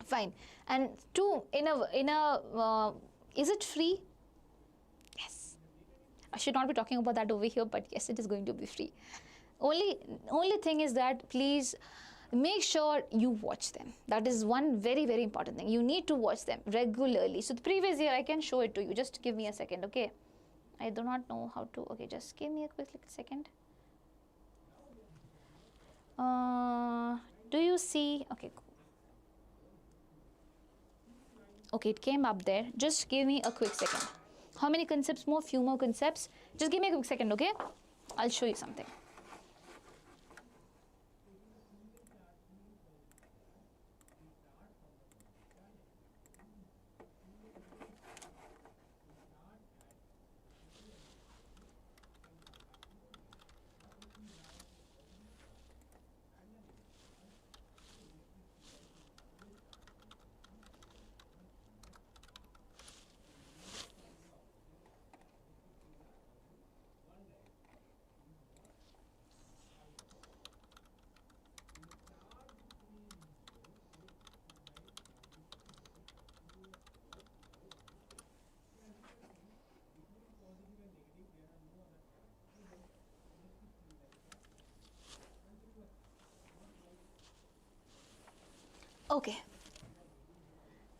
Fine. And two, is it free? Yes. I should not be talking about that over here, but yes, it is going to be free. Only thing is that please make sure you watch them. That is one very, very important thing. You need to watch them regularly. So the previous year, I can show it to you. Just give me a second, okay? I do not know how to. Okay, just give me a quick second. Do you see? Okay, cool. Okay, it came up there. Just give me a quick second. How many concepts more? Few more concepts. Just give me a quick second, okay? I'll show you something. Okay,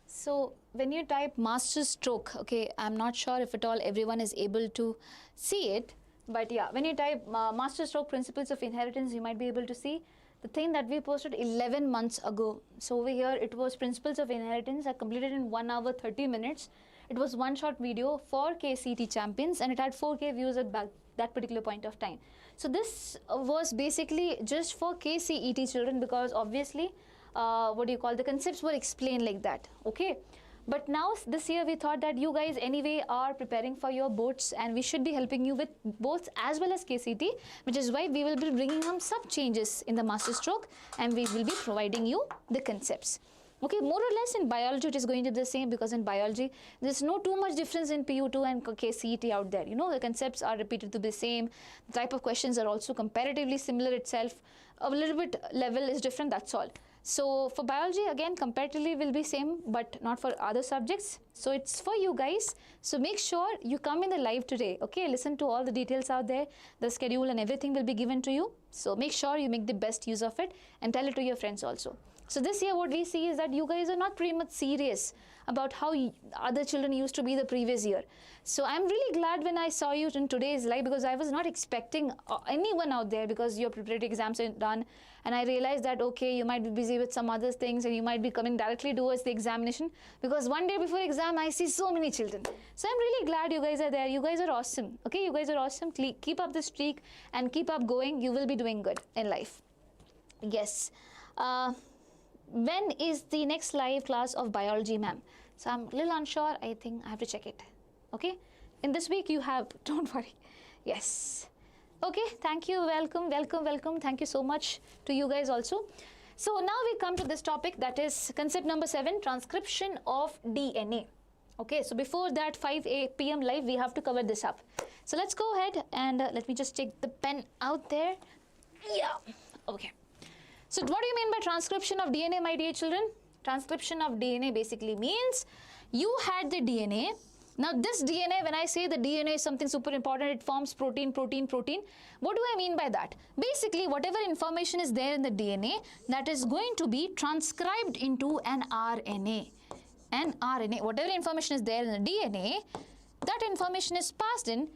so when you type Masterstroke, okay, I'm not sure if at all everyone is able to see it, but yeah, when you type Masterstroke Principles of Inheritance, you might be able to see the thing that we posted 11 months ago. So over here, it was Principles of Inheritance. I completed in 1 hour 30 minutes. It was one short video for KCET champions, and it had 4K views at that particular point of time. So this was basically just for KCET children because obviously the concepts were explained like that, okay? But now this year we thought that you guys anyway are preparing for your boards, and we should be helping you with boards as well as KCET, which is why we will be bringing some changes in the Masterstroke, and we will be providing you the concepts. Okay, more or less in biology it is going to be the same, because in biology there's no too much difference in PU2 and KCET out there. You know, the concepts are repeated to be the same. The type of questions are also comparatively similar itself. A little bit level is different, that's all. So for biology, again, comparatively will be same, but not for other subjects. So it's for you guys. So make sure you come in the live today, okay? Listen to all the details out there. The schedule and everything will be given to you. So make sure you make the best use of it and tell it to your friends also. So this year what we see is that you guys are not pretty much serious about how other children used to be the previous year. So I'm really glad when I saw you in today's live, because I was not expecting anyone out there, because your preparatory exams are done, and I realized that okay, you might be busy with some other things and you might be coming directly towards the examination, because one day before exam I see so many children. So I'm really glad you guys are there. You guys are awesome. Okay, you guys are awesome. Keep up the streak and keep up going. You will be doing good in life. Yes. When is the next live class of biology, ma'am? So I'm a little unsure. I think I have to check it. Okay, in this week you have, don't worry. Yes. Okay, thank you. Welcome, welcome, welcome. Thank you so much to you guys also. So now we come to this topic, that is concept number 7, transcription of DNA. Okay, so before that 5 p.m. live, we have to cover this up. So let's go ahead and let me just take the pen out there. Yeah, okay. So what do you mean by transcription of DNA, my dear children? Transcription of DNA basically means you had the DNA. Now this DNA, when I say the DNA is something super important, it forms protein, protein, protein. What do I mean by that? Basically, whatever information is there in the DNA, that is going to be transcribed into an RNA. An RNA, whatever information is there in the DNA, that information is passed in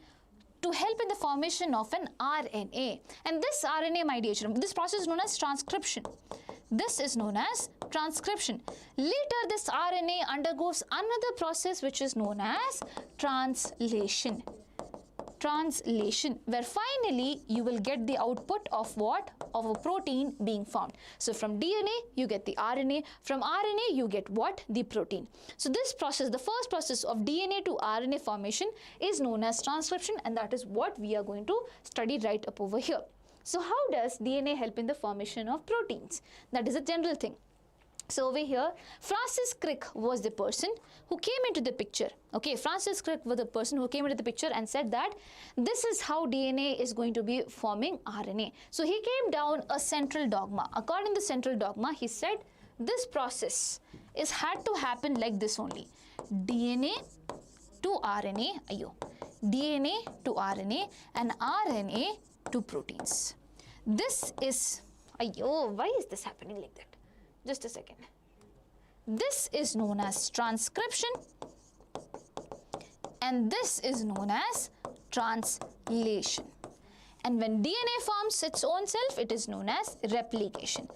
to help in the formation of an RNA. And this RNA, my dear children, this process is known as transcription. This is known as transcription. Later, this RNA undergoes another process which is known as translation. Translation, where finally you will get the output of what? Of a protein being formed. So from DNA you get the RNA, from RNA you get what? The protein. So this process, the first process of DNA to RNA formation, is known as transcription, and that is what we are going to study right up over here. So how does DNA help in the formation of proteins? That is a general thing. So over here, Francis Crick was the person who came into the picture. Okay, Francis Crick was the person who came into the picture and said that this is how DNA is going to be forming RNA. So he came down a central dogma. According to the central dogma, he said this process is had to happen like this only. DNA to RNA, DNA to RNA and RNA to proteins. This is, why is this happening like that? Just a second. This is known as transcription and this is known as translation. And when DNA forms its own self, it is known as replication.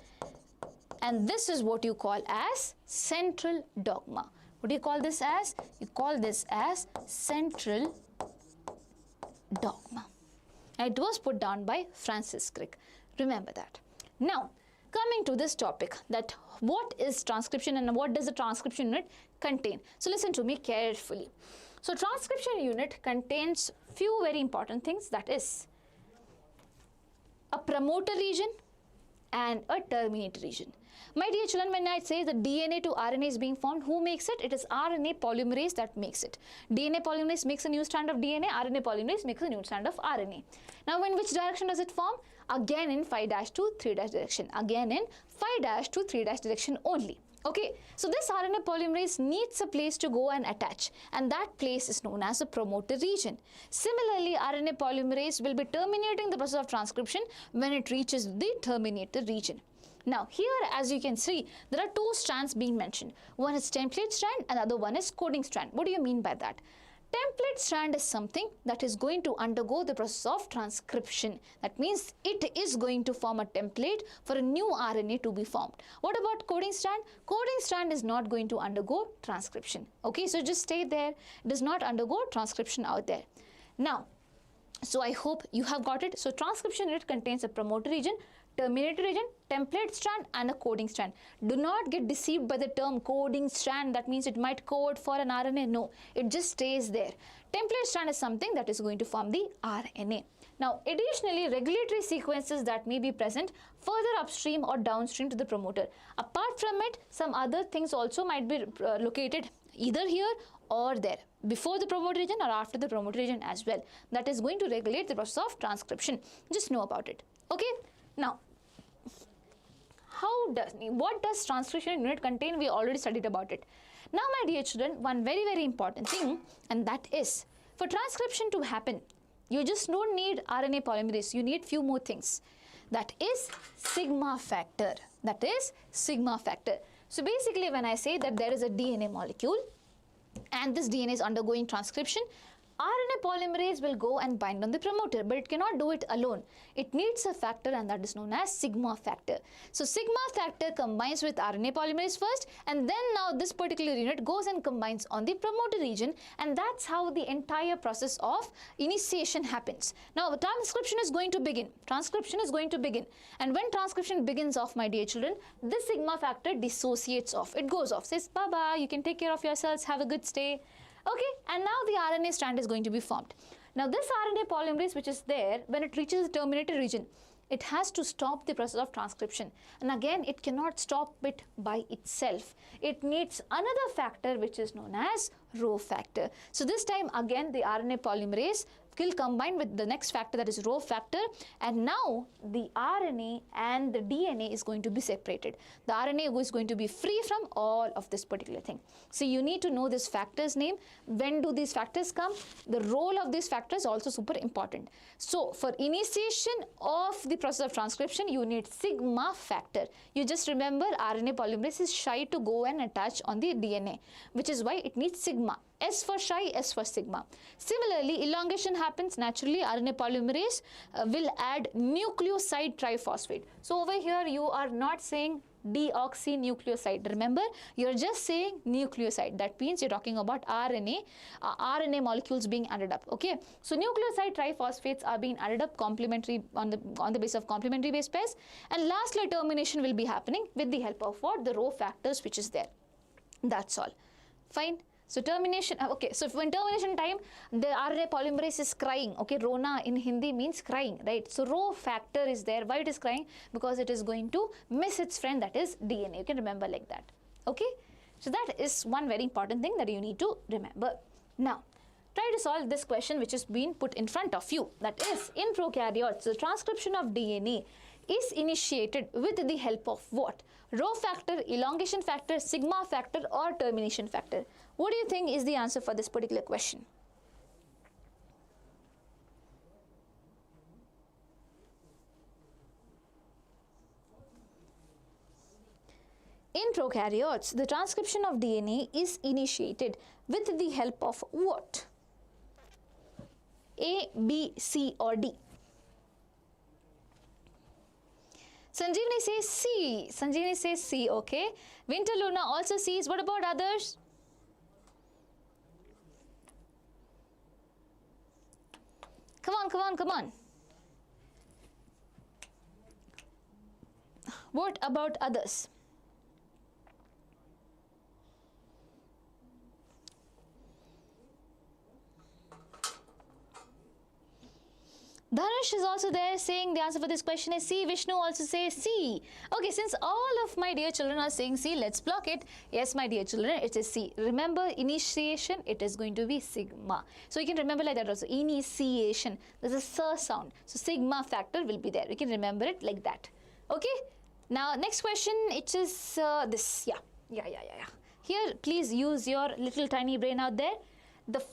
And this is what you call as central dogma. What do you call this as? You call this as central dogma. It was put down by Francis Crick. Remember that. Now, coming to this topic, that what is transcription and what does the transcription unit contain? So listen to me carefully. So transcription unit contains few very important things, that is a promoter region and a terminator region. My dear children, when I say the DNA to RNA is being formed, who makes it? It is RNA polymerase that makes it. DNA polymerase makes a new strand of DNA, RNA polymerase makes a new strand of RNA. Now in which direction does it form? Again in 5' to 3' direction. Again in 5' to 3' direction only. Okay, so this RNA polymerase needs a place to go and attach, and that place is known as the promoter region. Similarly, RNA polymerase will be terminating the process of transcription when it reaches the terminator region. Now here, as you can see, there are two strands being mentioned. One is template strand and the other one is coding strand. What do you mean by that? Template strand is something that is going to undergo the process of transcription. That means it is going to form a template for a new RNA to be formed. What about coding strand? Coding strand is not going to undergo transcription. Okay, so just stay there. It does not undergo transcription out there. Now, so I hope you have got it. So transcription unit contains a promoter region, terminator region, template strand and a coding strand. Do not get deceived by the term coding strand. That means it might code for an RNA. No, it just stays there. Template strand is something that is going to form the RNA. Now, additionally, regulatory sequences that may be present further upstream or downstream to the promoter. Apart from it, some other things also might be located either here or there, before the promoter region or after the promoter region as well. That is going to regulate the process of transcription. Just know about it. Okay. Now, what does transcription unit contain? We already studied about it. Now, my dear children, one very, very important thing, and that is, for transcription to happen, you just don't need RNA polymerase. You need few more things. That is sigma factor. That is sigma factor. So basically, when I say that there is a DNA molecule and this DNA is undergoing transcription, RNA polymerase will go and bind on the promoter, but it cannot do it alone. It needs a factor, and that is known as sigma factor. So sigma factor combines with RNA polymerase first, and then now this particular unit goes and combines on the promoter region, and that's how the entire process of initiation happens. Now the transcription is going to begin. Transcription is going to begin. And when transcription begins off, my dear children, this sigma factor dissociates off. It goes off, says, bye-bye, you can take care of yourselves, have a good stay. Okay, and now the RNA strand is going to be formed. Now this RNA polymerase which is there, when it reaches the terminator region, it has to stop the process of transcription. And again, it cannot stop it by itself. It needs another factor which is known as Rho factor. So this time again, the RNA polymerase will combine with the next factor, that is Rho factor, and now the RNA and the DNA is going to be separated. The RNA is going to be free from all of this particular thing. So you need to know this factor's name. When do these factors come? The role of these factors is also super important. So for initiation of the process of transcription, you need sigma factor. You just remember RNA polymerase is shy to go and attach on the DNA, which is why it needs sigma. S for shy, S for sigma. Similarly, elongation happens naturally. RNA polymerase will add nucleoside triphosphate. So over here, you are not saying deoxynucleoside. Remember, you're just saying nucleoside. That means you're talking about RNA, RNA molecules being added up. Okay, so nucleoside triphosphates are being added up complementary on the basis of complementary base pairs, and lastly termination will be happening with the help of what? The row factors which is there. That's all. Fine. So termination, okay, so when termination time, the RNA polymerase is crying, okay, Rona in Hindi means crying, right? So row factor is there. Why it is crying? Because it is going to miss its friend, that is DNA. You can remember like that, okay? So that is one very important thing that you need to remember. Now, try to solve this question which is being put in front of you. That is, in prokaryotes, the transcription of DNA is initiated with the help of what? Row factor, elongation factor, sigma factor, or termination factor. What do you think is the answer for this particular question? In prokaryotes, the transcription of DNA is initiated with the help of what? A, B, C, or D? Sanjeevani says C. Sanjeevani says C, okay. Winter Luna also sees. What about others? Come on, come on, come on. What about others? Dhanush is also there saying the answer for this question is C. Vishnu also says C. Okay, since all of my dear children are saying C, let's block it. Yes, my dear children, it is C. Remember, initiation, it is going to be sigma. So you can remember like that also. Initiation, there's a S sound. So sigma factor will be there. You can remember it like that. Okay. Now, next question, it is this. Yeah. Here, please use your little tiny brain out there.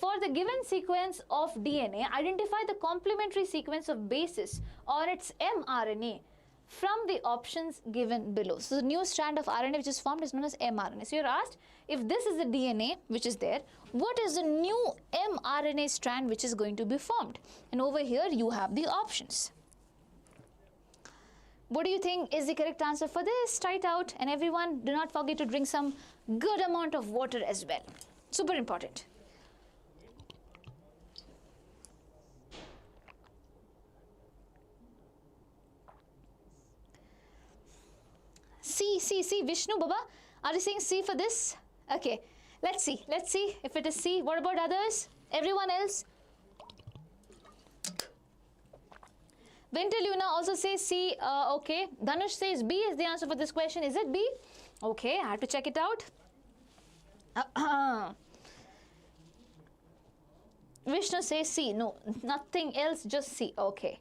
For the given sequence of DNA, identify the complementary sequence of bases or its mRNA from the options given below. So the new strand of RNA which is formed is known as mRNA. So you're asked, if this is the DNA which is there, what is the new mRNA strand which is going to be formed? And over here you have the options. What do you think is the correct answer for this? Try it out, and everyone do not forget to drink some good amount of water as well. Super important. C, Vishnu, Baba, are you saying C for this? Okay, let's see if it is C. What about others? Everyone else? Winter Luna also says C. Okay, Dhanush says B is the answer for this question. Is it B? Okay, I have to check it out. Vishnu says C. No, nothing else, just C. Okay.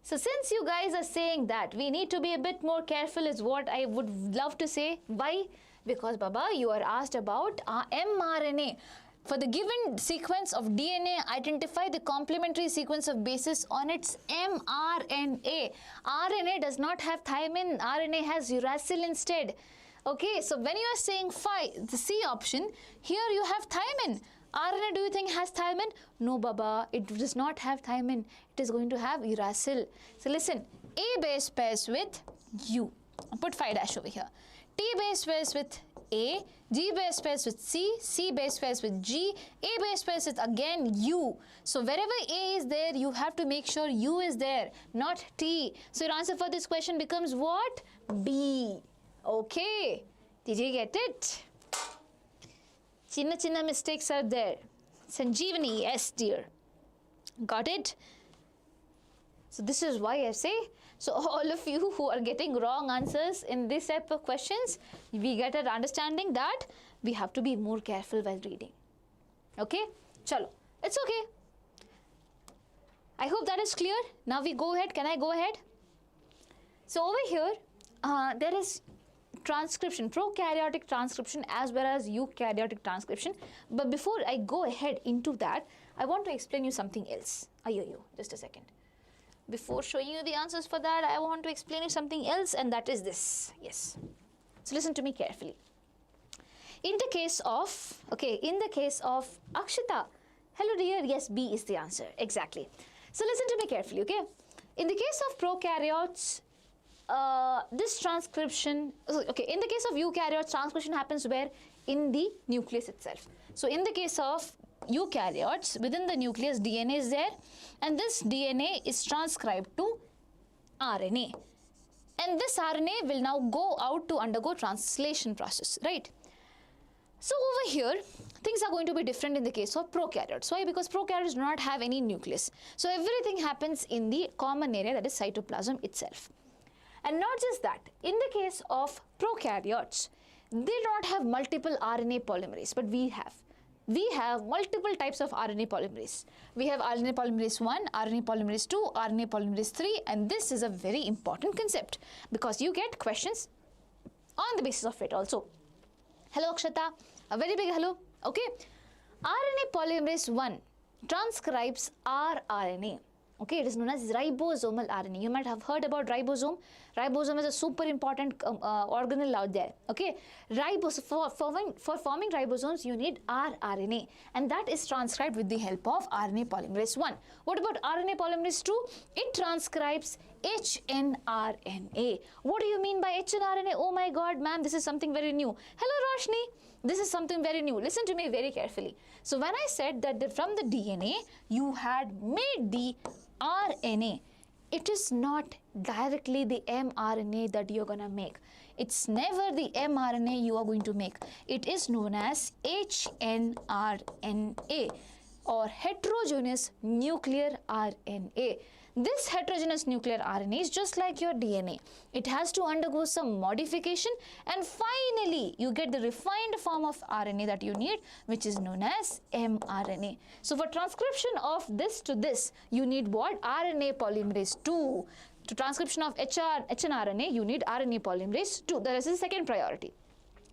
So since you guys are saying that, we need to be a bit more careful is what I would love to say. Why? Because Baba, you are asked about mRNA. For the given sequence of DNA, identify the complementary sequence of bases on its mRNA. RNA does not have thymine, RNA has uracil instead. Okay, so when you are saying the C option, here you have thymine. RNA, do you think has thymine? No, Baba, it does not have thymine. It is going to have uracil. So listen, A base pairs with U. I'll put 5' over here. T base pairs with A, G base pairs with C, C base pairs with G, A base pairs with again U. So wherever A is there, you have to make sure U is there, not T. So your answer for this question becomes what? B. Okay. Did you get it? Chinna mistakes are there. Sanjeevani, yes dear. Got it? So this is why I say, so all of you who are getting wrong answers in this type of questions, we get an understanding that we have to be more careful while reading. Okay? Chalo. It's okay. I hope that is clear. Now we go ahead. Can I go ahead? So over here, there is transcription, prokaryotic transcription as well as eukaryotic transcription. But before I go ahead into that, I want to explain you something else. Just a second. Before showing you the answers for that, I want to explain you something else, and that is this. Yes. So listen to me carefully. In the case of Akshita, hello dear, yes, B is the answer. Exactly. So listen to me carefully, okay? In the case of prokaryotes, this transcription, okay, in the case of eukaryotes, transcription happens where? In the nucleus itself. So in the case of eukaryotes, within the nucleus DNA is there, and this DNA is transcribed to RNA, and this RNA will now go out to undergo translation process, right? So over here, things are going to be different in the case of prokaryotes. Why? Because prokaryotes do not have any nucleus. So everything happens in the common area, that is cytoplasm itself. And not just that, in the case of prokaryotes, they do not have multiple RNA polymerase, but we have. We have multiple types of RNA polymerase. We have RNA polymerase 1, RNA polymerase 2, RNA polymerase 3, and this is a very important concept because you get questions on the basis of it also. Hello Akshata, a very big hello. Okay, RNA polymerase 1 transcribes rRNA. Okay, it is known as ribosomal RNA. You might have heard about ribosome. Ribosome is a super important organelle out there. Okay, for forming ribosomes, you need rRNA, and that is transcribed with the help of RNA polymerase 1. What about RNA polymerase 2? It transcribes hnRNA. What do you mean by hnRNA? Oh my God, ma'am, this is something very new. Hello, Roshni. This is something very new. Listen to me very carefully. So when I said that from the DNA, you had made the RNA, it is not directly the mRNA that you're going to make. It's never the mRNA you are going to make. It is known as hnRNA or heterogeneous nuclear RNA. This heterogeneous nuclear RNA is just like your DNA. It has to undergo some modification, and finally you get the refined form of RNA that you need, which is known as mRNA. So for transcription of this to this, you need what? RNA polymerase 2. To transcription of hnRNA, you need RNA polymerase 2. That is the second priority.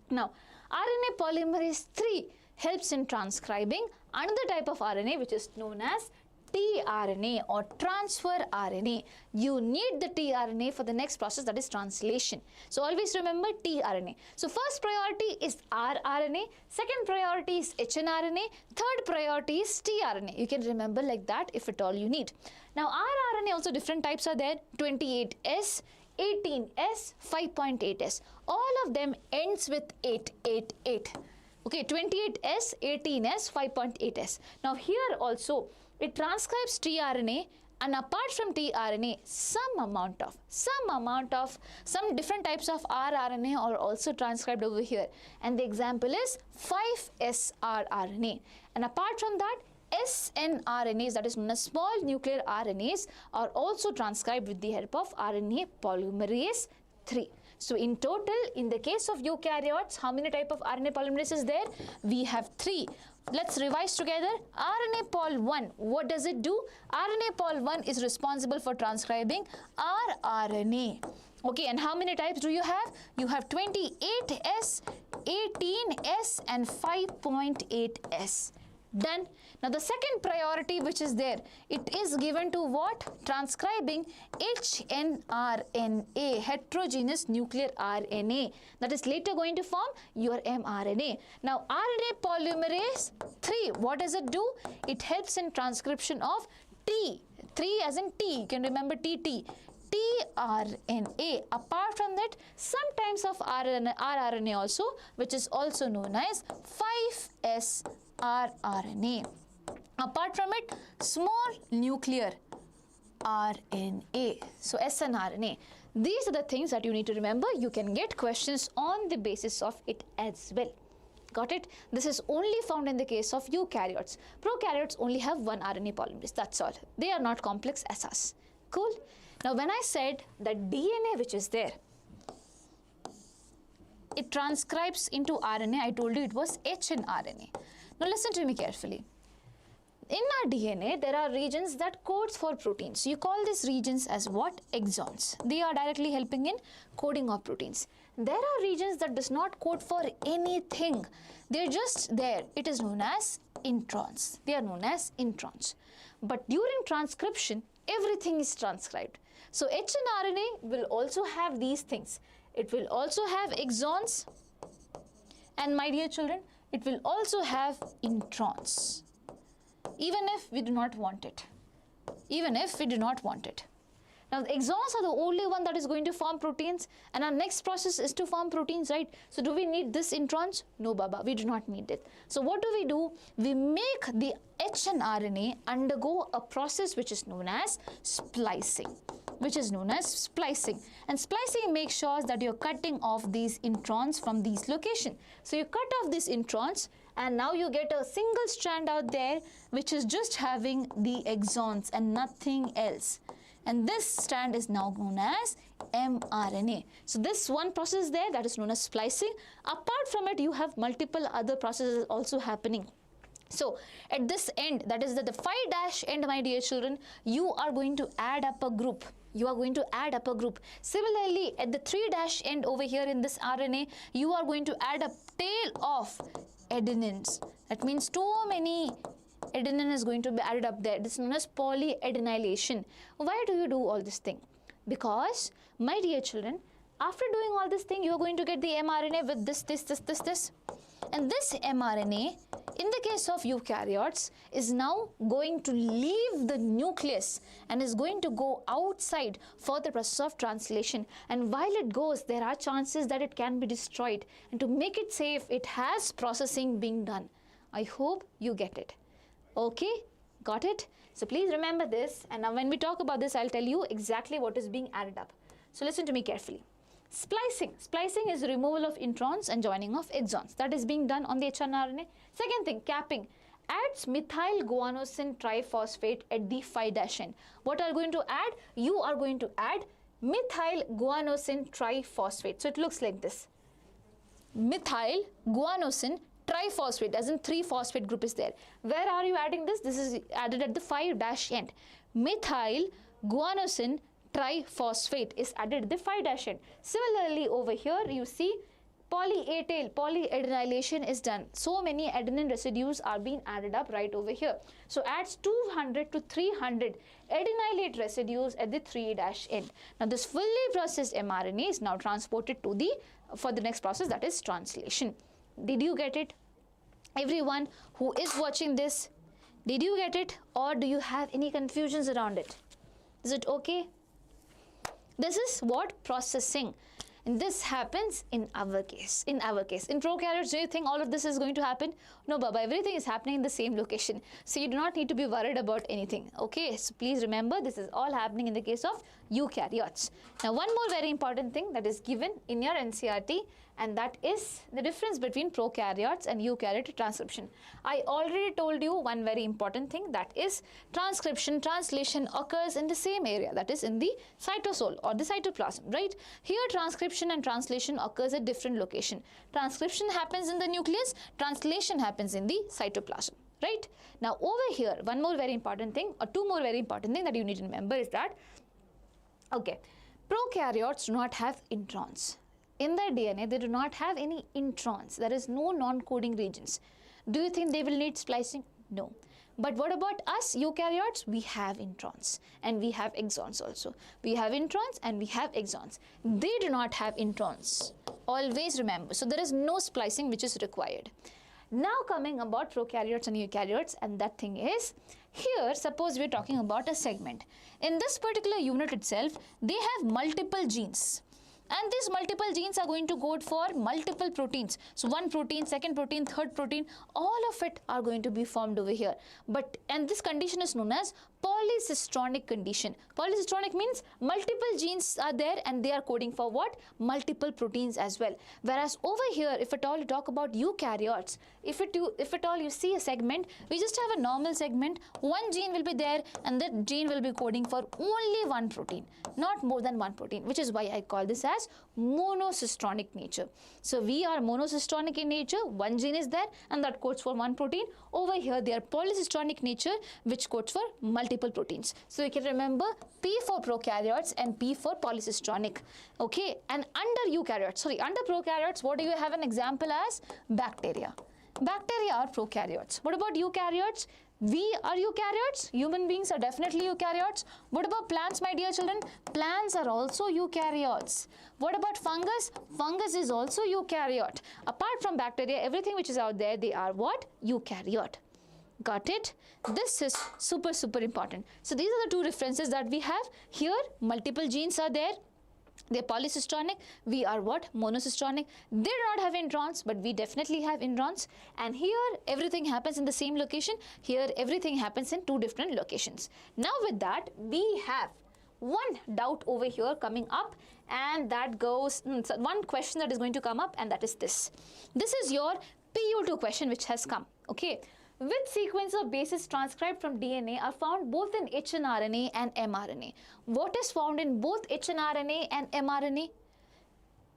Now, RNA polymerase 3 helps in transcribing another type of RNA, which is known as tRNA or transfer RNA. You need the tRNA for the next process, that is translation. So always remember tRNA. So first priority is rRNA, second priority is hnRNA, third priority is tRNA. You can remember like that if at all you need. Now rRNA also different types are there, 28S, 18S, 5.8S. All of them ends with 888. Okay, 28S, 18S, 5.8S. Now here also it transcribes tRNA, and apart from tRNA, some different types of rRNA are also transcribed over here. And the example is 5srRNA. And apart from that, snRNAs, that is known as small nuclear RNAs, are also transcribed with the help of RNA polymerase 3. So in total, in the case of eukaryotes, how many type of RNA polymerase is there? We have 3. Let's revise together. RNA pol 1, what does it do? RNA pol 1 is responsible for transcribing rRNA. Okay, and how many types do you have? You have 28S, 18S, and 5.8S. Done. Now the second priority which is there, it is given to what? Transcribing hnRNA, heterogeneous nuclear RNA, that is later going to form your mRNA. Now RNA polymerase 3, what does it do? It helps in transcription of T, 3 as in T, you can remember TT, tRNA. Apart from that, some types of rRNA also, which is also known as 5srRNA. Apart from it, small nuclear RNA, so snRNA. These are the things that you need to remember. You can get questions on the basis of it as well. Got it? This is only found in the case of eukaryotes. Prokaryotes only have one RNA polymerase, that's all. They are not complex as us. Cool? Now when I said that DNA which is there, it transcribes into RNA, I told you it was hnRNA. Now listen to me carefully. In our DNA, there are regions that codes for proteins. You call these regions as what? Exons. They are directly helping in coding of proteins. There are regions that does not code for anything. They're just there. It is known as introns. They are known as introns. But during transcription, everything is transcribed. So hnRNA will also have these things. It will also have exons, and my dear children, it will also have introns, even if we do not want it. Even if we do not want it. Now the exons are the only one that is going to form proteins, and our next process is to form proteins, right? So do we need this introns? No, Baba, we do not need it. So what do? We make the H and RNA undergo a process which is known as splicing. And splicing makes sure that you're cutting off these introns from these locations. So you cut off these introns, and now you get a single strand out there which is just having the exons and nothing else. And this strand is now known as mRNA. So this one process there, that is known as splicing. Apart from it, you have multiple other processes also happening. So at this end, that is the 5' end, my dear children, you are going to add up a group. Similarly, at the 3' end over here in this RNA, you are going to add a tail of adenines. That means too many adenine is going to be added up there. This is known as polyadenylation. Why do you do all this thing? Because, my dear children, after doing all this thing, you are going to get the mRNA with this. And this mRNA, in the case of eukaryotes, is now going to leave the nucleus and is going to go outside for the process of translation. And while it goes, there are chances that it can be destroyed. And to make it safe, it has processing being done. I hope you get it. Okay, got it? So please remember this, and now when we talk about this, I'll tell you exactly what is being added up. So listen to me carefully. Splicing is removal of introns and joining of exons. That is being done on the HRNA. Second thing, capping. Adds methyl guanosine triphosphate at the 5' end. What are you going to add? You are going to add methyl guanosine triphosphate. So it looks like this. Methyl guanosine triphosphate, as in 3-phosphate group is there. Where are you adding this? This is added at the 5' end. Methyl guanosine triphosphate is added at the 5' end. Similarly, over here you see polyadenylation is done. So many adenine residues are being added up right over here. So adds 200 to 300 adenylate residues at the 3' end. Now this fully processed mRNA is now transported to for the next process, that is translation. Did you get it? Everyone who is watching this, did you get it, or do you have any confusions around it? Is it okay? This is what processing. And this happens in our case. In prokaryotes, do you think all of this is going to happen? No, Baba, everything is happening in the same location. So you do not need to be worried about anything. Okay, so please remember, this is all happening in the case of eukaryotes. Now, one more very important thing that is given in your NCERT, and that is the difference between prokaryotes and eukaryotic transcription. I already told you one very important thing, that is translation occurs in the same area, that is in the cytosol or the cytoplasm, right? Here transcription and translation occurs at different location. Transcription happens in the nucleus, translation happens in the cytoplasm, right? Now over here, one more very important thing, or two more very important things that you need to remember is that, okay, prokaryotes do not have introns. In their DNA, they do not have any introns. There is no non-coding regions. Do you think they will need splicing? No. But what about us, eukaryotes? We have introns and we have exons also. We have introns and we have exons. They do not have introns. Always remember. So there is no splicing which is required. Now coming about prokaryotes and eukaryotes, and that thing is, here suppose we are talking about a segment. In this particular unit itself, they have multiple genes. And these multiple genes are going to code for multiple proteins. So one protein, second protein, third protein, all of it are going to be formed over here. And this condition is known as polycistronic condition. Polycistronic means multiple genes are there and they are coding for what? Multiple proteins as well. Whereas over here, if at all you talk about eukaryotes, if at all you see a segment, we just have a normal segment, one gene will be there and that gene will be coding for only one protein, not more than one protein, which is why I call this as monocistronic nature. So we are monocistronic in nature, one gene is there and that codes for one protein. Over here they are polycistronic nature, which codes for multiple proteins. So you can remember P for prokaryotes and P for polycistronic. Okay, and under prokaryotes, what do you have an example as? Bacteria. Bacteria are prokaryotes. What about eukaryotes? We are eukaryotes. Human beings are definitely eukaryotes. What about plants, my dear children? Plants are also eukaryotes. What about fungus? Fungus is also eukaryote. Apart from bacteria, everything which is out there, they are what? Eukaryote. Got it? This is super, super important. So these are the two references that we have. Here, multiple genes are there. They're polycistronic. We are what? Monocistronic. They do not have introns, but we definitely have introns. And here, everything happens in the same location. Here, everything happens in two different locations. Now with that, we have one doubt over here coming up, and that goes, so one question that is going to come up, and that is this. This is your PU2 question which has come, okay? Which sequence of bases transcribed from DNA are found both in hnRNA and mRNA? What is found in both hnRNA and mRNA?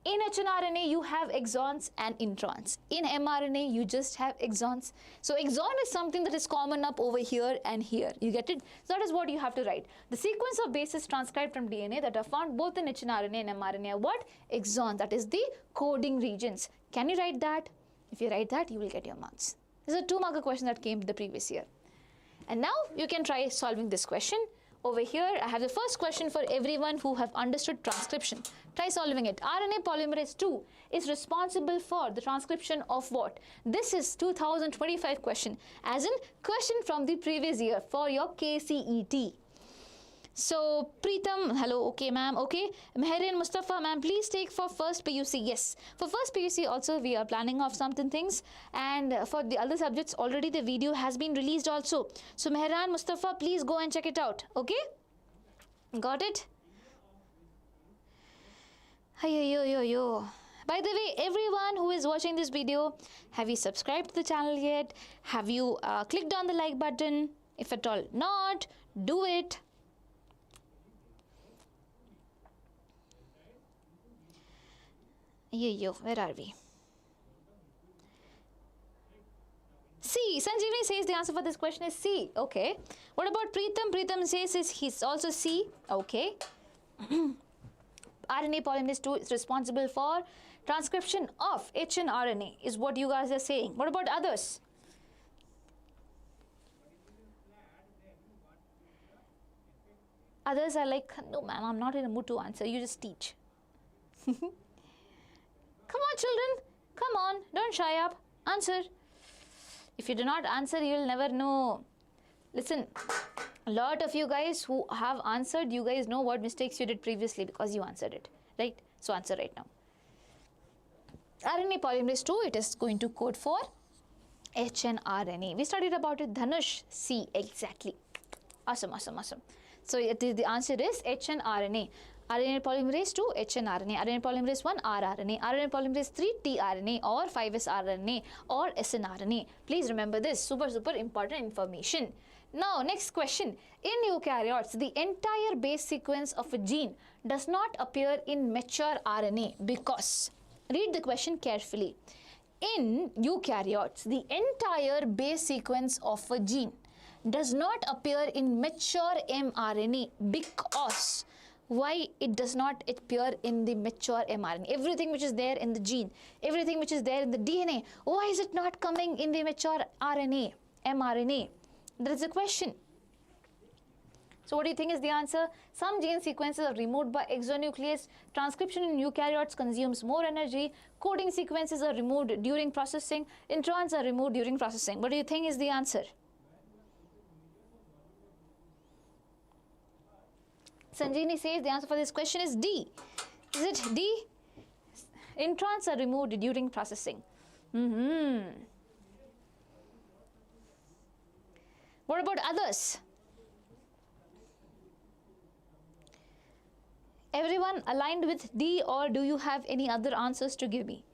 In hnRNA, you have exons and introns. In mRNA, you just have exons. So exon is something that is common up over here and here. You get it? So that is what you have to write. The sequence of bases transcribed from DNA that are found both in hnRNA and mRNA are what? Exon. That is the coding regions. Can you write that? If you write that, you will get your marks. This is a 2-marker question that came the previous year. And now you can try solving this question. Over here, I have the first question for everyone who have understood transcription. Try solving it. RNA polymerase 2 is responsible for the transcription of what? This is 2025 question, as in question from the previous year for your KCET. So, Preetam, hello, okay ma'am, okay. Meherin Mustafa, ma'am, please take for first PUC. Yes, for first PUC also we are planning of something things, and for the other subjects already the video has been released also. So, Meheran Mustafa, please go and check it out, okay? Got it? Yo. By the way, everyone who is watching this video, have you subscribed to the channel yet? Have you clicked on the like button? If at all not, do it. Where are we? C. Sanjeevani says the answer for this question is C. Okay. What about Preetam? Preetam says he's also C. Okay. RNA polymerase 2 is responsible for transcription of hnRNA is what you guys are saying. What about others? Others are like, no ma'am, I'm not in a mood to answer. You just teach. Come on, children. Come on. Don't shy up. Answer. If you do not answer, you will never know. Listen, a lot of you guys who have answered, you guys know what mistakes you did previously because you answered it, right? So answer right now. RNA polymerase 2, it is going to code for hnRNA. We studied about it. Dhanush, C, exactly. Awesome. So the answer is hnRNA. RNA polymerase 2, hnRNA, RNA polymerase 1, rRNA, RNA polymerase 3, tRNA or 5s rRNA or snRNA. Please remember this, super important information. Now, next question. In eukaryotes, the entire base sequence of a gene does not appear in mature RNA because, read the question carefully. In eukaryotes, the entire base sequence of a gene does not appear in mature mRNA because, why it does not appear in the mature mRNA? Everything which is there in the gene, everything which is there in the DNA, why is it not coming in the mature RNA, mRNA? That is the question. So what do you think is the answer? Some gene sequences are removed by exonuclease. Transcription in eukaryotes consumes more energy. Coding sequences are removed during processing. Introns are removed during processing. What do you think is the answer? Sanjini says the answer for this question is D. Is it D? Introns are removed during processing. What about others? Everyone aligned with D, or do you have any other answers to give me?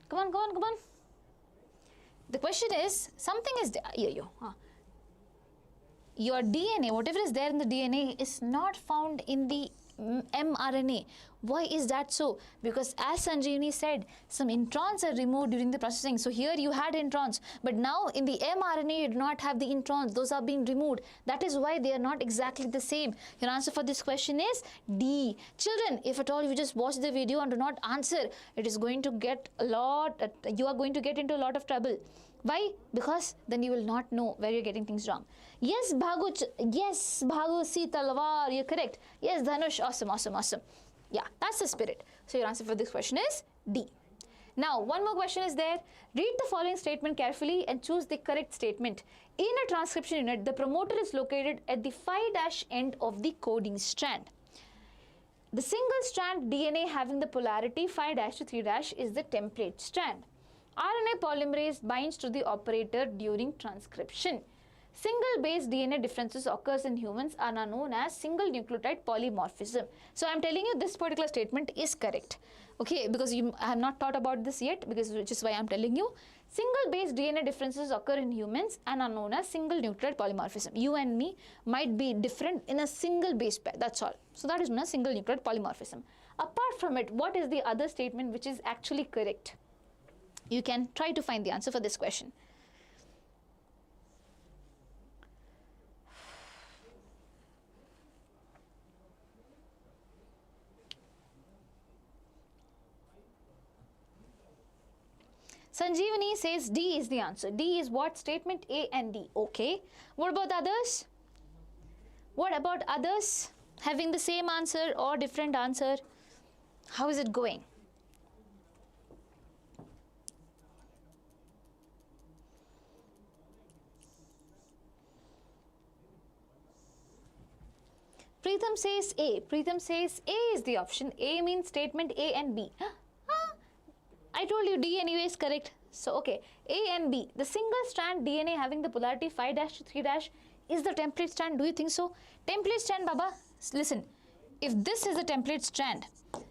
Come on. The question is, something is your DNA, whatever is there in the DNA is not found in the mRNA. Why is that so? Because as Sanjeevani said, some introns are removed during the processing. So here you had introns, but now in the mRNA you do not have the introns. Those are being removed. That is why they are not exactly the same. Your answer for this question is D. Children, if at all you just watch the video and do not answer, it is going to get you are going to get into a lot of trouble. Why? Because then you will not know where you're getting things wrong. Yes, Bhagu, C. Talwar, you're correct. Yes, Dhanush, awesome. Yeah, that's the spirit. So your answer for this question is D. Now, one more question is there. Read the following statement carefully and choose the correct statement. In a transcription unit, the promoter is located at the 5' end of the coding strand. The single strand DNA having the polarity 5' to 3' is the template strand. RNA polymerase binds to the operator during transcription. Single base DNA differences occurs in humans and are known as single nucleotide polymorphism. So I am telling you this particular statement is correct. Okay, because I have not thought about this yet, which is why I am telling you. Single base DNA differences occur in humans and are known as single nucleotide polymorphism. You and me might be different in a single base pair, that's all. So that is known as single nucleotide polymorphism. Apart from it, what is the other statement which is actually correct? You can try to find the answer for this question. Sanjeevani says D is the answer. D is what statement? A and D. Okay. What about others? What about others having the same answer or different answer? How is it going? Preetham says A. Preetham says A is the option. A means statement A and B. I told you D anyway is correct. So, okay, A and B. The single strand DNA having the polarity 5' to 3' is the template strand. Do you think so? Template strand, Baba. Listen, if this is a template strand,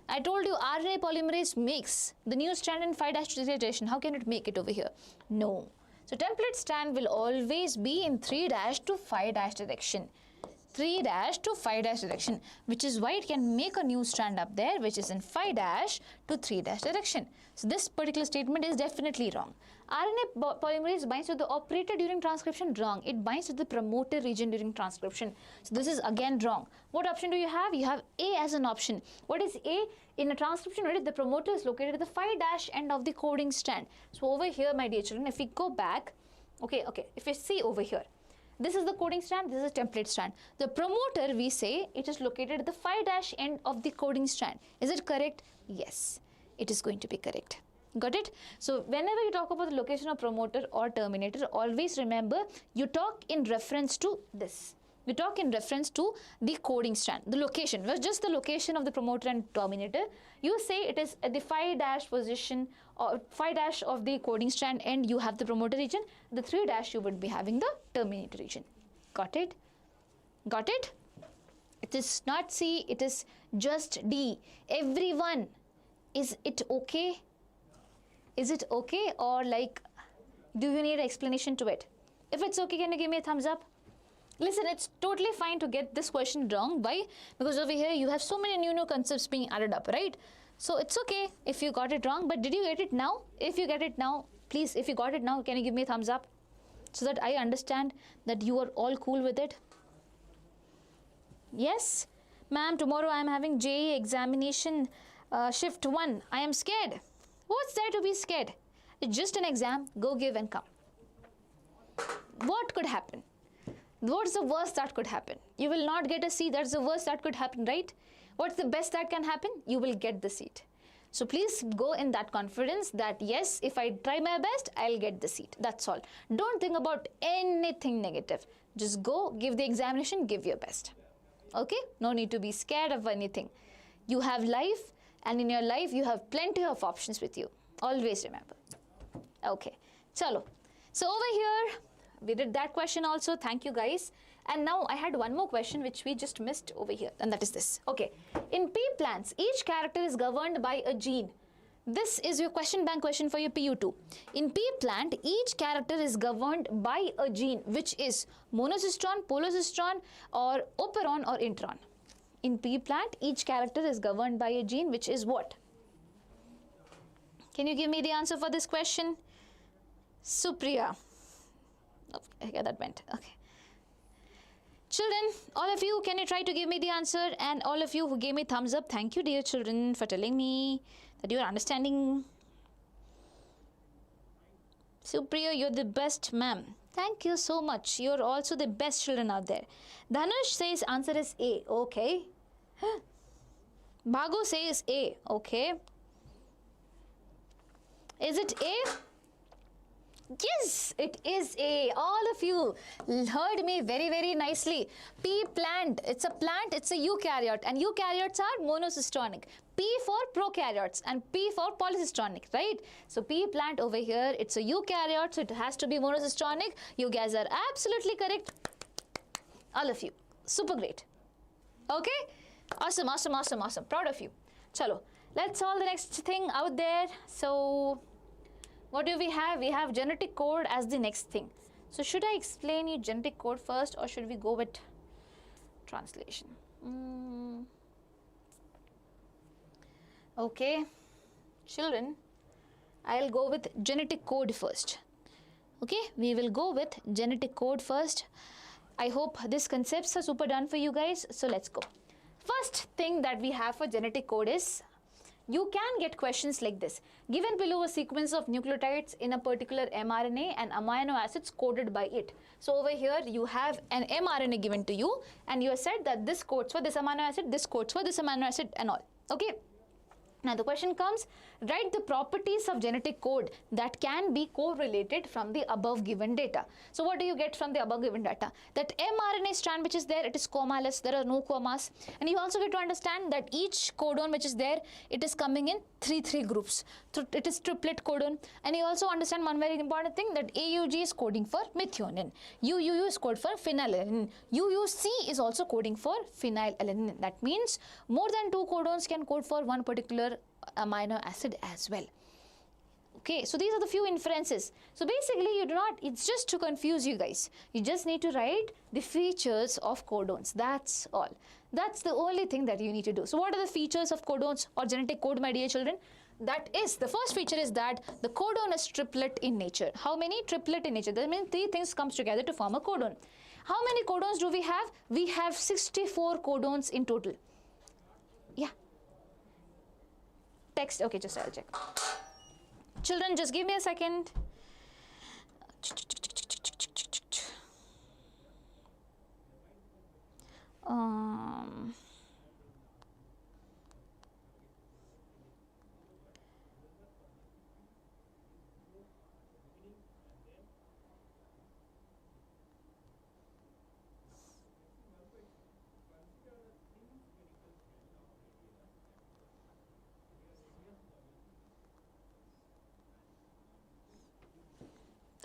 I told you RNA polymerase makes the new strand in 5' to 3' direction. How can it make it over here? No. So, template strand will always be in 3' to 5' direction. 3' to 5' direction, which is why it can make a new strand up there, which is in 5' to 3' direction. So this particular statement is definitely wrong. RNA polymerase binds to the operator during transcription, wrong. It binds to the promoter region during transcription. So this is again wrong. What option do you have? You have A as an option. What is A? In a transcription unit, the promoter is located at the 5' end of the coding strand. So over here, my dear children, if we go back, okay, if we see over here, this is the coding strand, this is a template strand. The promoter, we say, it is located at the 5' end of the coding strand. Is it correct? Yes, it is going to be correct. Got it? So, whenever you talk about the location of promoter or terminator, always remember, you talk in reference to this. We talk in reference to the coding strand, the location, was just the location of the promoter and terminator. You say it is at the 5' position or 5' of the coding strand and you have the promoter region. The 3' you would be having the terminator region. Got it? Got it? It is not C, it is just D. Everyone, is it okay? Is it okay, or like, do you need explanation to it? If it's okay, can you give me a thumbs up? Listen, it's totally fine to get this question wrong. Why? Because over here you have so many new concepts being added up, right? So it's okay if you got it wrong, but did you get it now? If you get it now, please, if you got it now, can you give me a thumbs up so that I understand that you are all cool with it? Yes? Ma'am, tomorrow I am having JEE examination shift 1. I am scared. What's there to be scared? It's just an exam. Go give and come. What could happen? What's the worst that could happen? You will not get a seat. That's the worst that could happen, right? What's the best that can happen? You will get the seat. So please go in that confidence that yes, if I try my best, I'll get the seat. That's all. Don't think about anything negative. Just go, give the examination, give your best. Okay? No need to be scared of anything. You have life, and in your life, you have plenty of options with you. Always remember. Okay. Chalo. So over here, we did that question also. Thank you, guys. And now I had one more question which we just missed over here, and that is this. Okay. In pea plants, each character is governed by a gene. This is your question bank question for your PU2. In pea plant, each character is governed by a gene which is monocystron, polocystron, or operon or intron. In pea plant, each character is governed by a gene which is what? Can you give me the answer for this question? Supriya. Okay, that went. Okay. Children, all of you, can you try to give me the answer? And all of you who gave me thumbs up, thank you, dear children, for telling me that you are understanding. Supriya, you're the best, ma'am. Thank you so much. You're also the best children out there. Dhanush says answer is A. Okay. Bhagu says A. Okay. Is it A? Yes, it is A. All of you heard me very, very nicely. P plant, it's a plant, it's a eukaryote, and eukaryotes are monocystonic. P for prokaryotes and P for polycystonic, right? So P plant over here, it's a eukaryote, so it has to be monocystonic. You guys are absolutely correct. All of you. Super great. Okay? Awesome, awesome, awesome, awesome. Proud of you. Chalo, let's solve the next thing out there. So what do we have? We have genetic code as the next thing. So should I explain you genetic code first, or should we go with translation? Okay, children, I'll go with genetic code first. Okay, we will go with genetic code first. I hope these concepts are super done for you guys. So let's go. First thing that we have for genetic code is, you can get questions like this. Given below a sequence of nucleotides in a particular mRNA and amino acids coded by it. So over here you have an mRNA given to you, and you have said that this codes for this amino acid, this codes for this amino acid, and all. Okay. Now the question comes, write the properties of genetic code that can be correlated from the above given data. So what do you get from the above given data? That mRNA strand which is there, it is commaless, there are no commas. And you also get to understand that each codon which is there, it is coming in 3 groups. So it is triplet codon. And you also understand one very important thing, that AUG is coding for methionine. UUU is coded for phenylalanine. UUC is also coding for phenylalanine. That means more than 2 codons can code for one particular amino acid as well. Okay, so these are the few inferences. So basically you do not, it's just to confuse you guys. You just need to write the features of codons. That's all. That's the only thing that you need to do. So what are the features of codons or genetic code, my dear children? That is, the first feature is that the codon is triplet in nature. How many? Triplet in nature. That means 3 things comes together to form a codon. How many codons do we have? We have 64 codons in total. Yeah. Text, okay, just I'll check. Children, just give me a second.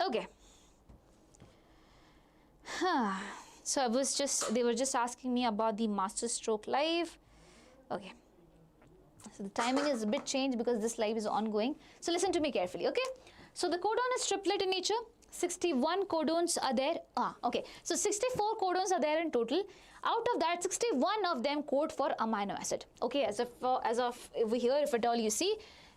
Okay. So they were just asking me about the master stroke live. Okay. So the timing is a bit changed because this live is ongoing. So listen to me carefully, okay? So the codon is triplet in nature. 61 codons are there. Okay. So 64 codons are there in total. Out of that, 61 of them code for amino acid. Okay, as of over here, if at all you see,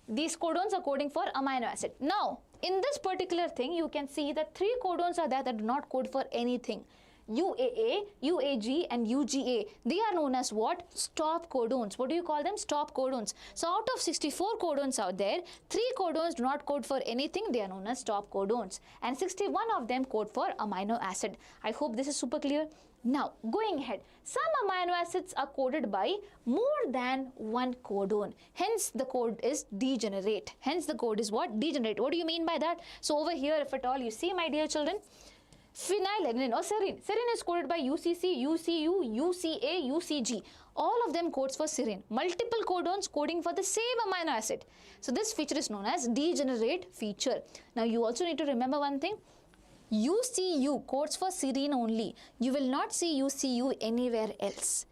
these codons are coding for amino acid. Now, in this particular thing, you can see that 3 codons are there that do not code for anything. UAA, UAG and UGA. They are known as what? Stop codons. What do you call them? Stop codons. So out of 64 codons out there, 3 codons do not code for anything. They are known as stop codons. And 61 of them code for amino acid. I hope this is super clear. Now, going ahead, some amino acids are coded by more than 1 codon. Hence, the code is degenerate. Hence, the code is what? Degenerate. What do you mean by that? So, over here, if at all you see, my dear children, phenylalanine or serine. Serine is coded by UCC, UCU, UCA, UCG. All of them codes for serine. Multiple codons coding for the same amino acid. So, this feature is known as degenerate feature. Now, you also need to remember one thing. UCU codes for serine only. You will not see UCU anywhere else.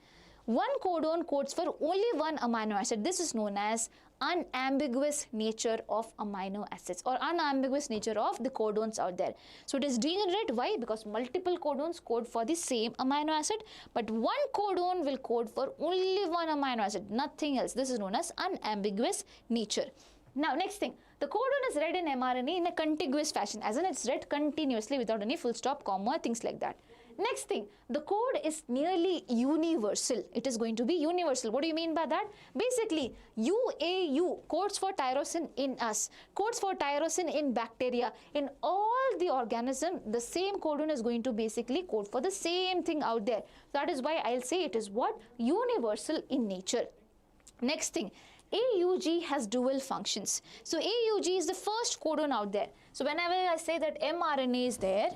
1 codon codes for only 1 amino acid. This is known as unambiguous nature of amino acids or unambiguous nature of the codons out there. So it is degenerate. Why? Because multiple codons code for the same amino acid, but 1 codon will code for only 1 amino acid, nothing else. This is known as unambiguous nature. Now, next thing, the codon is read in mRNA in a contiguous fashion, as in it's read continuously without any full stop, comma, things like that. Next thing, the code is nearly universal. It is going to be universal. What do you mean by that? Basically, UAU codes for tyrosine in us, codes for tyrosine in bacteria. In all the organism, the same codon is going to basically code for the same thing out there. That is why I'll say it is what? Universal in nature. Next thing, AUG has dual functions. So AUG is the first codon out there. So whenever I say that mRNA is there,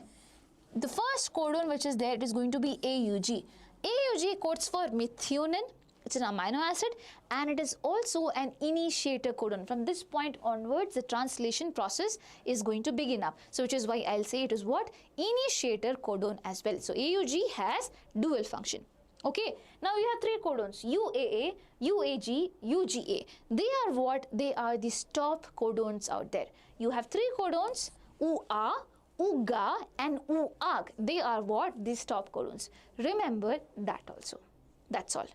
the first codon which is there, it is going to be AUG. AUG codes for methionine, it's an amino acid, and it is also an initiator codon. From this point onwards, the translation process is going to begin up. So which is why I'll say it is what? Initiator codon as well. So AUG has dual function. Okay, now you have three codons, UAA, UAG, UGA. They are what? They are the stop codons out there. You have three codons, UA, UGA and UAG. They are what? The stop codons. Remember that also. That's all.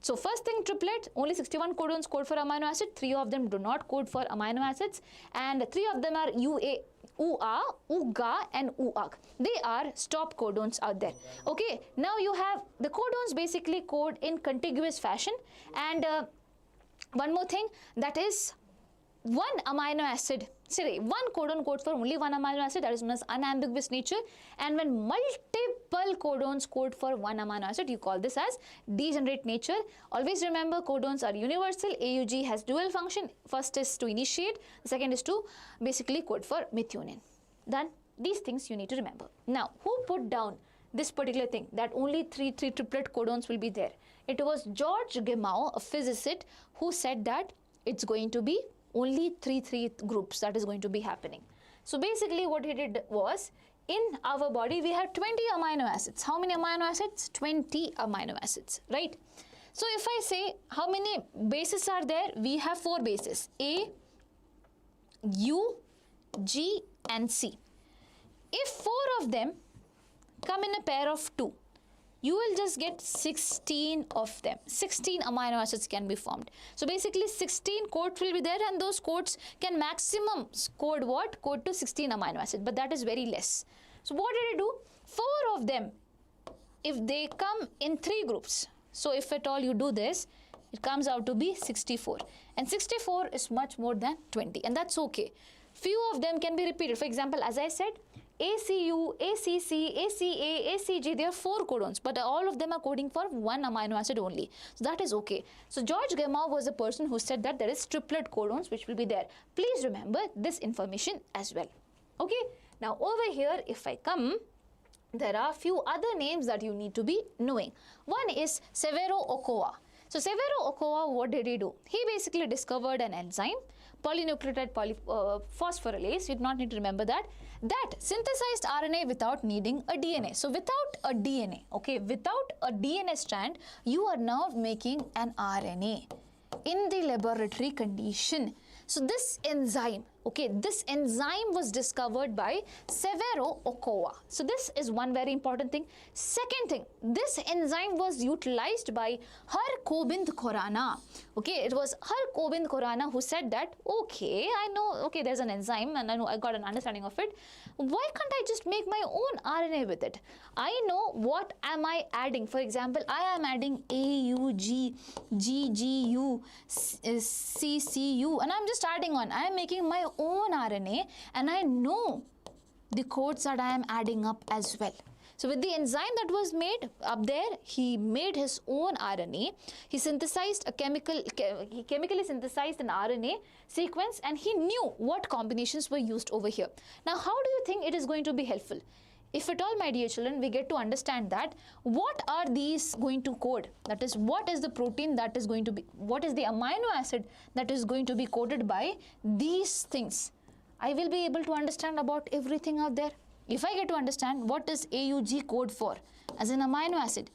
So first thing, triplet, only 61 codons code for amino acid, 3 of them do not code for amino acids, and 3 of them are UA, UA, UGA and UAG. They are stop codons out there. Okay, now you have the codons basically code in contiguous fashion, and one more thing, that is one amino acid, sorry, one codon codes for only one amino acid, that is known as unambiguous nature, and when multiple codons code for one amino acid, you call this as degenerate nature. Always remember, codons are universal. AUG has dual function. First is to initiate, the second is to basically code for methionine. Done? These things you need to remember. Now, who put down this particular thing, that only three triplet codons will be there? It was George Gamow, a physicist, who said that it's going to be only three groups that is going to be happening. So basically what he did was, in our body we have 20 amino acids. How many amino acids? 20 amino acids, right? So if I say how many bases are there, we have 4 bases, A, U, G and C. If 4 of them come in a pair of 2, you will just get 16 of them. 16 amino acids can be formed. So basically 16 codes will be there, and those codes can maximum code what? Code to 16 amino acids, but that is very less. So what did I do? 4 of them, if they come in 3 groups, so if at all you do this, it comes out to be 64. And 64 is much more than 20, and that's okay. Few of them can be repeated. For example, as I said, ACU, ACC, ACA, ACG, there are 4 codons, but all of them are coding for one amino acid only. So that is okay. So George Gamow was the person who said that there is triplet codons which will be there. Please remember this information as well. Okay. Now over here, if I come, there are few other names that you need to be knowing. One is Severo Ochoa. So Severo Ochoa, what did he do? He basically discovered an enzyme, polynucleotide phosphorylase, you do not need to remember that, that synthesized RNA without needing a DNA. So without a DNA, okay, without a DNA strand, you are now making an RNA in the laboratory condition. So this enzyme, okay, this enzyme was discovered by Severo Ochoa. So this is one very important thing. Second thing, this enzyme was utilized by Hargobind Khorana. Okay, it was Hargobind Khorana who said that, okay, I know, okay, there's an enzyme and I know I got an understanding of it. Why can't I just make my own RNA with it? I know what am I adding. For example, I am adding AUG, GGU, CCU, and I'm just adding on. I am making my own RNA, and I know the codes that I am adding up as well. So with the enzyme that was made up there, he made his own RNA. He synthesized he chemically synthesized an RNA sequence, and he knew what combinations were used over here. Now, how do you think it is going to be helpful? If at all, my dear children, we get to understand that what are these going to code? That is, what is the protein that is going to be, what is the amino acid that is going to be coded by these things? I will be able to understand about everything out there. If I get to understand what is AUG code for as an amino acid,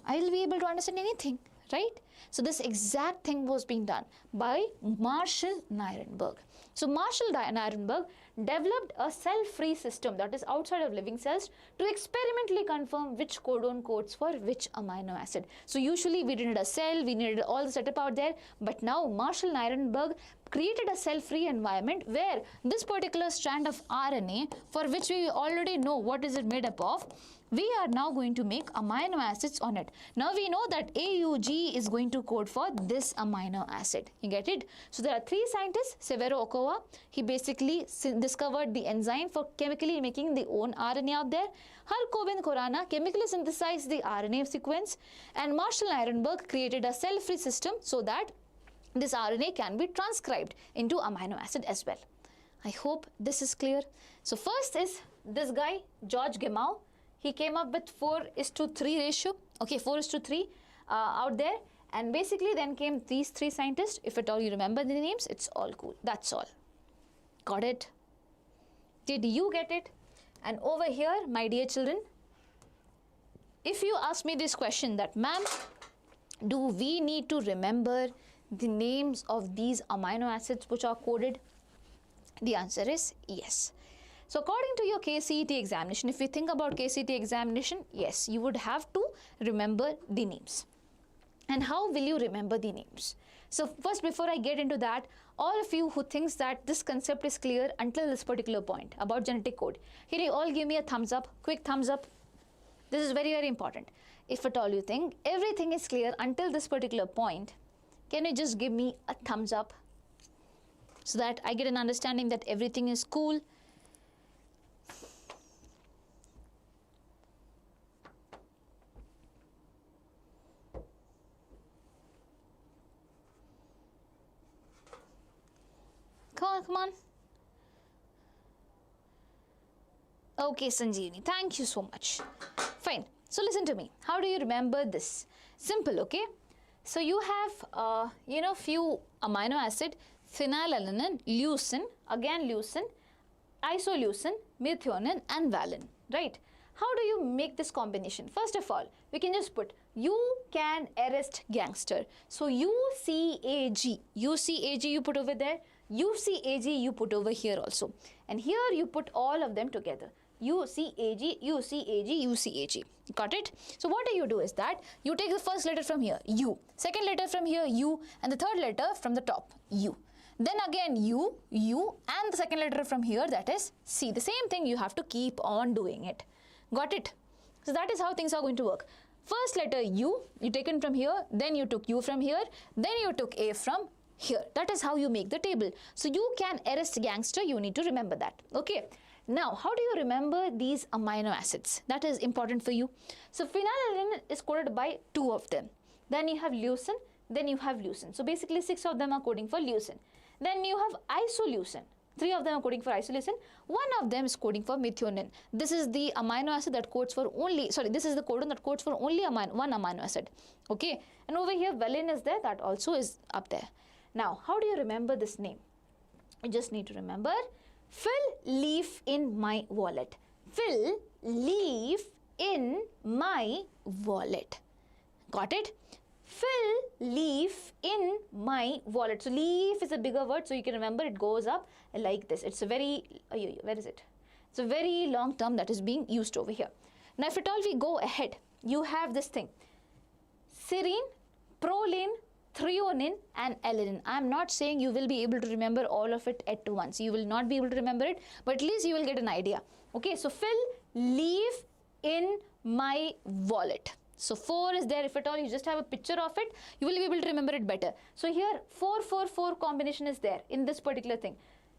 I will be able to understand anything, right? So this exact thing was being done by Marshall Nirenberg. So Marshall Nirenberg developed a cell-free system, that is outside of living cells, to experimentally confirm which codon codes for which amino acid. So usually we needed a cell, we needed all the setup out there, but now Marshall Nirenberg created a cell-free environment where this particular strand of RNA, for which we already know what is it made up of, we are now going to make amino acids on it. Now we know that AUG is going to code for this amino acid. You get it? So there are 3 scientists, Severo Ochoa, he basically discovered the enzyme for chemically making the own RNA out there. Hargobind Khorana chemically synthesized the RNA sequence, and Marshall Nirenberg created a cell-free system so that this RNA can be transcribed into amino acid as well. I hope this is clear. So first is this guy, George Gamow. He came up with 4:3 ratio. Okay, 4:3 out there. And basically then came these three scientists. If at all you remember the names, it's all cool. That's all. Got it? Did you get it? And over here, my dear children, if you ask me this question that, ma'am, do we need to remember the names of these amino acids which are coded? The answer is yes. So according to your KCET examination, if you think about KCET examination, yes, you would have to remember the names. And how will you remember the names? So first, before I get into that, all of you who thinks that this concept is clear until this particular point about genetic code, here you all give me a thumbs up, quick thumbs up. This is very, very important. If at all you think everything is clear until this particular point, can you just give me a thumbs up so that I get an understanding that everything is cool? Come on, come on. Okay, Sanjeevani, thank you so much. Fine. So listen to me. How do you remember this? Simple, okay? So you have, few amino acid, phenylalanine, leucine, again leucine, isoleucine, methionine, and valine, right? How do you make this combination? First of all, we can just put you can arrest gangster. So UCAG you put over there, UCAG you put over here also. And here you put all of them together. UCAG, UCAG, UCAG. Got it? So what do is that you take the first letter from here, U, second letter from here, U, and the third letter from the top, U. Then again U, and the second letter from here, that is C. The same thing, you have to keep on doing it. Got it? So that is how things are going to work. First letter U, you taken from here, then you took U from here, then you took A from here. That is how you make the table. So you can arrest gangster, you need to remember that. Okay. Now, how do you remember these amino acids? That is important for you. So phenylalanine is coded by 2 of them. Then you have leucine, then you have leucine. So basically 6 of them are coding for leucine. Then you have isoleucine. 3 of them are coding for isoleucine. 1 of them is coding for methionine. This is the amino acid that codes for only, this is the codon that codes for only one amino acid. Okay. And over here valine is there, that also is up there. Now, how do you remember this name? You just need to remember, fill leaf in my wallet. Fill leaf in my wallet. Got it? Fill leaf in my wallet. So leaf is a bigger word, so you can remember it goes up like this. It's a very, where is it? It's a very long term that is being used over here. Now, if at all we go ahead, you have this thing. Serine, proline, threonine, and alanine. I am not saying you will be able to remember all of it at once. You will not be able to remember it, but at least you will get an idea. Okay, so fill leaf in my wallet. So 4 is there. If at all you just have a picture of it, you will be able to remember it better. So here 4 combination is there in this particular thing.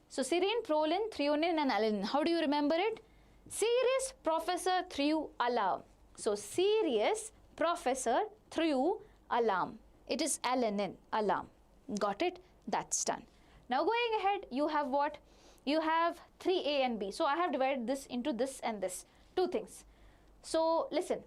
So serine, proline, threonine, and alanine. How do you remember it? Serious professor threw alarm. So serious professor threw alarm. It is alanine, alarm. Got it? That's done. Now going ahead, you have what? You have 3A and B. So I have divided this into this and this. 2 things. So listen.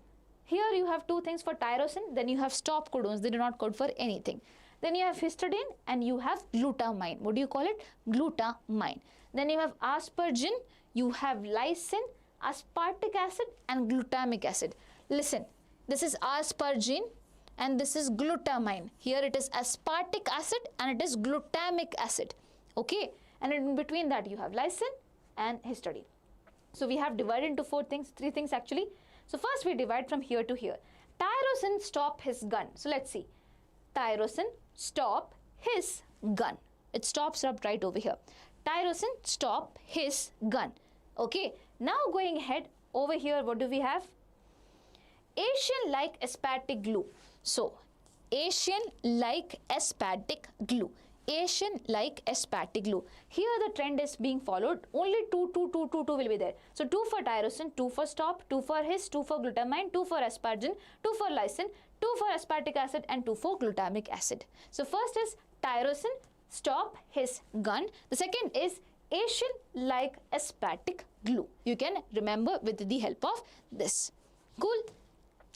Here you have 2 things for tyrosine, then you have stop codons, they do not code for anything. Then you have histidine and you have glutamine. What do you call it? Glutamine. Then you have aspargine, you have lysine, aspartic acid, and glutamic acid. Listen, this is aspargine and this is glutamine. Here it is aspartic acid and it is glutamic acid. Okay, and in between that you have lysine and histidine. So we have divided into 4 things, 3 things actually. So first we divide from here to here. Tyrosine stop his gun. So let's see. Tyrosine stop his gun. It stops up right over here. Tyrosine stop his gun. Okay. Now going ahead, over here what do we have? Asian-like aspartic glue. So Asian-like aspartic glue. Asian-like aspartic glue. Here the trend is being followed. Only 2 will be there. So 2 for tyrosine, 2 for stop, 2 for his, 2 for glutamine, 2 for aspargine, 2 for lysine, 2 for aspartic acid, and 2 for glutamic acid. So first is tyrosine, stop his gun. The second is Asian-like aspartic glue. You can remember with the help of this. Cool.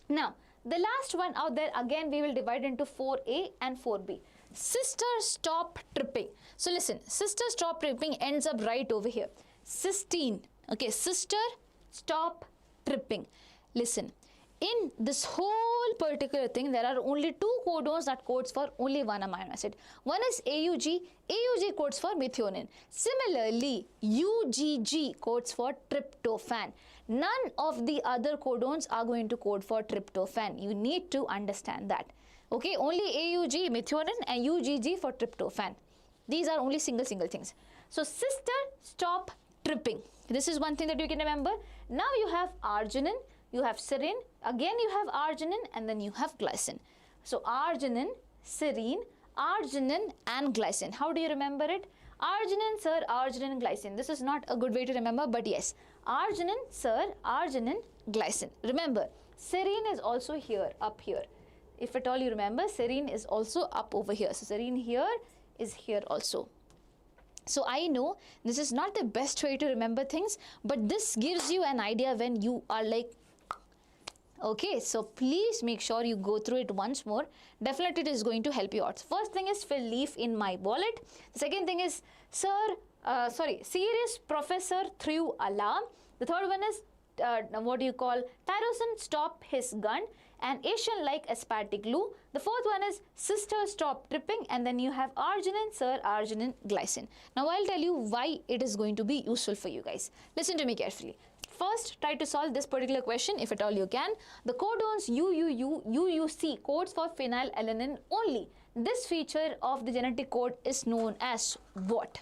Now, the last one out there, again we will divide into 4A and 4B. Sister stop tripping. So listen, sister stop tripping ends up right over here. Cysteine. Okay, sister stop tripping. Listen, in this whole particular thing, there are only two codons that codes for only one amino acid. One is AUG. AUG codes for methionine. Similarly, UGG codes for tryptophan. None of the other codons are going to code for tryptophan. You need to understand that. Okay, only AUG, methionine, and UGG for tryptophan. These are only single things. So, sister stop tripping. This is one thing that you can remember. Now you have arginine, you have serine, again you have arginine, and then you have glycine. So, arginine, serine, arginine and glycine. How do you remember it? Arginine, sir, arginine, glycine. This is not a good way to remember, but yes. Arginine, sir, arginine, glycine. Remember, serine is also here, up here. If at all you remember, serine is also up over here. So, serine here is here also. So, I know this is not the best way to remember things, but this gives you an idea when you are like, okay, so please make sure you go through it once more. Definitely it is going to help you out. First thing is fill leaf in my wallet. The second thing is, serious professor threw alarm. The third one is, what do you call, tyrosine stop his gun, and Asian-like aspartic glue. The fourth one is sister stop tripping, and then you have arginine, sir, arginine, glycine. Now I'll tell you why it is going to be useful for you guys. Listen to me carefully. First, try to solve this particular question if at all you can. The codons UUU, UUC codes for phenylalanine only. This feature of the genetic code is known as what?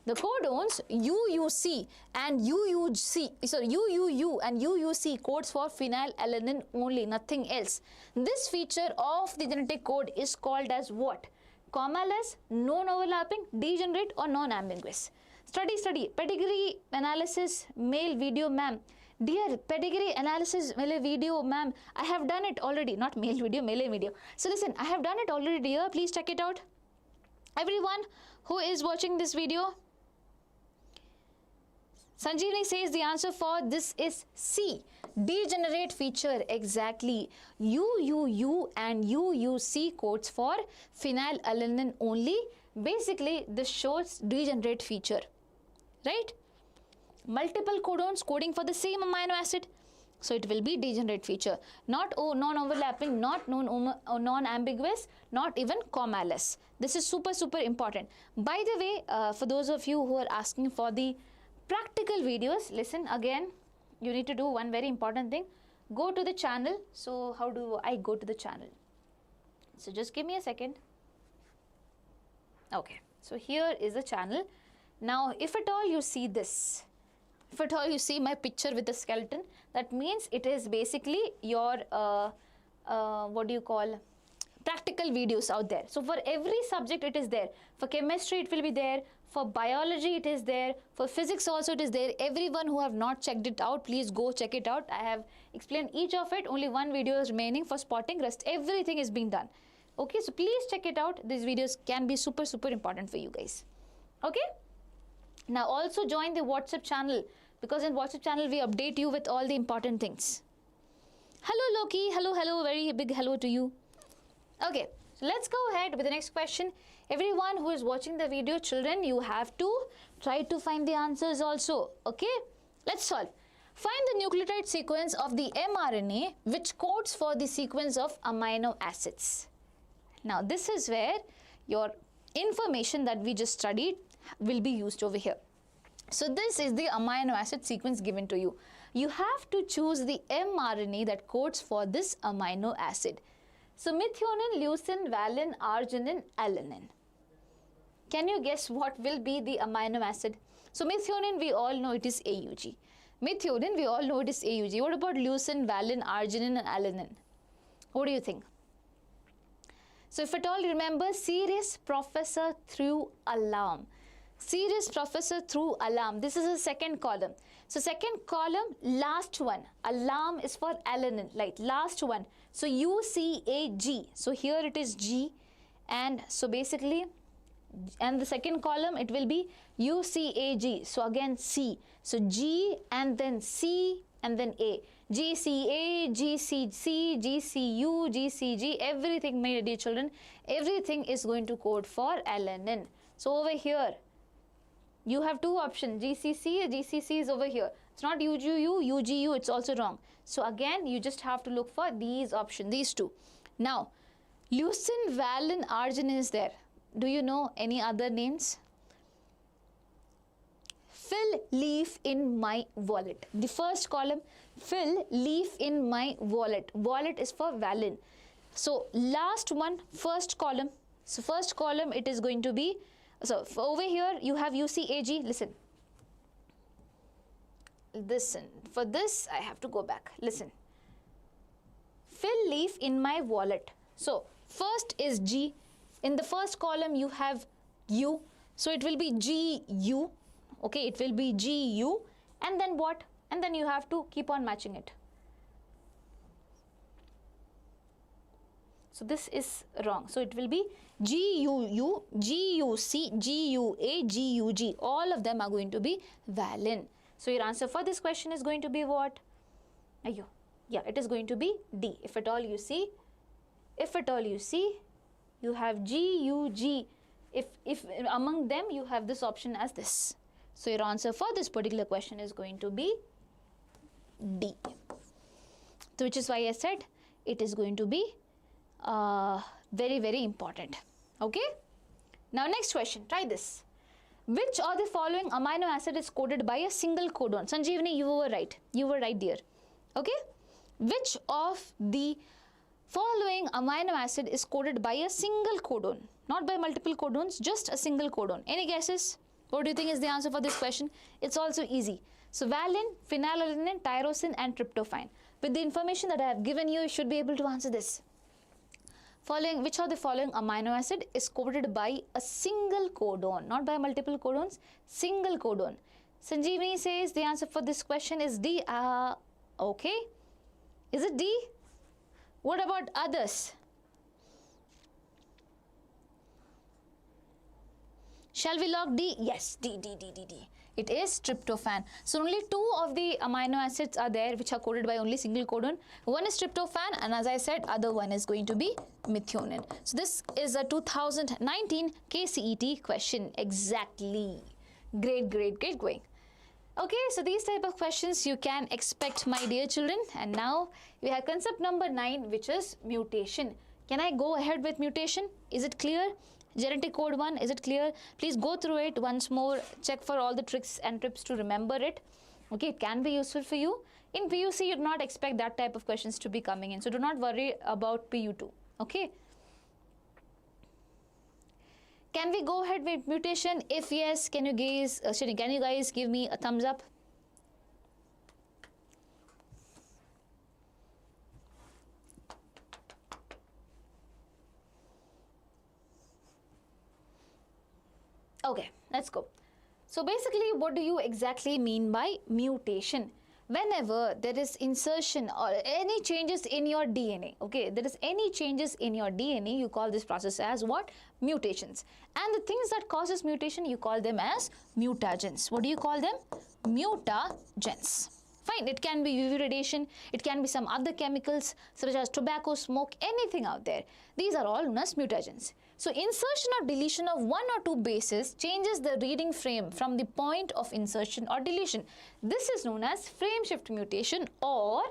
The codons UUC and UUU and UUC codes for phenylalanine only, nothing else. This feature of the genetic code is called as what? Commaless, non-overlapping, degenerate or non-ambiguous. Study. Pedigree analysis, male video, ma'am. Dear, pedigree analysis, male video, ma'am. I have done it already. Not male video, male video. So listen, I have done it already, dear. Please check it out. Everyone who is watching this video. Sanjeevani says the answer for this is C. Degenerate feature, exactly. UUU and UUC codes for phenylalanine only. Basically, this shows degenerate feature, right? Multiple codons coding for the same amino acid. So, it will be degenerate feature. Not non-overlapping, not non-ambiguous, not even commaless. This is super important. By the way, for those of you who are asking for the practical videos, listen again, you need to do one very important thing. Go to the channel. So, how do I go to the channel? So, just give me a second. Okay, so here is the channel. Now, if at all you see this, if at all you see my picture with the skeleton, that means it is basically your, what do you call, practical videos out there. So, for every subject it is there. For chemistry it will be there. For biology it is there. For physics also it is there. Everyone who have not checked it out, please go check it out. I have explained each of it. Only one video is remaining for spotting. Rest everything is being done. Okay, so please check it out. These videos can be super important for you guys. Okay. Now also join the WhatsApp channel, because in WhatsApp channel we update you with all the important things. Hello Loki. Hello. Very big hello to you. Okay, so let's go ahead with the next question. Everyone who is watching the video, children, you have to try to find the answers also. Okay, let's solve. Find the nucleotide sequence of the mRNA which codes for the sequence of amino acids. Now, this is where your information that we just studied will be used over here. So, this is the amino acid sequence given to you. You have to choose the mRNA that codes for this amino acid. So, methionine, leucine, valine, arginine, alanine. Can you guess what will be the amino acid? So, methionine, we all know it is AUG. Methionine, we all know it is AUG. What about leucine, valine, arginine and alanine? What do you think? So, if at all you remember, serious professor threw alarm. Serious professor threw alarm. This is the second column. So, second column, last one. Alarm is for alanine, like last one. So, UCAG. So, here it is G And so basically, and the second column it will be UCAG. So again C. So G and then C and then A. GCA, GCC, GCU, GCG, everything, my dear children, everything is going to code for alanine. So over here, you have two options, GCC, GCC is over here. It's not UGU, UGU, it's also wrong. So again, you just have to look for these options, these two. Now, leucine, valine, arginine is there. Do you know any other names? Fill leaf in my wallet. The first column, fill leaf in my wallet. Wallet is for valine. So last one, first column. So first column, it is going to be, so over here you have UCAG. Listen, for this I have to go back. Listen, fill leaf in my wallet. So first is G. In the first column you have U. So it will be GU. Okay, it will be GU, and then what? And then you have to keep on matching it. So this is wrong. So it will be GUU, GUC, GUA, GUG. All of them are going to be valine. So your answer for this question is going to be what? Ayyo. Yeah, it is going to be D. If at all you see, you have GUG. If among them you have this option as this. So your answer for this particular question is going to be D. So which is why I said it is going to be very, very important. Okay. Now next question, try this. Which of the following amino acid is coded by a single codon? Sanjeevani, you were right. You were right, dear. Okay. Which of the following amino acid is coded by a single codon? Not by multiple codons, just a single codon. Any guesses? What do you think is the answer for this question? It's also easy. So valine, phenylalanine, tyrosine and tryptophan. With the information that I have given you, you should be able to answer this. Following, which of the following amino acid is coded by a single codon, not by multiple codons, single codon? Sanjeevani says the answer for this question is D. Okay. Is it D? What about others? Shall we log D? Yes, D. It is tryptophan. So only two of the amino acids are there which are coded by only single codon. One is tryptophan, and as I said, other one is going to be methionine. So this is a 2019 KCET question. Exactly. Great going. Okay, so these type of questions you can expect, my dear children. And now we have concept number 9, which is mutation. Can I go ahead with mutation? Is it clear? Genetic code 1, is it clear? Please go through it once more, check for all the tricks and tips to remember it. Okay, it can be useful for you. In PUC, you do not expect that type of questions to be coming in, so do not worry about PU2. Okay. Can we go ahead with mutation? If yes, can you guys give me a thumbs up? Okay, let's go. So basically, what do you exactly mean by mutation? Whenever there is insertion or any changes in your DNA, okay, there is any changes in your DNA, you call this process as what? Mutations. And the things that causes mutation, you call them as mutagens. What do you call them? Mutagens. Fine, it can be UV radiation, it can be some other chemicals such as tobacco, smoke, anything out there. These are all known as mutagens. So insertion or deletion of one or two bases changes the reading frame from the point of insertion or deletion. This is known as frame shift mutation or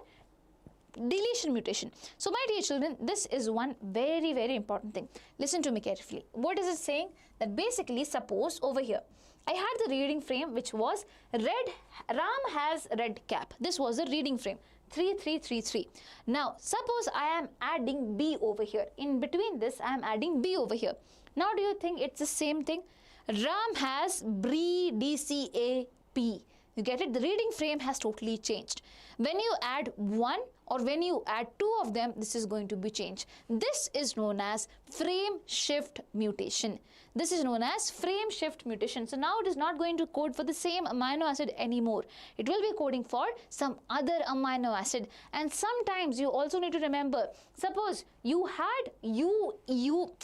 deletion mutation. So my dear children, this is one very, very important thing. Listen to me carefully. What is it saying? That basically, suppose over here, I had the reading frame which was red, Ram has red cap. This was the reading frame. 3333. Now, suppose I am adding B over here. In between this, I am adding B over here. Now, do you think it's the same thing? Ram has BRE DCAP. You get it? The reading frame has totally changed. When you add one or when you add two of them, this is going to be changed. This is known as frame shift mutation. This is known as frame shift mutation. So now it is not going to code for the same amino acid anymore. It will be coding for some other amino acid. And sometimes you also need to remember, suppose you had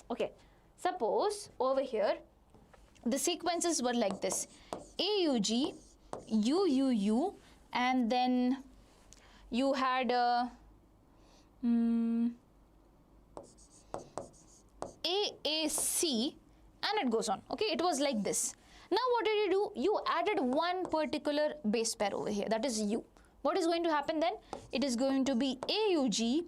okay, Suppose over here the sequences were like this: AUG, UUU, and then you had AAC, and it goes on. Okay, it was like this. Now what did you do? You added one particular base pair over here, that is U. What is going to happen then? It is going to be AUG,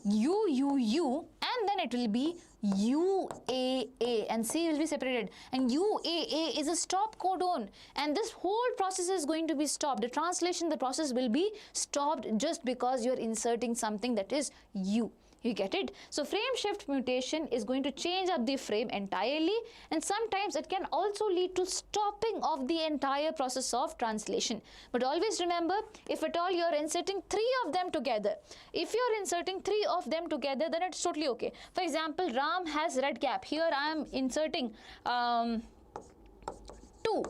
UUU, and then it will be UAA, and C will be separated, and UAA is a stop codon, and this whole process is going to be stopped. The translation, the process will be stopped just because you're inserting something that is U. You get it? So frame shift mutation is going to change up the frame entirely, and sometimes it can also lead to stopping of the entire process of translation. But always remember, if at all you're inserting 3 of them together, if you're inserting 3 of them together, then it's totally okay. For example, Ram has red cap. Here I am inserting 2.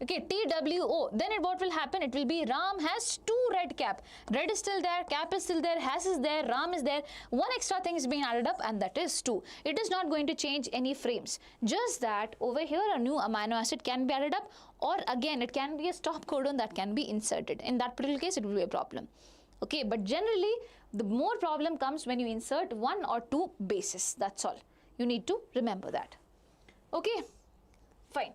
Okay, TWO. Then what will happen? It will be Ram has 2 red cap. Red is still there, cap is still there, has is there, Ram is there. One extra thing is being added up, and that is 2. It is not going to change any frames. Just that over here a new amino acid can be added up, or again it can be a stop codon that can be inserted. In that particular case, it will be a problem. Okay, but generally the more problem comes when you insert 1 or 2 bases. That's all. You need to remember that. Okay, fine.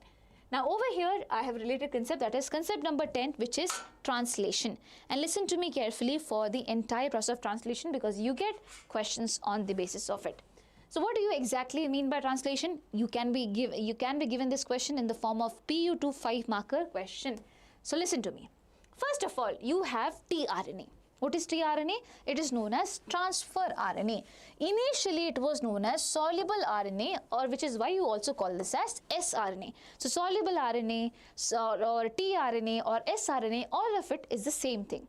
Now over here I have related concept, that is concept number 10, which is translation. And listen to me carefully for the entire process of translation, because you get questions on the basis of it. So what do you exactly mean by translation? You can be given this question in the form of PU2 5-marker question. So listen to me. First of all, you have tRNA. What is tRNA? It is known as transfer RNA. Initially, it was known as soluble RNA, or which is why you also call this as sRNA. So soluble RNA or tRNA or sRNA, all of it is the same thing.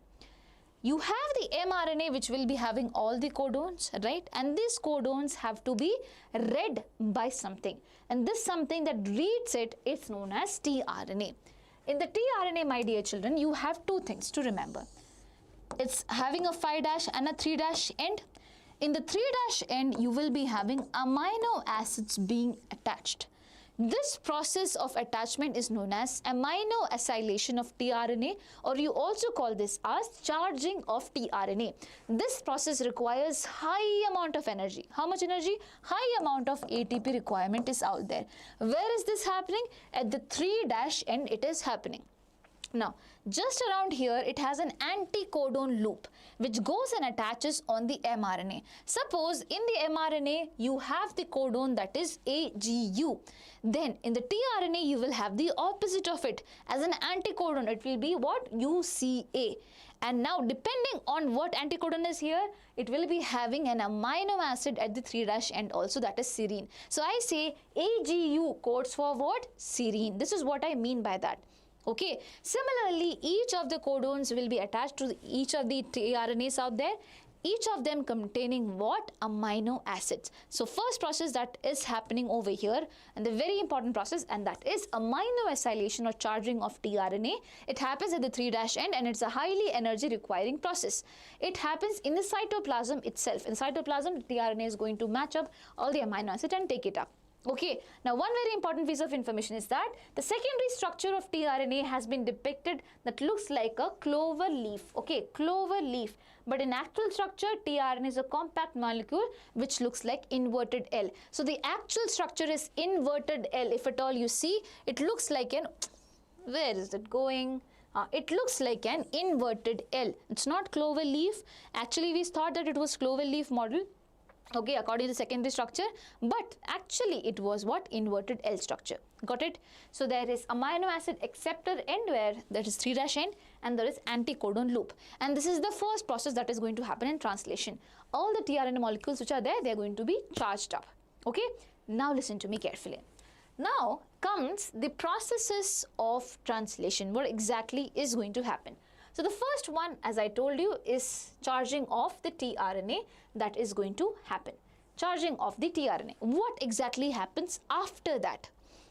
You have the mRNA, which will be having all the codons, right? And these codons have to be read by something. And this something that reads it is known as tRNA. In the tRNA, my dear children, you have 2 things to remember. It's having a 5' and a 3' end. In the 3' end, you will be having amino acids being attached. This process of attachment is known as amino acylation of tRNA, or you also call this as charging of tRNA. This process requires high amount of energy. How much energy? High amount of ATP requirement is out there. Where is this happening? At the 3' end it is happening. Now, just around here, it has an anticodon loop which goes and attaches on the mRNA. Suppose in the mRNA, you have the codon that is AGU. Then in the tRNA, you will have the opposite of it. As an anticodon, it will be what? UCA. And now, depending on what anticodon is here, it will be having an amino acid at the 3' end also, that is serine. So I say AGU codes for what? Serine. This is what I mean by that. Okay, similarly, each of the codons will be attached to each of the tRNAs out there, each of them containing what? Amino acids. So first process that is happening over here, and the very important process, and that is amino acylation or charging of tRNA. It happens at the 3' end, and it's a highly energy requiring process. It happens in the cytoplasm itself. In cytoplasm, the tRNA is going to match up all the amino acid and take it up. Okay, now one very important piece of information is that the secondary structure of tRNA has been depicted that looks like a clover leaf. Okay, clover leaf. But in actual structure, tRNA is a compact molecule which looks like inverted L. So the actual structure is inverted L. If at all you see, it looks like an, where is it going? It looks like an inverted L. It's not clover leaf. Actually, we thought that it was clover leaf model. Okay, according to the secondary structure, but actually it was what? Inverted L structure. Got it? So there is amino acid acceptor end where there is 3' end, and there is anticodon loop. And this is the first process that is going to happen in translation. All the tRNA molecules which are there, they are going to be charged up. Okay, now listen to me carefully. Now comes the processes of translation. What exactly is going to happen? So the first one, as I told you, is charging of the tRNA that is going to happen. Charging of the tRNA. What exactly happens after that?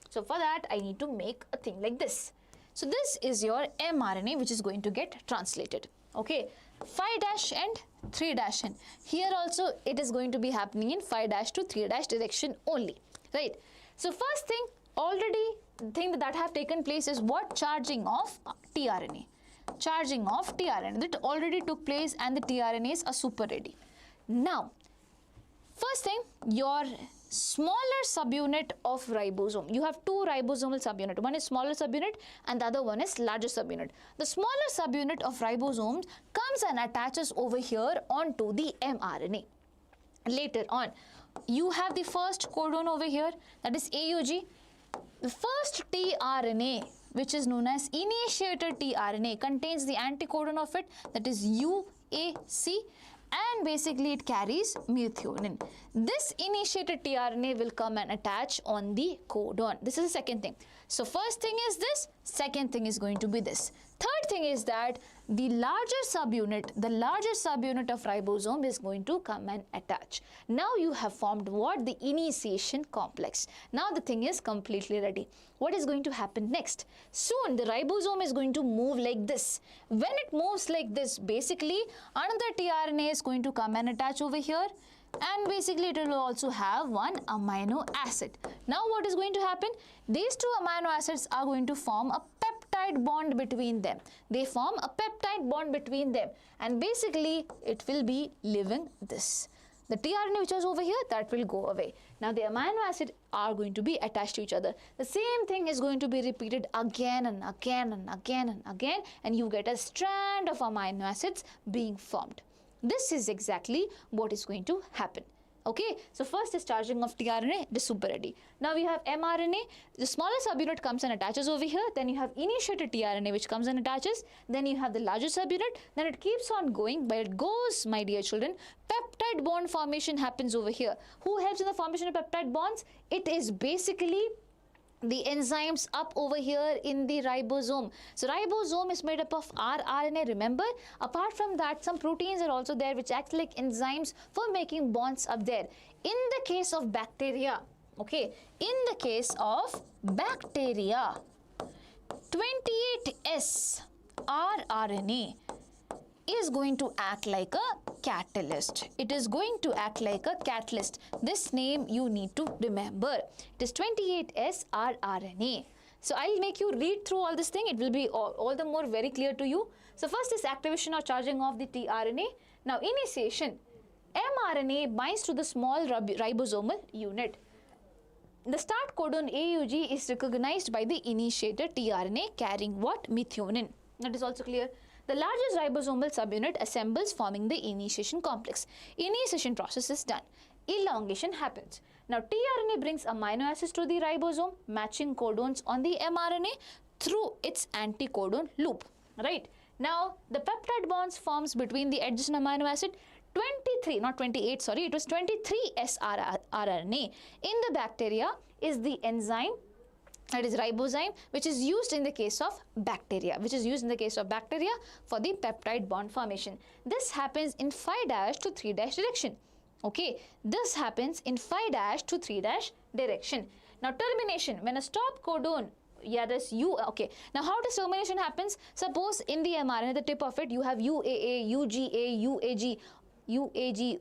So for that, I need to make a thing like this. So this is your mRNA which is going to get translated. Okay, 5' end, 3' end. Here also it is going to be happening in 5' to 3' direction only. right? So first thing, already the thing that have taken place is what? Charging of tRNA. Charging of tRNA that already took place, and the tRNAs are super ready. Now, first thing, your smaller subunit of ribosome. You have two ribosomal subunit. One is smaller subunit and the other one is larger subunit. The smaller subunit of ribosomes comes and attaches over here onto the mRNA. Later on, you have the first codon over here, that is AUG. The first tRNA, which is known as initiated tRNA, contains the anticodon of it, that is UAC, and basically it carries methionine. This initiated tRNA will come and attach on the codon. This is the second thing. So first thing is this, second thing is going to be this. Third thing is that the larger subunit of ribosome is going to come and attach. Now you have formed what? The initiation complex. Now the thing is completely ready. What is going to happen next? Soon the ribosome is going to move like this. When it moves like this, basically another tRNA is going to come and attach over here, and basically it will also have one amino acid. Now what is going to happen? These two amino acids are going to form a peptide bond between them. They form a peptide bond between them, and basically it will be leaving this. The tRNA which was over here, that will go away. Now the amino acid are going to be attached to each other. The same thing is going to be repeated again and again and again and again, and you get a strand of amino acids being formed. This is exactly what is going to happen. Okay, so first is charging of tRNA, it is super ready. Now we have mRNA, the smaller subunit comes and attaches over here, then you have initiated tRNA which comes and attaches, then you have the larger subunit, then it keeps on going, but it goes, my dear children, peptide bond formation happens over here. Who helps in the formation of peptide bonds? It is basically the enzymes up over here in the ribosome. So ribosome is made up of rRNA, remember? Apart from that, some proteins are also there which act like enzymes for making bonds up there. In the case of bacteria, okay, in the case of bacteria, 28S rRNA is going to act like a catalyst. It is going to act like a catalyst. This name you need to remember. It is 28S rRNA. So I'll make you read through all this thing. It will be all the more very clear to you. So first is activation or charging of the tRNA. Now initiation. mRNA binds to the small ribosomal unit. The start codon AUG is recognized by the initiated tRNA carrying what? Methionine. That is also clear. The largest ribosomal subunit assembles, forming the initiation complex. Initiation process is done. Elongation happens. Now tRNA brings amino acids to the ribosome, matching codons on the mRNA through its anticodon loop. Right? Now the peptide bonds forms between the adjacent amino acid. 23, not 28, sorry, it was 23 srRNA. In the bacteria is the enzyme, that is ribozyme, which is used in the case of bacteria, for the peptide bond formation. This happens in 5' to 3' direction. Okay, this happens in 5' to 3' direction. Now termination, when a stop codon, yeah, that's U, okay. Now how does termination happens? Suppose in the mRNA, the tip of it, you have UAA, UGA, UAG, UGA,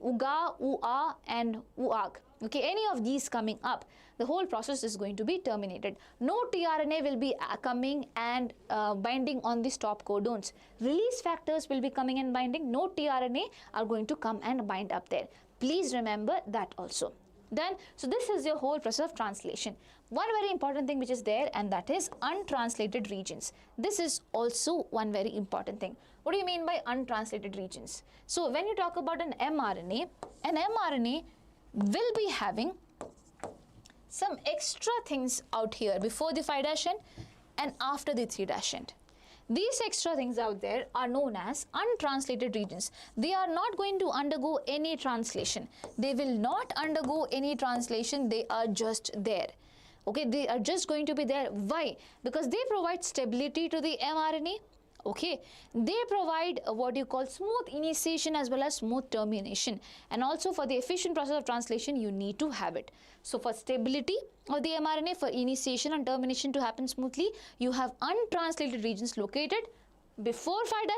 UA, and UAG. Okay, any of these coming up, the whole process is going to be terminated. No tRNA will be coming and binding on the stop codons. Release factors will be coming and binding. No tRNA are going to come and bind up there. Please remember that also. Then, so this is your whole process of translation. One very important thing which is there, and that is untranslated regions. This is also one very important thing. What do you mean by untranslated regions? So when you talk about an mRNA will be having some extra things out here before the 5' end and after the 3' end. These extra things out there are known as untranslated regions. They are not going to undergo any translation. They will not undergo any translation. They are just there. Okay, they are just going to be there. Why? Because they provide stability to the mRNA. Okay, they provide what you call smooth initiation as well as smooth termination, and also for the efficient process of translation you need to have it. So for stability of the mRNA, for initiation and termination to happen smoothly, you have untranslated regions located before 5'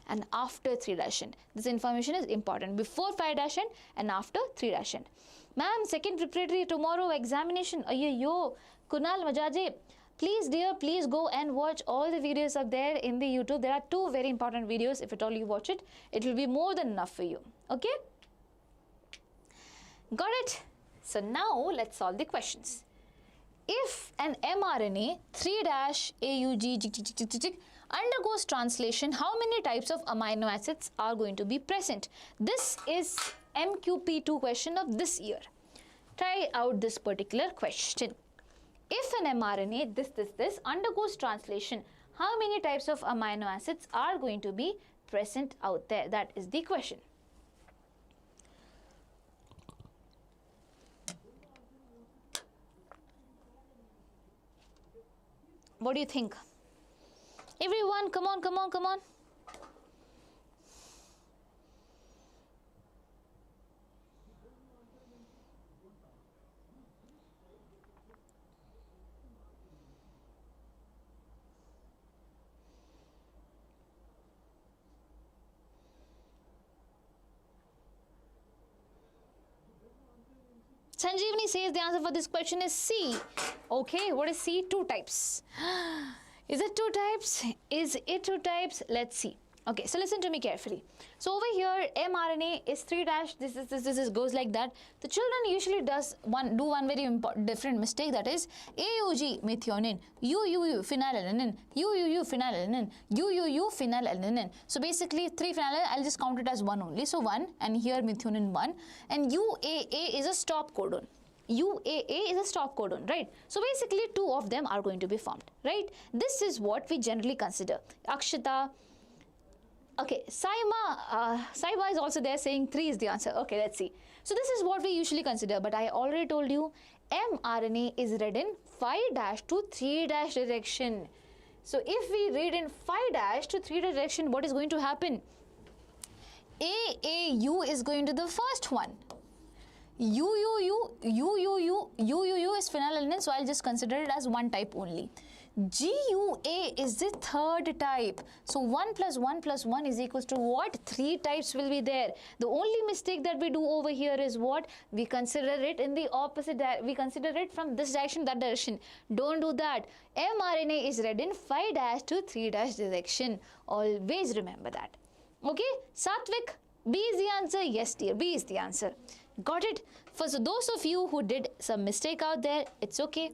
and after 3'. This information is important. Before 5' and after 3'. Ma'am, second preparatory tomorrow examination. Ayyo, Kunal Majaje. Please dear, please go and watch all the videos up there in the YouTube. There are 2 very important videos. If at all you watch it, it will be more than enough for you. Okay? Got it? So now let's solve the questions. If an mRNA 3' undergoes translation, how many types of amino acids are going to be present? This is MQP2 question of this year. Try out this particular question. If an mRNA, this undergoes translation, how many types of amino acids are going to be present out there? That is the question. What do you think? Everyone, come on, come on, come on. Sanjeevani says the answer for this question is C. Okay, what is C? 2 types. Is it 2 types? Is it 2 types? Let's see. Okay, so listen to me carefully. So over here, mRNA is 3'. This goes like that. The children usually do one very different mistake, that is AUG methionine, UUU phenylalanine, UUU phenylalanine, UUU phenylalanine. So basically 3 phenylalanine, I'll just count it as 1 only. So 1, and here methionine 1, and UAA is a stop codon. UAA is a stop codon, right? So basically 2 of them are going to be formed, right? This is what we generally consider. Akshita. Okay, Saiba is also there saying 3 is the answer. Okay, let's see. So this is what we usually consider, but I already told you mRNA is read in 5' to 3' direction. So if we read in 5' to 3' direction, what is going to happen? AAU is going to the first one. UUU is phenylalanine, so I'll just consider it as 1 type only. GUA is the 3rd type. So 1 plus 1 plus 1 is equals to what? 3 types will be there. The only mistake that we do over here is what? We consider it in the opposite, we consider it from this direction, that direction. Don't do that. mRNA is read in 5' to 3' direction. Always remember that. Okay, Satvik, B is the answer. Yes dear, B is the answer. Got it? For so those of you who did some mistake out there, it's okay.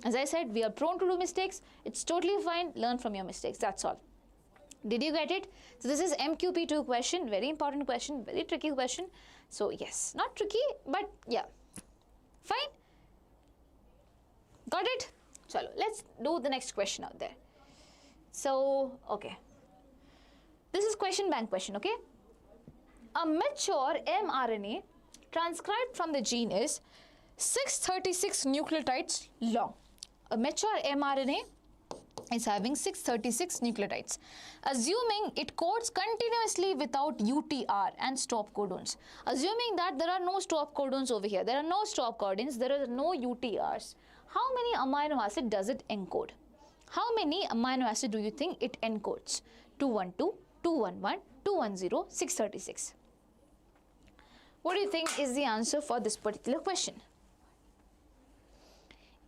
As I said, we are prone to do mistakes. It's totally fine. Learn from your mistakes. That's all. Did you get it? So this is MQP2 question. Very important question. Very tricky question. So yes, not tricky, but yeah. Fine. Got it? Chalo, let's do the next question out there. So, okay. This is question bank question, okay? A mature mRNA transcribed from the gene is 636 nucleotides long. A mature mRNA is having 636 nucleotides. Assuming it codes continuously without UTR and stop codons. Assuming that there are no stop codons over here, there are no stop codons, there are no UTRs. How many amino acid does it encode? How many amino acid do you think it encodes? 212, 211, 210, 636. What do you think is the answer for this particular question?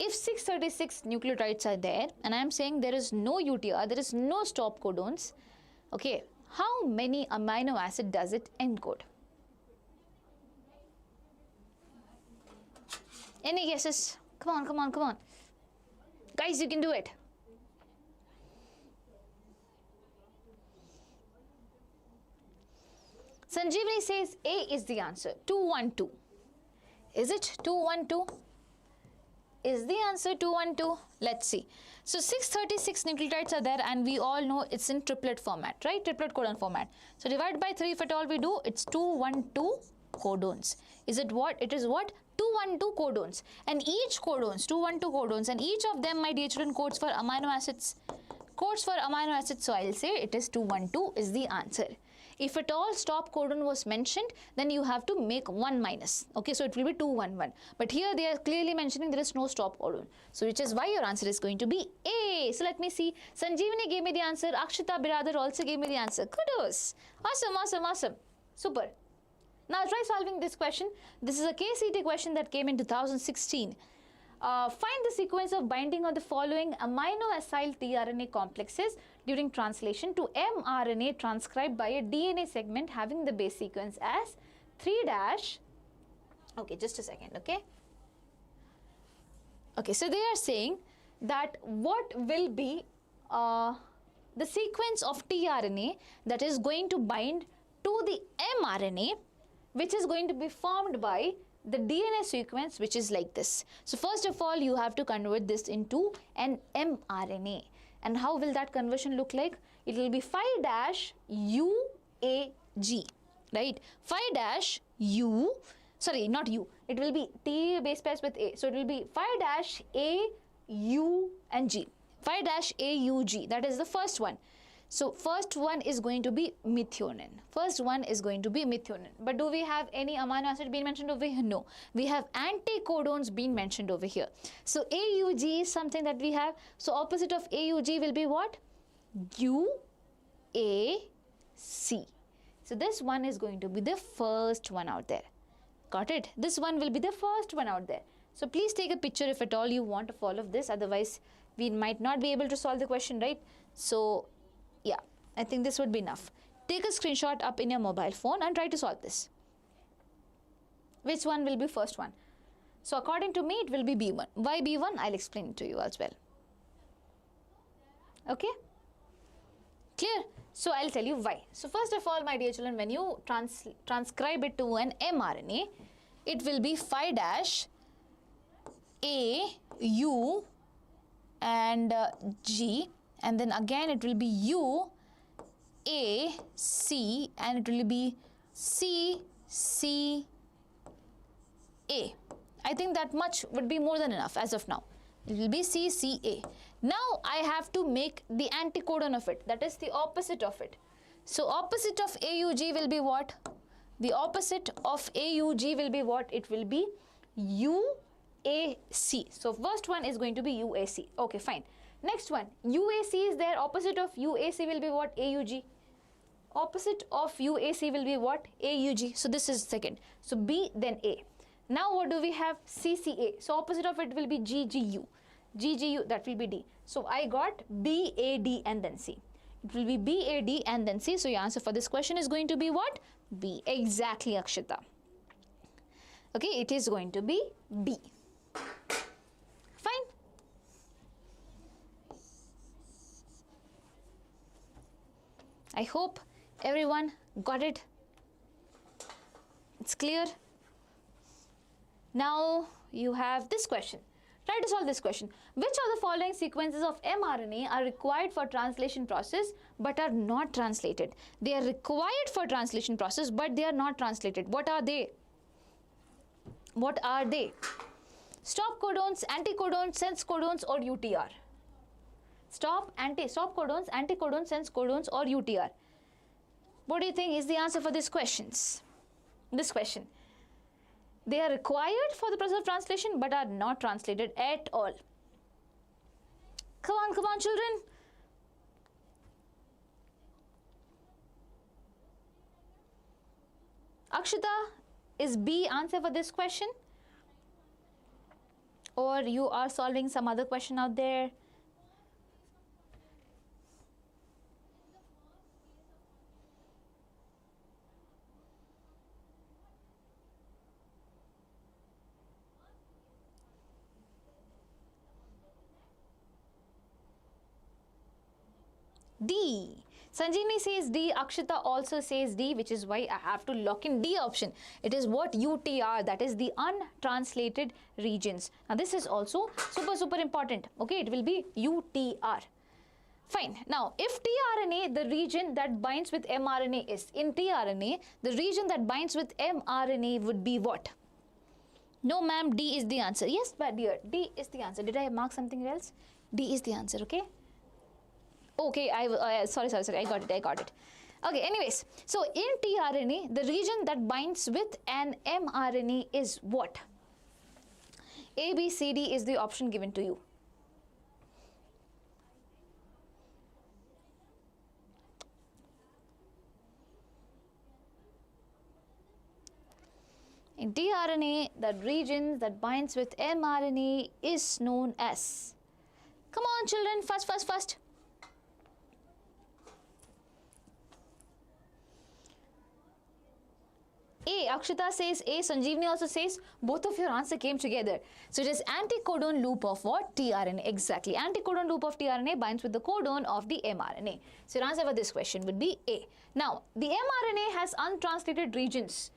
If 636 nucleotides are there, and I am saying there is no UTR, there is no stop codons, okay, how many amino acid does it encode? Any guesses? Come on, come on, come on. Guys, you can do it. Sanjeevani says A is the answer, 212. Is it 212? Is the answer 212? Let's see. So 636 nucleotides are there, and we all know it's in triplet format, right? Triplet codon format. So divide by 3 if at all we do, it's 212 codons. Is it what? It is what? 212 codons. And each codons, 212 codons, and each of them, my dear children, codes for amino acids. Codes for amino acids, so I'll say it is 212 is the answer. If at all stop codon was mentioned, then you have to make 1 minus. Okay, so it will be 2, 1, 1. But here they are clearly mentioning there is no stop codon. So which is why your answer is going to be A. So let me see. Sanjeevani gave me the answer. Akshita Biradar also gave me the answer. Kudos. Awesome, awesome, awesome. Super. Now try solving this question. This is a KCET question that came in 2016. Find the sequence of binding of the following amino-acyl tRNA complexes during translation to mRNA transcribed by a DNA segment having the base sequence as 3-. Okay, just a second, okay? Okay, so they are saying that what will be the sequence of tRNA that is going to bind to the mRNA, which is going to be formed by the DNA sequence, which is like this. So first of all, you have to convert this into an mRNA. And how will that conversion look like? It will be 5-UAG, right? 5-U, sorry, not U. It will be T base pairs with A. So it will be 5-AU and G. 5-AUG, that is the first one. So first one is going to be methionine. First one is going to be methionine. But do we have any amino acid being mentioned over here? No. We have anticodons being mentioned over here. So AUG is something that we have. So opposite of AUG will be what? UAC. So this one is going to be the first one out there. Got it? This one will be the first one out there. So please take a picture if at all you want to follow this. Otherwise, we might not be able to solve the question, right? So yeah, I think this would be enough. Take a screenshot up in your mobile phone and try to solve this. Which one will be first one? So according to me, it will be B1. Why B1? I'll explain it to you as well. Okay? Clear? So I'll tell you why. So first of all, my dear children, when you transcribe it to an mRNA, it will be 5-AU and G. And then again it will be U, A, C, and it will be C, C, A. I think that much would be more than enough as of now. It will be C, C, A. Now I have to make the anticodon of it. That is the opposite of it. So opposite of AUG will be what? The opposite of AUG will be what? It will be UAC. So first one is going to be UAC. Okay, fine. Next one, UAC is there. Opposite of UAC will be what? AUG. Opposite of UAC will be what? AUG. So this is second. So B, then A. Now what do we have? CCA. So opposite of it will be GGU. GGU, that will be D. So I got BAD and then C. It will be BAD and then C. So your answer for this question is going to be what? B. Exactly, Akshita. Okay, it is going to be B. Fine. I hope everyone got it. It's clear. Now you have this question. Try to solve this question. Which of the following sequences of mRNA are required for translation process but are not translated? They are required for translation process but they are not translated. What are they? What are they? Stop codons, anticodons, sense codons, or UTR? Stop codons, anticodons, sense codons, or UTR? What do you think is the answer for these questions? This question. They are required for the process of translation but are not translated at all. Come on, children. Akshita, is B answer for this question? Or you are solving some other question out there? D. Sanjeevani says D, Akshita also says D, which is why I have to lock in D option. It is what? UTR, that is the untranslated regions. Now this is also super important. Okay, it will be UTR. Fine. Now if tRNA, the region that binds with mRNA is, in tRNA, the region that binds with mRNA would be what? No ma'am, D is the answer. Yes, but dear, D is the answer. Did I mark something else? D is the answer, okay? Okay, sorry, I got it. Okay, anyways, so in tRNA, the region that binds with an mRNA is what? A, B, C, D is the option given to you. In tRNA, the region that binds with mRNA is known as. Come on, children, fast. A, Akshita says A, Sanjeevani also says, both of your answer came together. So it is anticodon loop of what? tRNA, exactly. Anticodon loop of tRNA binds with the codon of the mRNA. So your answer for this question would be A. Now, the mRNA has untranslated regions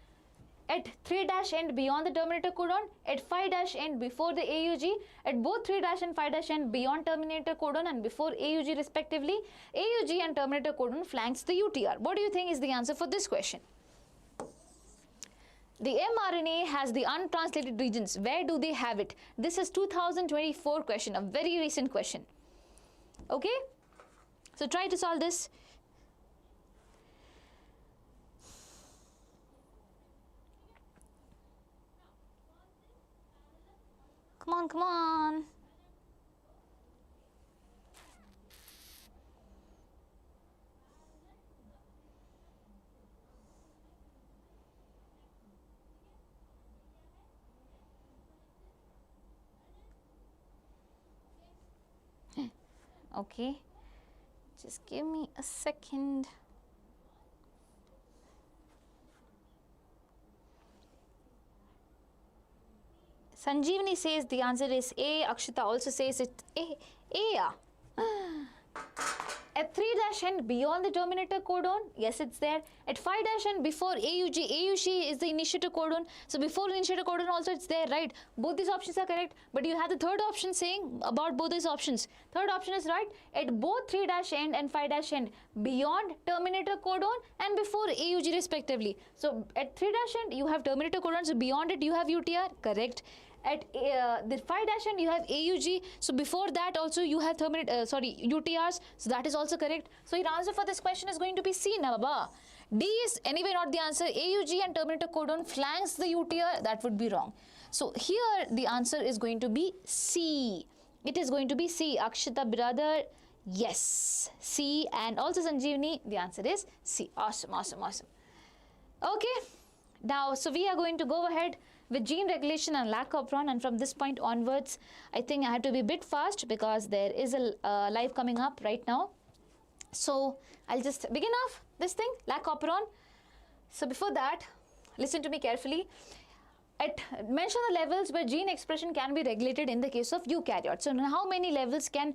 at 3' end beyond the terminator codon, at 5' end before the AUG, at both 3' and 5' end beyond terminator codon and before AUG respectively. AUG and terminator codon flanks the UTR. What do you think is the answer for this question? The mRNA has the untranslated regions. Where do they have it? This is 2024 question, a very recent question. Okay? So try to solve this. Come on. Okay, just give me a second. Sanjeevani says the answer is A. Akshita also says it A. At 3' end beyond the terminator codon, yes, it's there. At 5' end before AUG, AUG is the initiator codon. So before initiator codon also it's there, right? Both these options are correct. But you have the third option saying about both these options. Third option is right. At both 3' end and 5' end beyond terminator codon and before AUG respectively. So at 3' end you have terminator codon. So beyond it you have UTR. Correct. At the 5' end you have AUG, so before that also you have UTRs, so that is also correct. So your answer for this question is going to be C, Nababa. D is anyway not the answer. AUG and terminator codon flanks the UTR, that would be wrong. So here the answer is going to be C. It is going to be C. Akshita brother, yes, C, and also Sanjeevani, the answer is C. Awesome. Okay, now so we are going to go ahead with gene regulation and Lac Operon, and from this point onwards, I think I have to be a bit fast because there is a live coming up right now. So I'll just begin off this thing, Lac Operon. So before that, listen to me carefully. Mention the levels where gene expression can be regulated in the case of eukaryotes. So how many levels can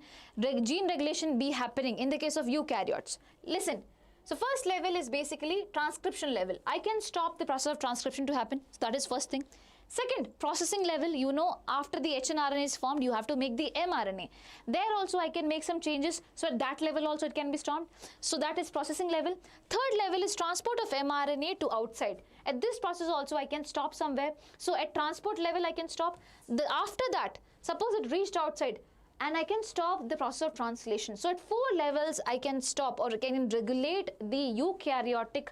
gene regulation be happening in the case of eukaryotes? Listen. So first level is basically transcription level. I can stop the process of transcription to happen. So that is first thing. Second, processing level, you know, after the hnRNA is formed, you have to make the mRNA. There also I can make some changes. So at that level also it can be stopped. So that is processing level. Third level is transport of mRNA to outside. At this process also I can stop somewhere. So at transport level I can stop. After that, suppose it reached outside, and I can stop the process of translation. So at 4 levels I can stop or can regulate the eukaryotic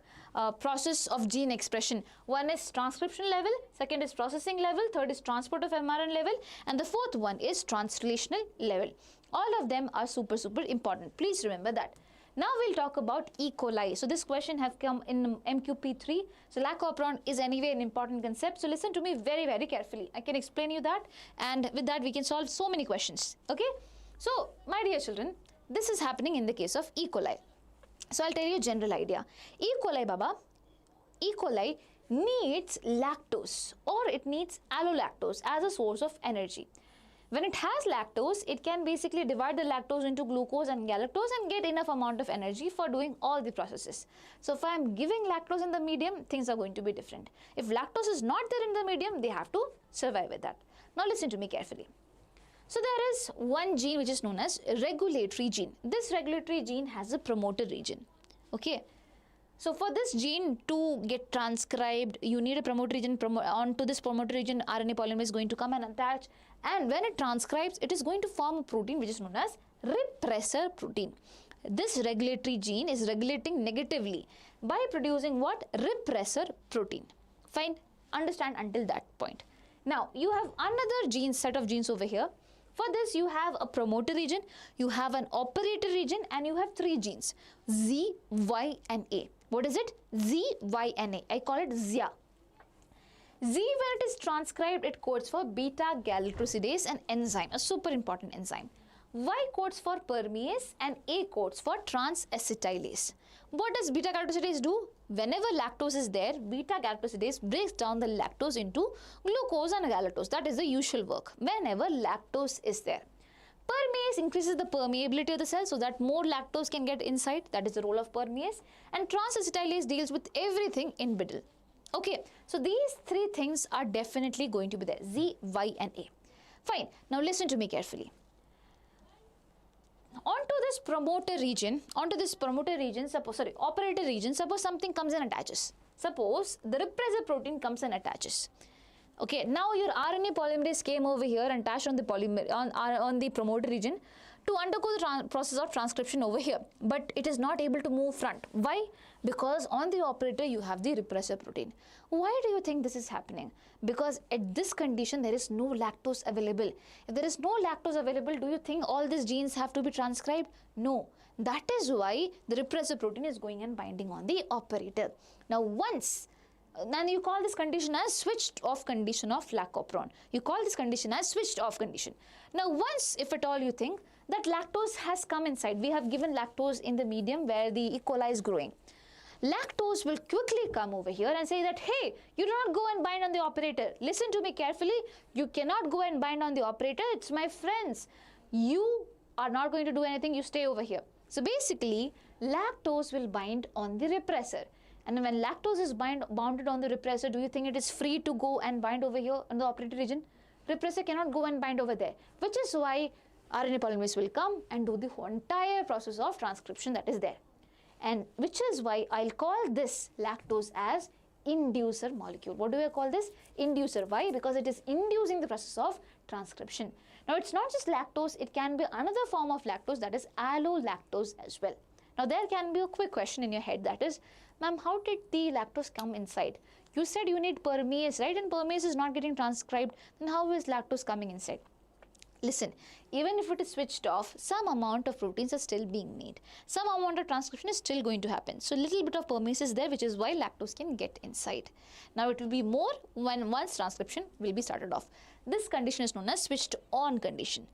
process of gene expression. One is transcription level, second is processing level, third is transport of mRNA level, and the fourth one is translational level. All of them are super important. Please remember that. Now we'll talk about E. coli. So this question have come in MQP3. So Lac Operon is anyway an important concept. So listen to me very carefully. I can explain you that, and with that we can solve so many questions. Okay. So my dear children, this is happening in the case of E. coli. So I'll tell you a general idea. E. coli, Baba, E. coli needs lactose or it needs allolactose as a source of energy. When it has lactose, it can basically divide the lactose into glucose and galactose and get enough amount of energy for doing all the processes. So if I am giving lactose in the medium, things are going to be different. If lactose is not there in the medium, they have to survive with that. Now listen to me carefully. So there is one gene which is known as regulatory gene. This regulatory gene has a promoter region. Okay. So for this gene to get transcribed, you need a promoter region. Onto this promoter region, RNA polymerase is going to come and attach. And when it transcribes, it is going to form a protein which is known as repressor protein. This regulatory gene is regulating negatively by producing what? Repressor protein. Fine, understand until that point. Now, you have another set of genes over here. For this, you have a promoter region, you have an operator region, and you have 3 genes, Z, Y, and A. What is it? Z, Y, and A. I call it ZIA. Z, when it is transcribed, it codes for beta-galactosidase, an enzyme, a super important enzyme. Y codes for permease and A codes for trans-acetylase. What does beta-galactosidase do? Whenever lactose is there, beta-galactosidase breaks down the lactose into glucose and galactose. That is the usual work whenever lactose is there. Permease increases the permeability of the cell so that more lactose can get inside. That is the role of permease. And trans-acetylase deals with everything in middle. Okay, so these 3 things are definitely going to be there, Z, Y, and A. Fine, now listen to me carefully. Onto this operator region, suppose something comes and attaches. Suppose the repressor protein comes and attaches. Okay, now your RNA polymerase came over here and attached on the on the promoter region to undergo the process of transcription over here, but it is not able to move front. Why? Because on the operator you have the repressor protein. Why do you think this is happening? Because at this condition there is no lactose available. If there is no lactose available, do you think all these genes have to be transcribed? No. That is why the repressor protein is going and binding on the operator. Now then you call this condition as switched off condition of Lac Operon. You call this condition as switched off condition. Now once, if at all you think that lactose has come inside, we have given lactose in the medium where the E. coli is growing. Lactose will quickly come over here and say that, hey, you do not go and bind on the operator. Listen to me carefully. You cannot go and bind on the operator. It's my friends. You are not going to do anything. You stay over here. So lactose will bind on the repressor. And when lactose is bounded on the repressor, do you think it is free to go and bind over here on the operator region? Repressor cannot go and bind over there, which is why RNA polymerase will come and do the entire process of transcription that is there. And which is why I'll call this lactose as inducer molecule. What do I call this? Inducer. Why? Because it is inducing the process of transcription. Now, it's not just lactose, it can be another form of lactose, that is allolactose as well. Now, there can be a quick question in your head, that is, ma'am, how did the lactose come inside? You said you need permease, right? And permease is not getting transcribed. Then how is lactose coming inside? Listen, even if it is switched off, some amount of proteins are still being made. Some amount of transcription is still going to happen. So, little bit of permease is there, which is why lactose can get inside. Now, it will be more once transcription will be started off. This condition is known as switched on condition.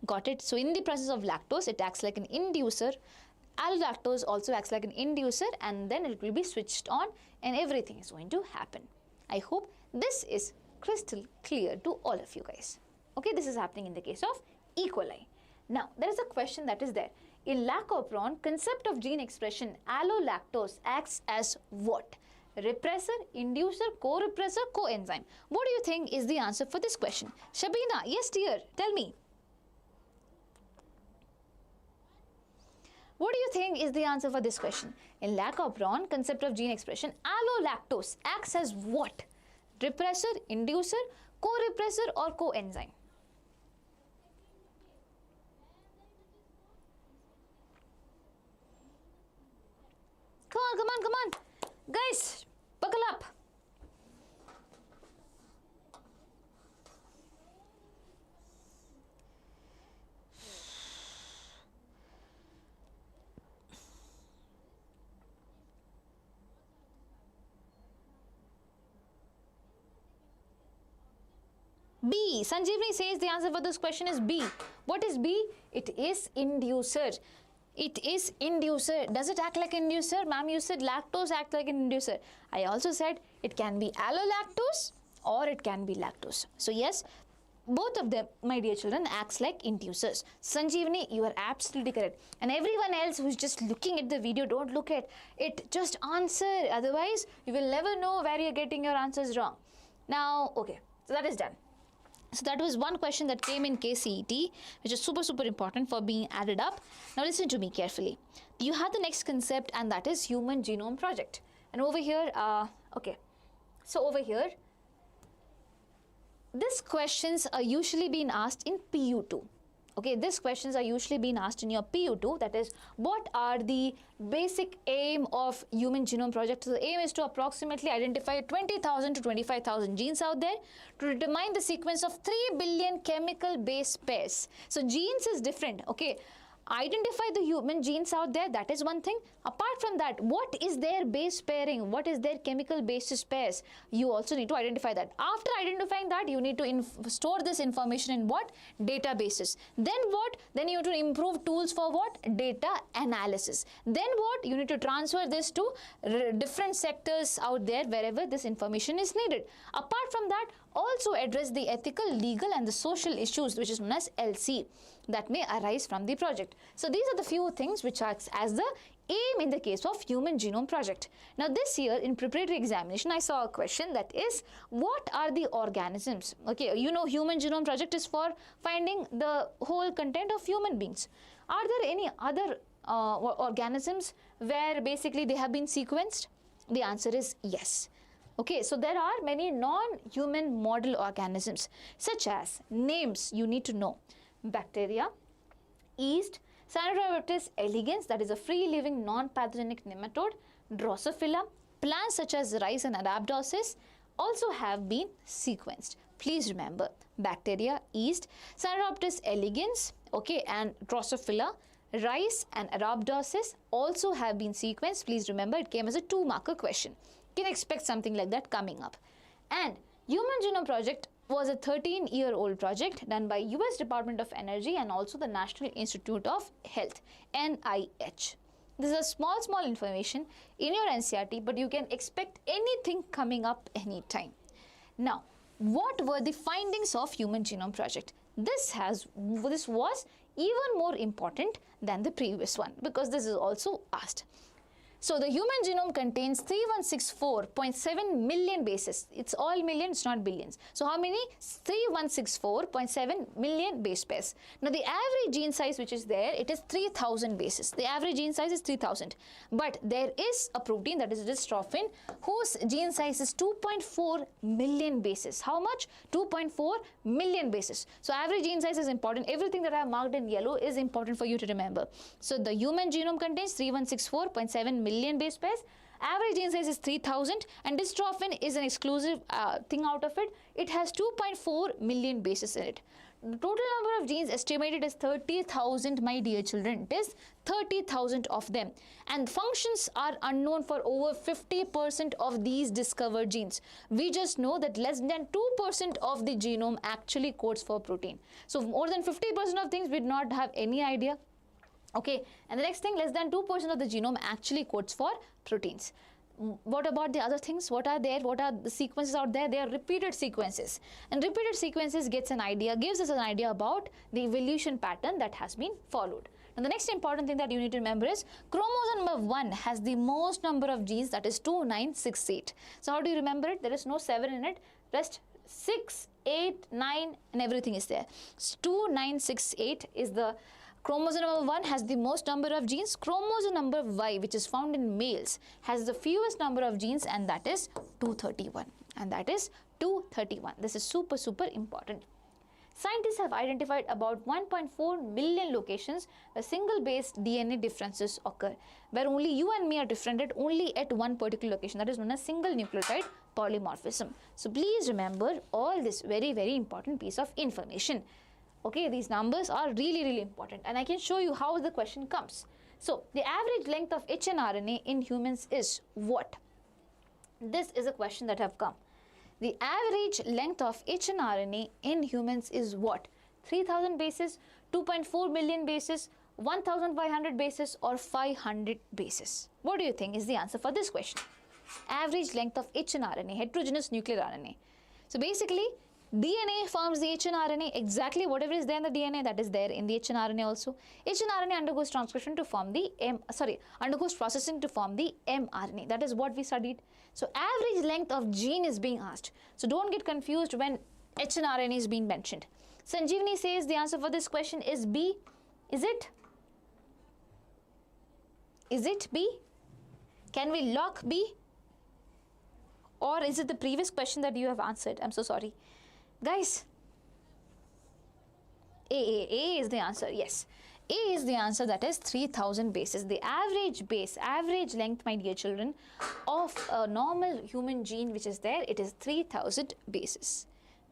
Got it? So, in the process of lactose, it acts like an inducer. Allolactose also acts like an inducer, and then it will be switched on and everything is going to happen. I hope this is crystal clear to all of you guys. Okay, this is happening in the case of E. coli. Now, there is a question that is there. In Lac Operon, concept of gene expression, allolactose acts as what? Repressor, inducer, co-repressor, coenzyme. What do you think is the answer for this question? Shabina, yes dear, tell me. What do you think is the answer for this question? In Lac Operon, concept of gene expression, allolactose acts as what? Repressor, inducer, co-repressor or coenzyme? Come on. Guys, buckle up. B. Sanjeevani says the answer for this question is B. What is B? It is inducer. It is inducer. Does it act like inducer? Ma'am, you said lactose acts like an inducer. I also said it can be allolactose or it can be lactose. So yes, both of them, my dear children, acts like inducers. Sanjeevani, you are absolutely correct. And everyone else who is just looking at the video, don't look at it. Just answer. Otherwise, you will never know where you're getting your answers wrong. Now, okay, so that is done. So that was one question that came in KCET, which is super important for being added up. Now listen to me carefully. You have the next concept, and that is Human Genome Project. And over here, so over here, these questions are usually being asked in PU2. Okay, these questions are usually being asked in your PU2, that is, what are the basic aim of Human Genome Project? So the aim is to approximately identify 20,000 to 25,000 genes out there to determine the sequence of 3 billion chemical base pairs. So genes is different, okay. Identify the human genes out there, that is one thing. Apart from that, what is their base pairing? What is their chemical basis pairs? You also need to identify that. After identifying that, you need to store this information in what? Databases. Then what? Then you need to improve tools for what? Data analysis. Then what? You need to transfer this to different sectors out there wherever this information is needed. Apart from that, also address the ethical, legal and the social issues, which is known as LC, that may arise from the project. So these are the few things which acts as the aim in the case of Human Genome Project. Now this year in preparatory examination, I saw a question that is, what are the organisms? Okay, you know Human Genome Project is for finding the whole content of human beings. Are there any other organisms where basically they have been sequenced? The answer is yes. Okay, so there are many non-human model organisms, such as names you need to know: bacteria, yeast, Cyanidrobacterus elegans, that is a free-living non-pathogenic nematode, Drosophila, plants such as rice and Arabidopsis also have been sequenced. Please remember, bacteria, yeast, Cyanidrobacterus elegans, okay, and Drosophila, rice and Arabidopsis also have been sequenced. Please remember, it came as a 2-marker question. You can expect something like that coming up. And Human Genome Project was a 13-year-old project done by US Department of Energy and also the National Institute of Health, NIH. This is a small information in your NCERT, but you can expect anything coming up anytime. Now, what were the findings of Human Genome Project? This was even more important than the previous one, because this is also asked. So the human genome contains 3164.7 million bases. It's all million, it's not billions. So how many? 3164.7 million base pairs. Now the average gene size which is there, it is 3000 bases. The average gene size is 3000. But there is a protein, that is dystrophin, whose gene size is 2.4 million bases. How much? 2.4 million bases. So average gene size is important. Everything that I have marked in yellow is important for you to remember. So the human genome contains 3164.7 million base pairs. Average gene size is 3000, and dystrophin is an exclusive thing out of it. It has 2.4 million bases in it. The total number of genes estimated is 30,000, my dear children. It is 30,000 of them. And functions are unknown for over 50% of these discovered genes. We just know that less than 2% of the genome actually codes for protein. So more than 50% of things we do not have any idea. Okay, and the next thing, less than 2% of the genome actually codes for proteins. What about the other things? What are there? What are the sequences out there? They are repeated sequences. And repeated sequences gives us an idea about the evolution pattern that has been followed. Now the next important thing that you need to remember is chromosome number 1 has the most number of genes, that is 2968. So how do you remember it? There is no 7 in it. Rest 6, 8, 9 and everything is there. 2968 is the chromosome number 1 has the most number of genes. Chromosome number Y, which is found in males, has the fewest number of genes, and that is 231. And that is 231. This is super important. Scientists have identified about 1.4 million locations where single-base DNA differences occur, where only you and me are differentiated only at one particular location. That is known as single nucleotide polymorphism. So please remember all this very important piece of information. Okay, these numbers are really important, and I can show you how the question comes. So the average length of hnRNA in humans is what? This is a question that have come. The average length of hnRNA in humans is what? 3000 bases, 2.4 million bases, 1500 bases, or 500 bases? What do you think is the answer for this question? Average length of hnRNA, heterogeneous nuclear RNA. So basically, DNA forms the hnRNA. Exactly whatever is there in the DNA, that is there in the hnRNA also. hnRNA undergoes transcription to form the undergoes processing to form the mRNA. That is what we studied. So average length of gene is being asked. So don't get confused when hnRNA is being mentioned. Sanjeevani says the answer for this question is B. Is it? Is it B? Can we lock B? Or is it the previous question that you have answered? I'm so sorry. Guys, A is the answer, yes. A is the answer, that is 3000 bases. The average base, average length, my dear children, of a normal human gene which is there, it is 3000 bases.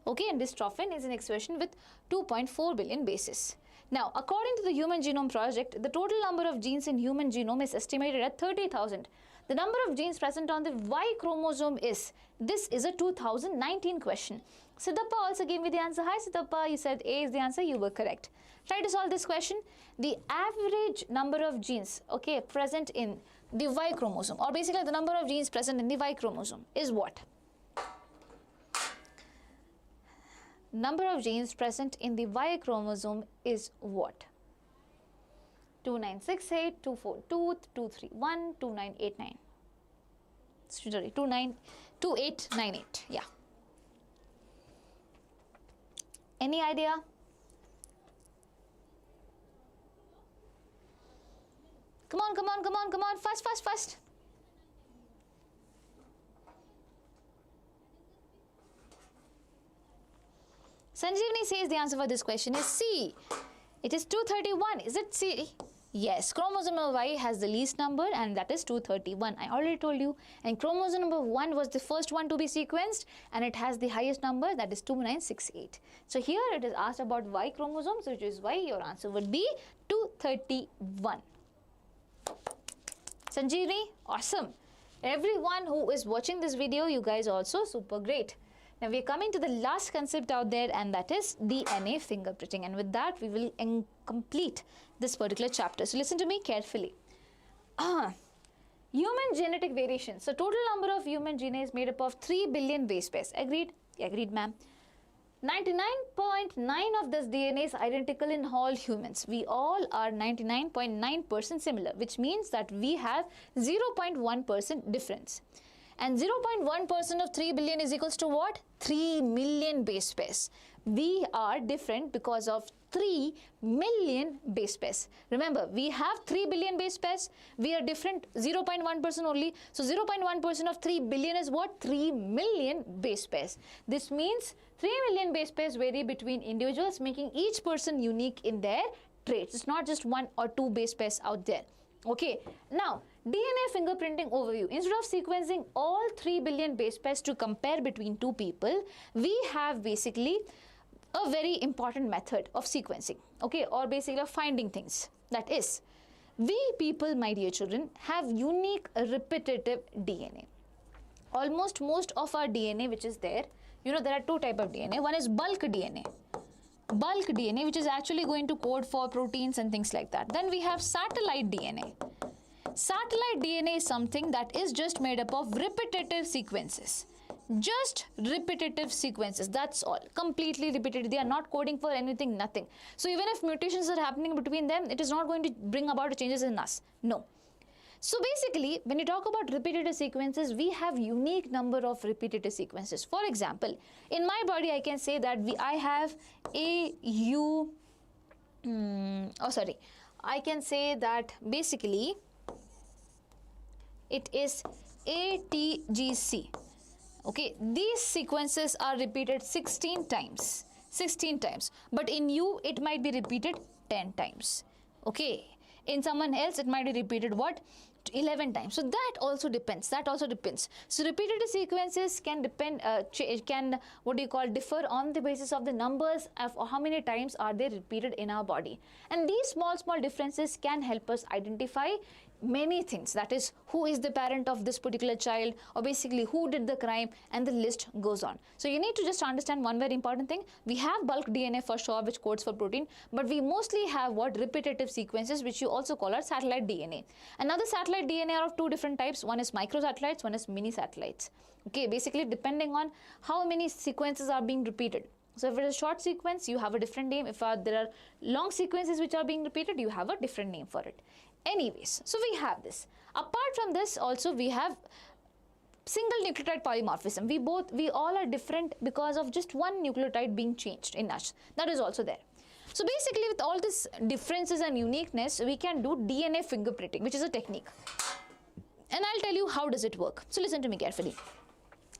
Okay, and dystrophin is an expression with 2.4 billion bases. Now, according to the Human Genome Project, the total number of genes in human genome is estimated at 30,000. The number of genes present on the Y chromosome is, this is a 2019 question. Siddhappa also gave me the answer. Hi Siddhappa, you said A is the answer, you were correct. Try to solve this question. The average number of genes, okay, present in the Y chromosome, or basically the number of genes present in the Y chromosome is what? Number of genes present in the Y chromosome is what? 2968, 242, 231, 2989. Sorry, 2898, yeah. Any idea? Come on, come on, come on, come on, fast, fast, fast. Sanjeevani says the answer for this question is C. It is 231. Is it C? Yes, chromosome number Y has the least number, and that is 231. I already told you. And chromosome number 1 was the first one to be sequenced, and it has the highest number, that is 2968. So here it is asked about Y chromosomes, which is why your answer would be 231. Sanjeevani, awesome. Everyone who is watching this video, you guys also super great. Now we are coming to the last concept out there, and that is DNA fingerprinting, and with that we will complete this particular chapter. So listen to me carefully. Human genetic variation. So total number of human DNA is made up of 3 billion base pairs. Agreed? Agreed, ma'am. 99.9 of this DNA is identical in all humans. We all are 99.9% similar, which means that we have 0.1% difference. And 0.1% of 3 billion is equals to what? 3 million base pairs. We are different because of 3 million base pairs. Remember, we have 3 billion base pairs. We are different 0.1% only. So 0.1% of 3 billion is what? 3 million base pairs. This means 3 million base pairs vary between individuals, making each person unique in their traits. It's not just 1 or 2 base pairs out there. Okay, now DNA fingerprinting overview. Instead of sequencing all 3 billion base pairs to compare between two people, we have basically a very important method of sequencing, okay, or basically of finding things. That is, we people, my dear children, have unique repetitive DNA. Almost most of our DNA which is there, you know, there are two types of DNA. One is bulk DNA. Bulk DNA, which is actually going to code for proteins and things like that. Then we have satellite DNA. Satellite DNA is something that is just made up of repetitive sequences. Just repetitive sequences, that's all. Completely repeated. They are not coding for anything, nothing. So even if mutations are happening between them, it is not going to bring about changes in us. No. So basically, when you talk about repetitive sequences, we have unique number of repetitive sequences. For example, in my body, I can say that I have I can say that basically it is ATGC. Okay, these sequences are repeated 16 times. 16 times. But in you, it might be repeated 10 times. Okay. In someone else, it might be repeated what? 11 times. So that also depends. That also depends. So repetitive sequences can depend, differ on the basis of the numbers of how many times are they repeated in our body. And these small differences can help us identify many things. That is, who is the parent of this particular child, or basically who did the crime, and the list goes on. So you need to just understand one very important thing. We have bulk DNA for sure, which codes for protein, but we mostly have what? Repetitive sequences, which you also call as satellite DNA. Another satellite DNA are of two different types. One is microsatellites, one is mini satellites. Okay, basically depending on how many sequences are being repeated. So if it is a short sequence, you have a different name. If there are long sequences which are being repeated, you have a different name for it. Anyways, so we have this. Apart from this, also we have single nucleotide polymorphism. We all are different because of just one nucleotide being changed in us. That is also there. So basically, with all these differences and uniqueness, we can do DNA fingerprinting, which is a technique. And I'll tell you how does it work. So listen to me carefully.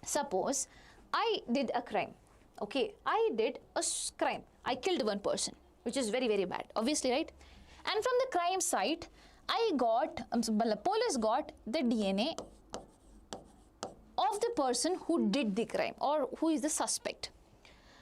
Suppose I did a crime. Okay, I did a crime. I killed one person. which is very, very bad, obviously, right? And from the crime site, police got the DNA of the person who did the crime or who is the suspect.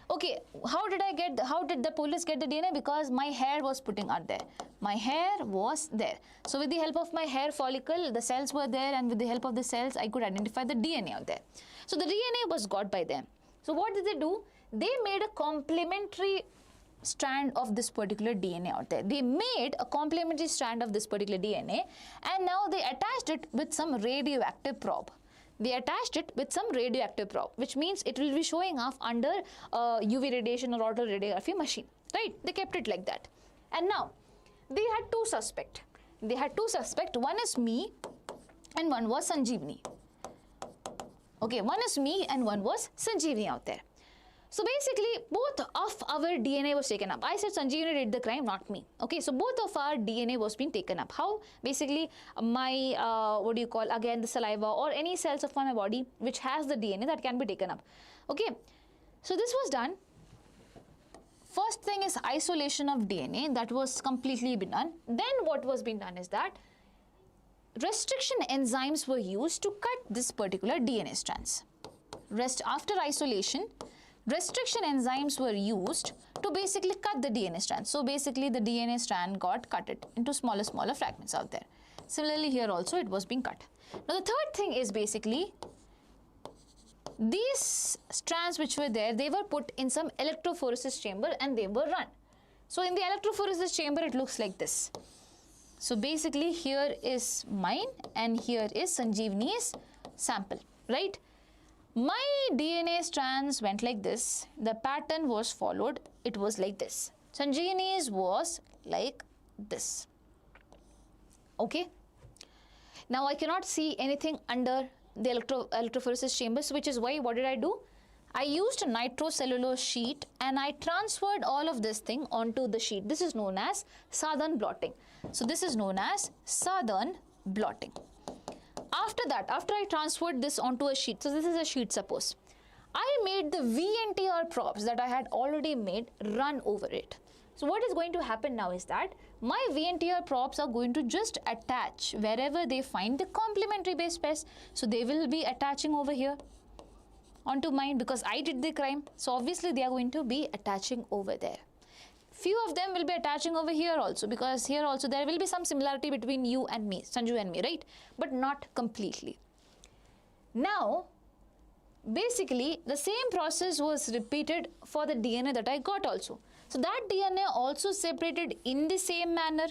Okay, how did the police get the DNA? Because my hair was putting out there. My hair was there. So with the help of my hair follicle, the cells were there, and with the help of the cells, I could identify the DNA out there. So the DNA was got by them. So what did they do? They made a complementary strand of this particular DNA out there. They made a complementary strand of this particular DNA, and now they attached it with some radioactive probe. They attached it with some radioactive probe, which means it will be showing off under UV radiation or auto radiography machine, right? They kept it like that. And now, they had two suspects. One is me and one was Sanjeevani. Okay, one is me and one was Sanjeevani out there. So basically, both of our DNA was taken up. I said Sanjeevani did the crime, not me. Okay, so both of our DNA was being taken up. How? Basically, my, again, the saliva or any cells of my body which has the DNA that can be taken up. Okay, so this was done. First thing is isolation of DNA. That was completely been done. Then what was being done is that restriction enzymes were used to cut this particular DNA strands. After isolation, restriction enzymes were used to basically cut the DNA strand. So basically the DNA strand got cut into smaller fragments out there. Similarly here also it was being cut. Now the third thing is basically these strands which were there, they were put in some electrophoresis chamber and they were run. So in the electrophoresis chamber it looks like this. So basically here is mine and here is Sanjeevani's sample, right? My DNA strands went like this. The pattern was followed. It was like this. Sanjeevani's was like this. Okay. Now I cannot see anything under the electrophoresis chambers, which is why what did I do? I used a nitrocellulose sheet and I transferred all of this thing onto the sheet. This is known as southern blotting. So this is known as southern blotting. After that, after I transferred this onto a sheet, so this is a sheet suppose, I made the VNTR props that I had already made run over it. So what is going to happen now is that my VNTR props are going to just attach wherever they find the complementary base pairs. So they will be attaching over here onto mine because I did the crime. So obviously they are going to be attaching over there. Few of them will be attaching over here also because here also there will be some similarity between you and me, Sanju and me, right? But not completely. Now, basically the same process was repeated for the DNA that I got also. So that DNA also separated in the same manner,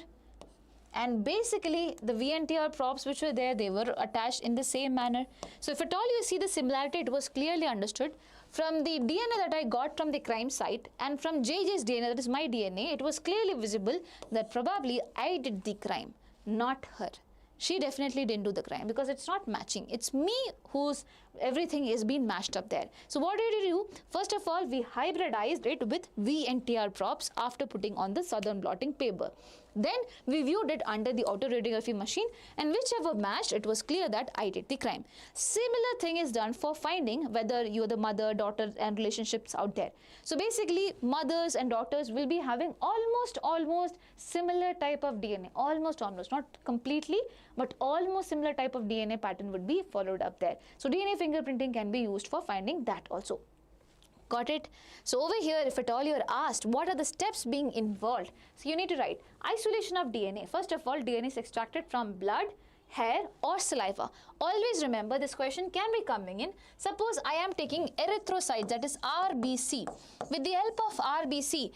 and basically the VNTR props which were there, they were attached in the same manner. So if at all you see the similarity, it was clearly understood. From the DNA that I got from the crime site and from JJ's DNA, that is my DNA, it was clearly visible that probably I did the crime, not her. She definitely didn't do the crime because it's not matching. It's me whose everything is being mashed up there. So what did we do? First of all, we hybridized it with VNTR props after putting on the southern blotting paper. Then we viewed it under the autoradiography machine, and whichever matched, it was clear that I did the crime. Similar thing is done for finding whether you're the mother, daughter and relationships out there. So basically mothers and daughters will be having almost similar type of DNA. Almost, not completely, but almost similar type of DNA pattern would be followed up there. So DNA fingerprinting can be used for finding that also. Got it? So over here, if at all you are asked, what are the steps being involved? So you need to write isolation of DNA. First of all, DNA is extracted from blood, hair or saliva. Always remember this question can be coming in. Suppose I am taking erythrocytes, that is RBC. With the help of RBC,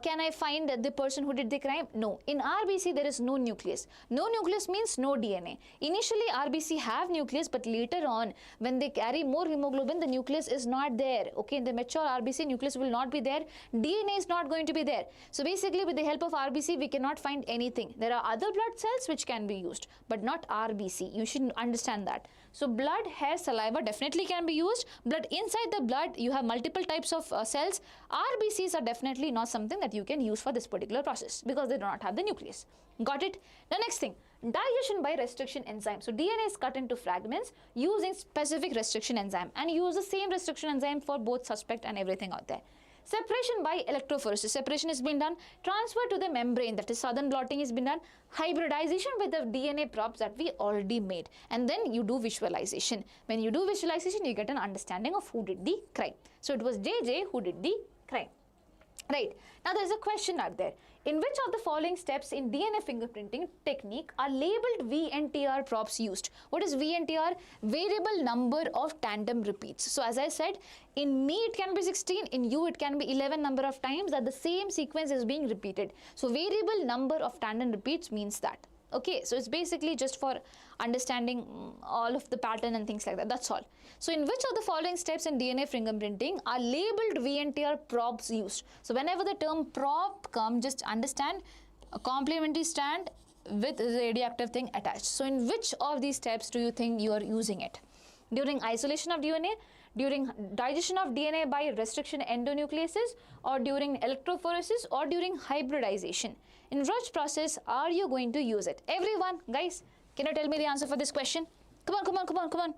can I find the person who did the crime? No. In RBC, there is no nucleus. No nucleus means no DNA. Initially, RBC have nucleus, but later on, when they carry more hemoglobin, the nucleus is not there. Okay, in the mature RBC, nucleus will not be there. DNA is not going to be there. So basically, with the help of RBC, we cannot find anything. There are other blood cells which can be used, but not RBC. You should understand that. So blood, hair, saliva definitely can be used. Blood, inside the blood, you have multiple types of cells. RBCs are definitely not something that you can use for this particular process because they do not have the nucleus. Got it? The next thing, digestion by restriction enzyme. So DNA is cut into fragments using specific restriction enzyme, and use the same restriction enzyme for both suspect and everything out there. Separation by electrophoresis. Separation is being done. Transfer to the membrane, that is southern blotting is being done. Hybridization with the DNA props that we already made. And then you do visualization. When you do visualization, you get an understanding of who did the crime. So it was JJ who did the crime. Right. Now there is a question out there. In which of the following steps in DNA fingerprinting technique are labeled VNTR props used? What is VNTR? Variable number of tandem repeats. So as I said, in me it can be 16, in you it can be 11 number of times that the same sequence is being repeated. So variable number of tandem repeats means that. Okay, so it's basically just for understanding all of the pattern and things like that. That's all. So in which of the following steps in DNA fingerprinting are labeled VNTR props used? So whenever the term prop comes, just understand a complementary strand with the radioactive thing attached. So in which of these steps do you think you are using it? During isolation of DNA, during digestion of DNA by restriction endonucleases, or during electrophoresis, or during hybridization? In which process are you going to use it? Everyone, guys, can you tell me the answer for this question? Come on, come on, come on, come on.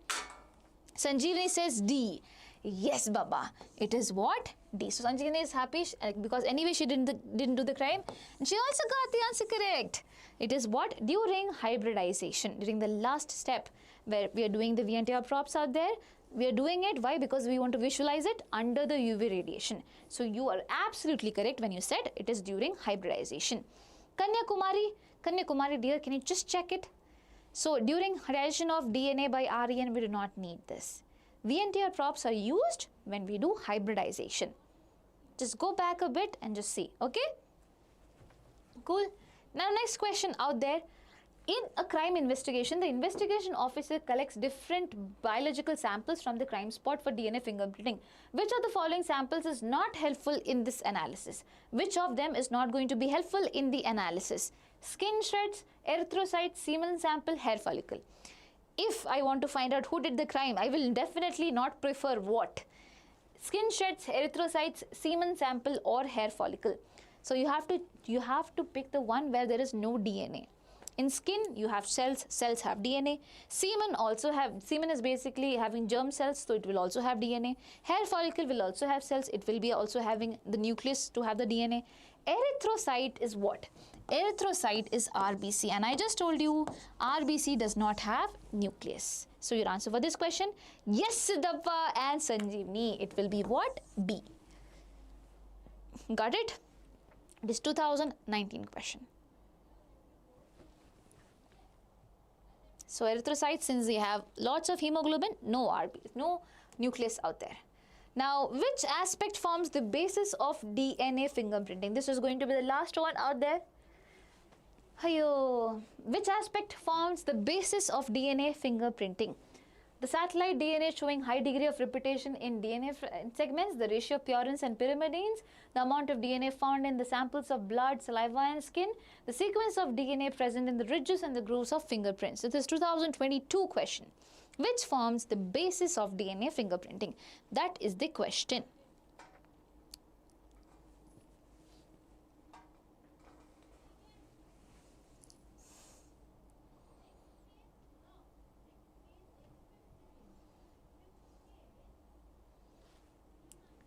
Sanjeevani says D. Yes, Baba. It is what? D. So Sanjeevani is happy because anyway she didn't do the crime, and she also got the answer correct. It is what? During hybridization, during the last step where we are doing the VNTR props out there. We are doing it, why? Because we want to visualize it under the UV radiation. So you are absolutely correct when you said it is during hybridization. Kanyakumari dear, can you just check it? So during hybridization of DNA by REN, we do not need this. VNTR props are used when we do hybridization. Just go back a bit and just see, okay? Cool. Now next question out there. In a crime investigation, the investigation officer collects different biological samples from the crime spot for DNA fingerprinting. Which of the following samples is not helpful in this analysis? Which of them is not going to be helpful in the analysis? Skin shreds, erythrocytes, semen sample, hair follicle. If I want to find out who did the crime, I will definitely not prefer what? Skin shreds, erythrocytes, semen sample, or hair follicle. So you have to pick the one where there is no DNA. In skin, you have cells, cells have DNA. Semen is basically having germ cells, so it will also have DNA. Hair follicle will also have cells, it will be also having the nucleus to have the DNA. Erythrocyte is what? Erythrocyte is RBC, and I just told you RBC does not have nucleus. So your answer for this question, yes, Siddhappa and Sanjeevani, it will be what? B. Got it? It is 2019 question. So erythrocytes, since they have lots of hemoglobin, no RBC, no nucleus out there. Now, which aspect forms the basis of DNA fingerprinting? This is going to be the last one out there. Hayo. Which aspect forms the basis of DNA fingerprinting? The satellite DNA showing high degree of repetition in DNA segments, the ratio of purines and pyrimidines, the amount of DNA found in the samples of blood, saliva and skin, the sequence of DNA present in the ridges and the grooves of fingerprints. So this is 2022 question. Which forms the basis of DNA fingerprinting? That is the question.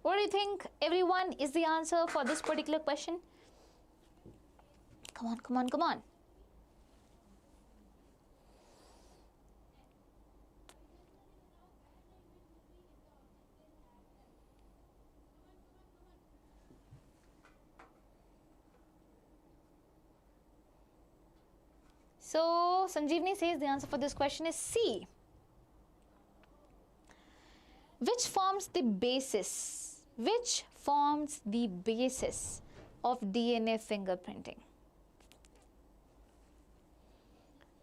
What do you think, everyone, is the answer for this particular question? Come on, come on, come on. So, Sanjeevani says the answer for this question is C. Which forms the basis? Which forms the basis of DNA fingerprinting?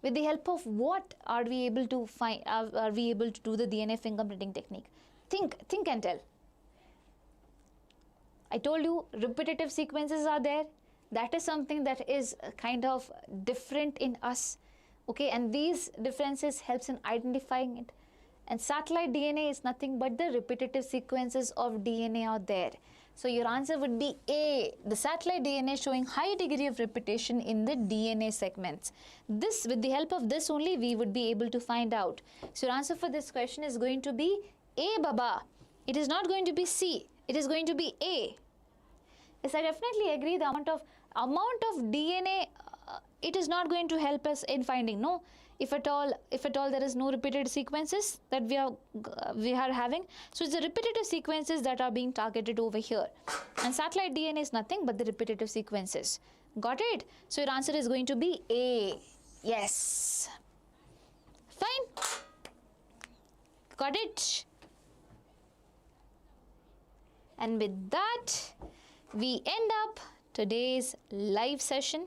With the help of what are we able to find? Are we able to do the DNA fingerprinting technique? Think and tell. I told you repetitive sequences are there. That is something that is kind of different in us. Okay, and these differences helps in identifying it. And satellite DNA is nothing but the repetitive sequences of DNA out there. So your answer would be A, the satellite DNA showing high degree of repetition in the DNA segments. This, with the help of this only, we would be able to find out. So your answer for this question is going to be A, Baba. It is not going to be C. It is going to be A. Yes, I definitely agree. The amount of DNA, it is not going to help us in finding. No, if at all there is no repeated sequences that we are having. So it's the repetitive sequences that are being targeted over here, and satellite DNA is nothing but the repetitive sequences. Got it? So your answer is going to be A. Yes. Fine. Got it? And with that, we end up today's live session.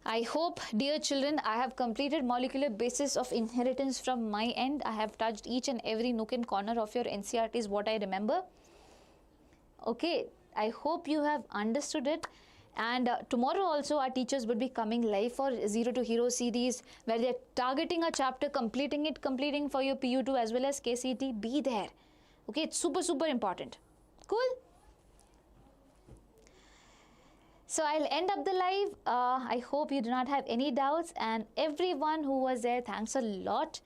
I hope, dear children, I have completed molecular basis of inheritance from my end. I have touched each and every nook and corner of your NCERT, what I remember. Okay, I hope you have understood it. And tomorrow also our teachers would be coming live for Zero to Hero series, where they are targeting a chapter, completing for your PU2 as well as KCET. Be there. Okay, it's super, super important. Cool? So I'll end up the live. I hope you do not have any doubts, and everyone who was there, thanks a lot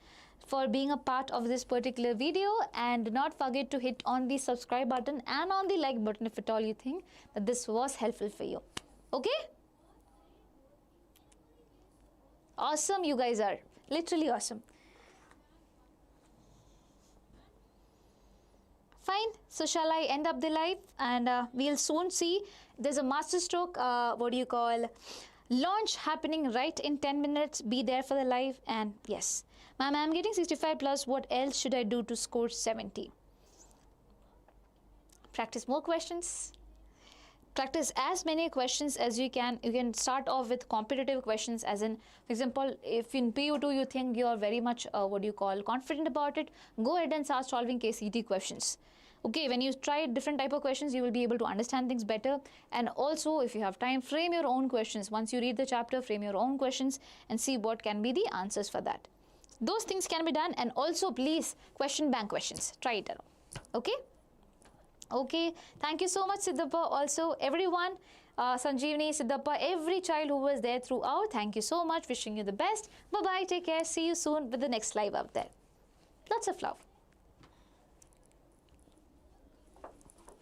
for being a part of this particular video, and do not forget to hit on the subscribe button and on the like button if at all you think that this was helpful for you. Okay? Awesome, you guys are literally awesome. Fine. So shall I end up the live, and we'll soon see. There's a masterstroke, launch happening right in 10 minutes. Be there for the live. And yes, ma'am, I'm getting 65 plus. What else should I do to score 70? Practice more questions. Practice as many questions as you can. You can start off with competitive questions, as in, for example, if in PU2 you think you are very much confident about it, go ahead and start solving KCET questions. Okay, when you try different type of questions, you will be able to understand things better. And also, if you have time, frame your own questions. Once you read the chapter, frame your own questions and see what can be the answers for that. Those things can be done. And also, please, question bank questions. Try it out. Okay? Okay, thank you so much, Siddhappa. Also, everyone, Sanjeevani, Siddhappa, every child who was there throughout, thank you so much. Wishing you the best. Bye-bye. Take care. See you soon with the next live out there. Lots of love.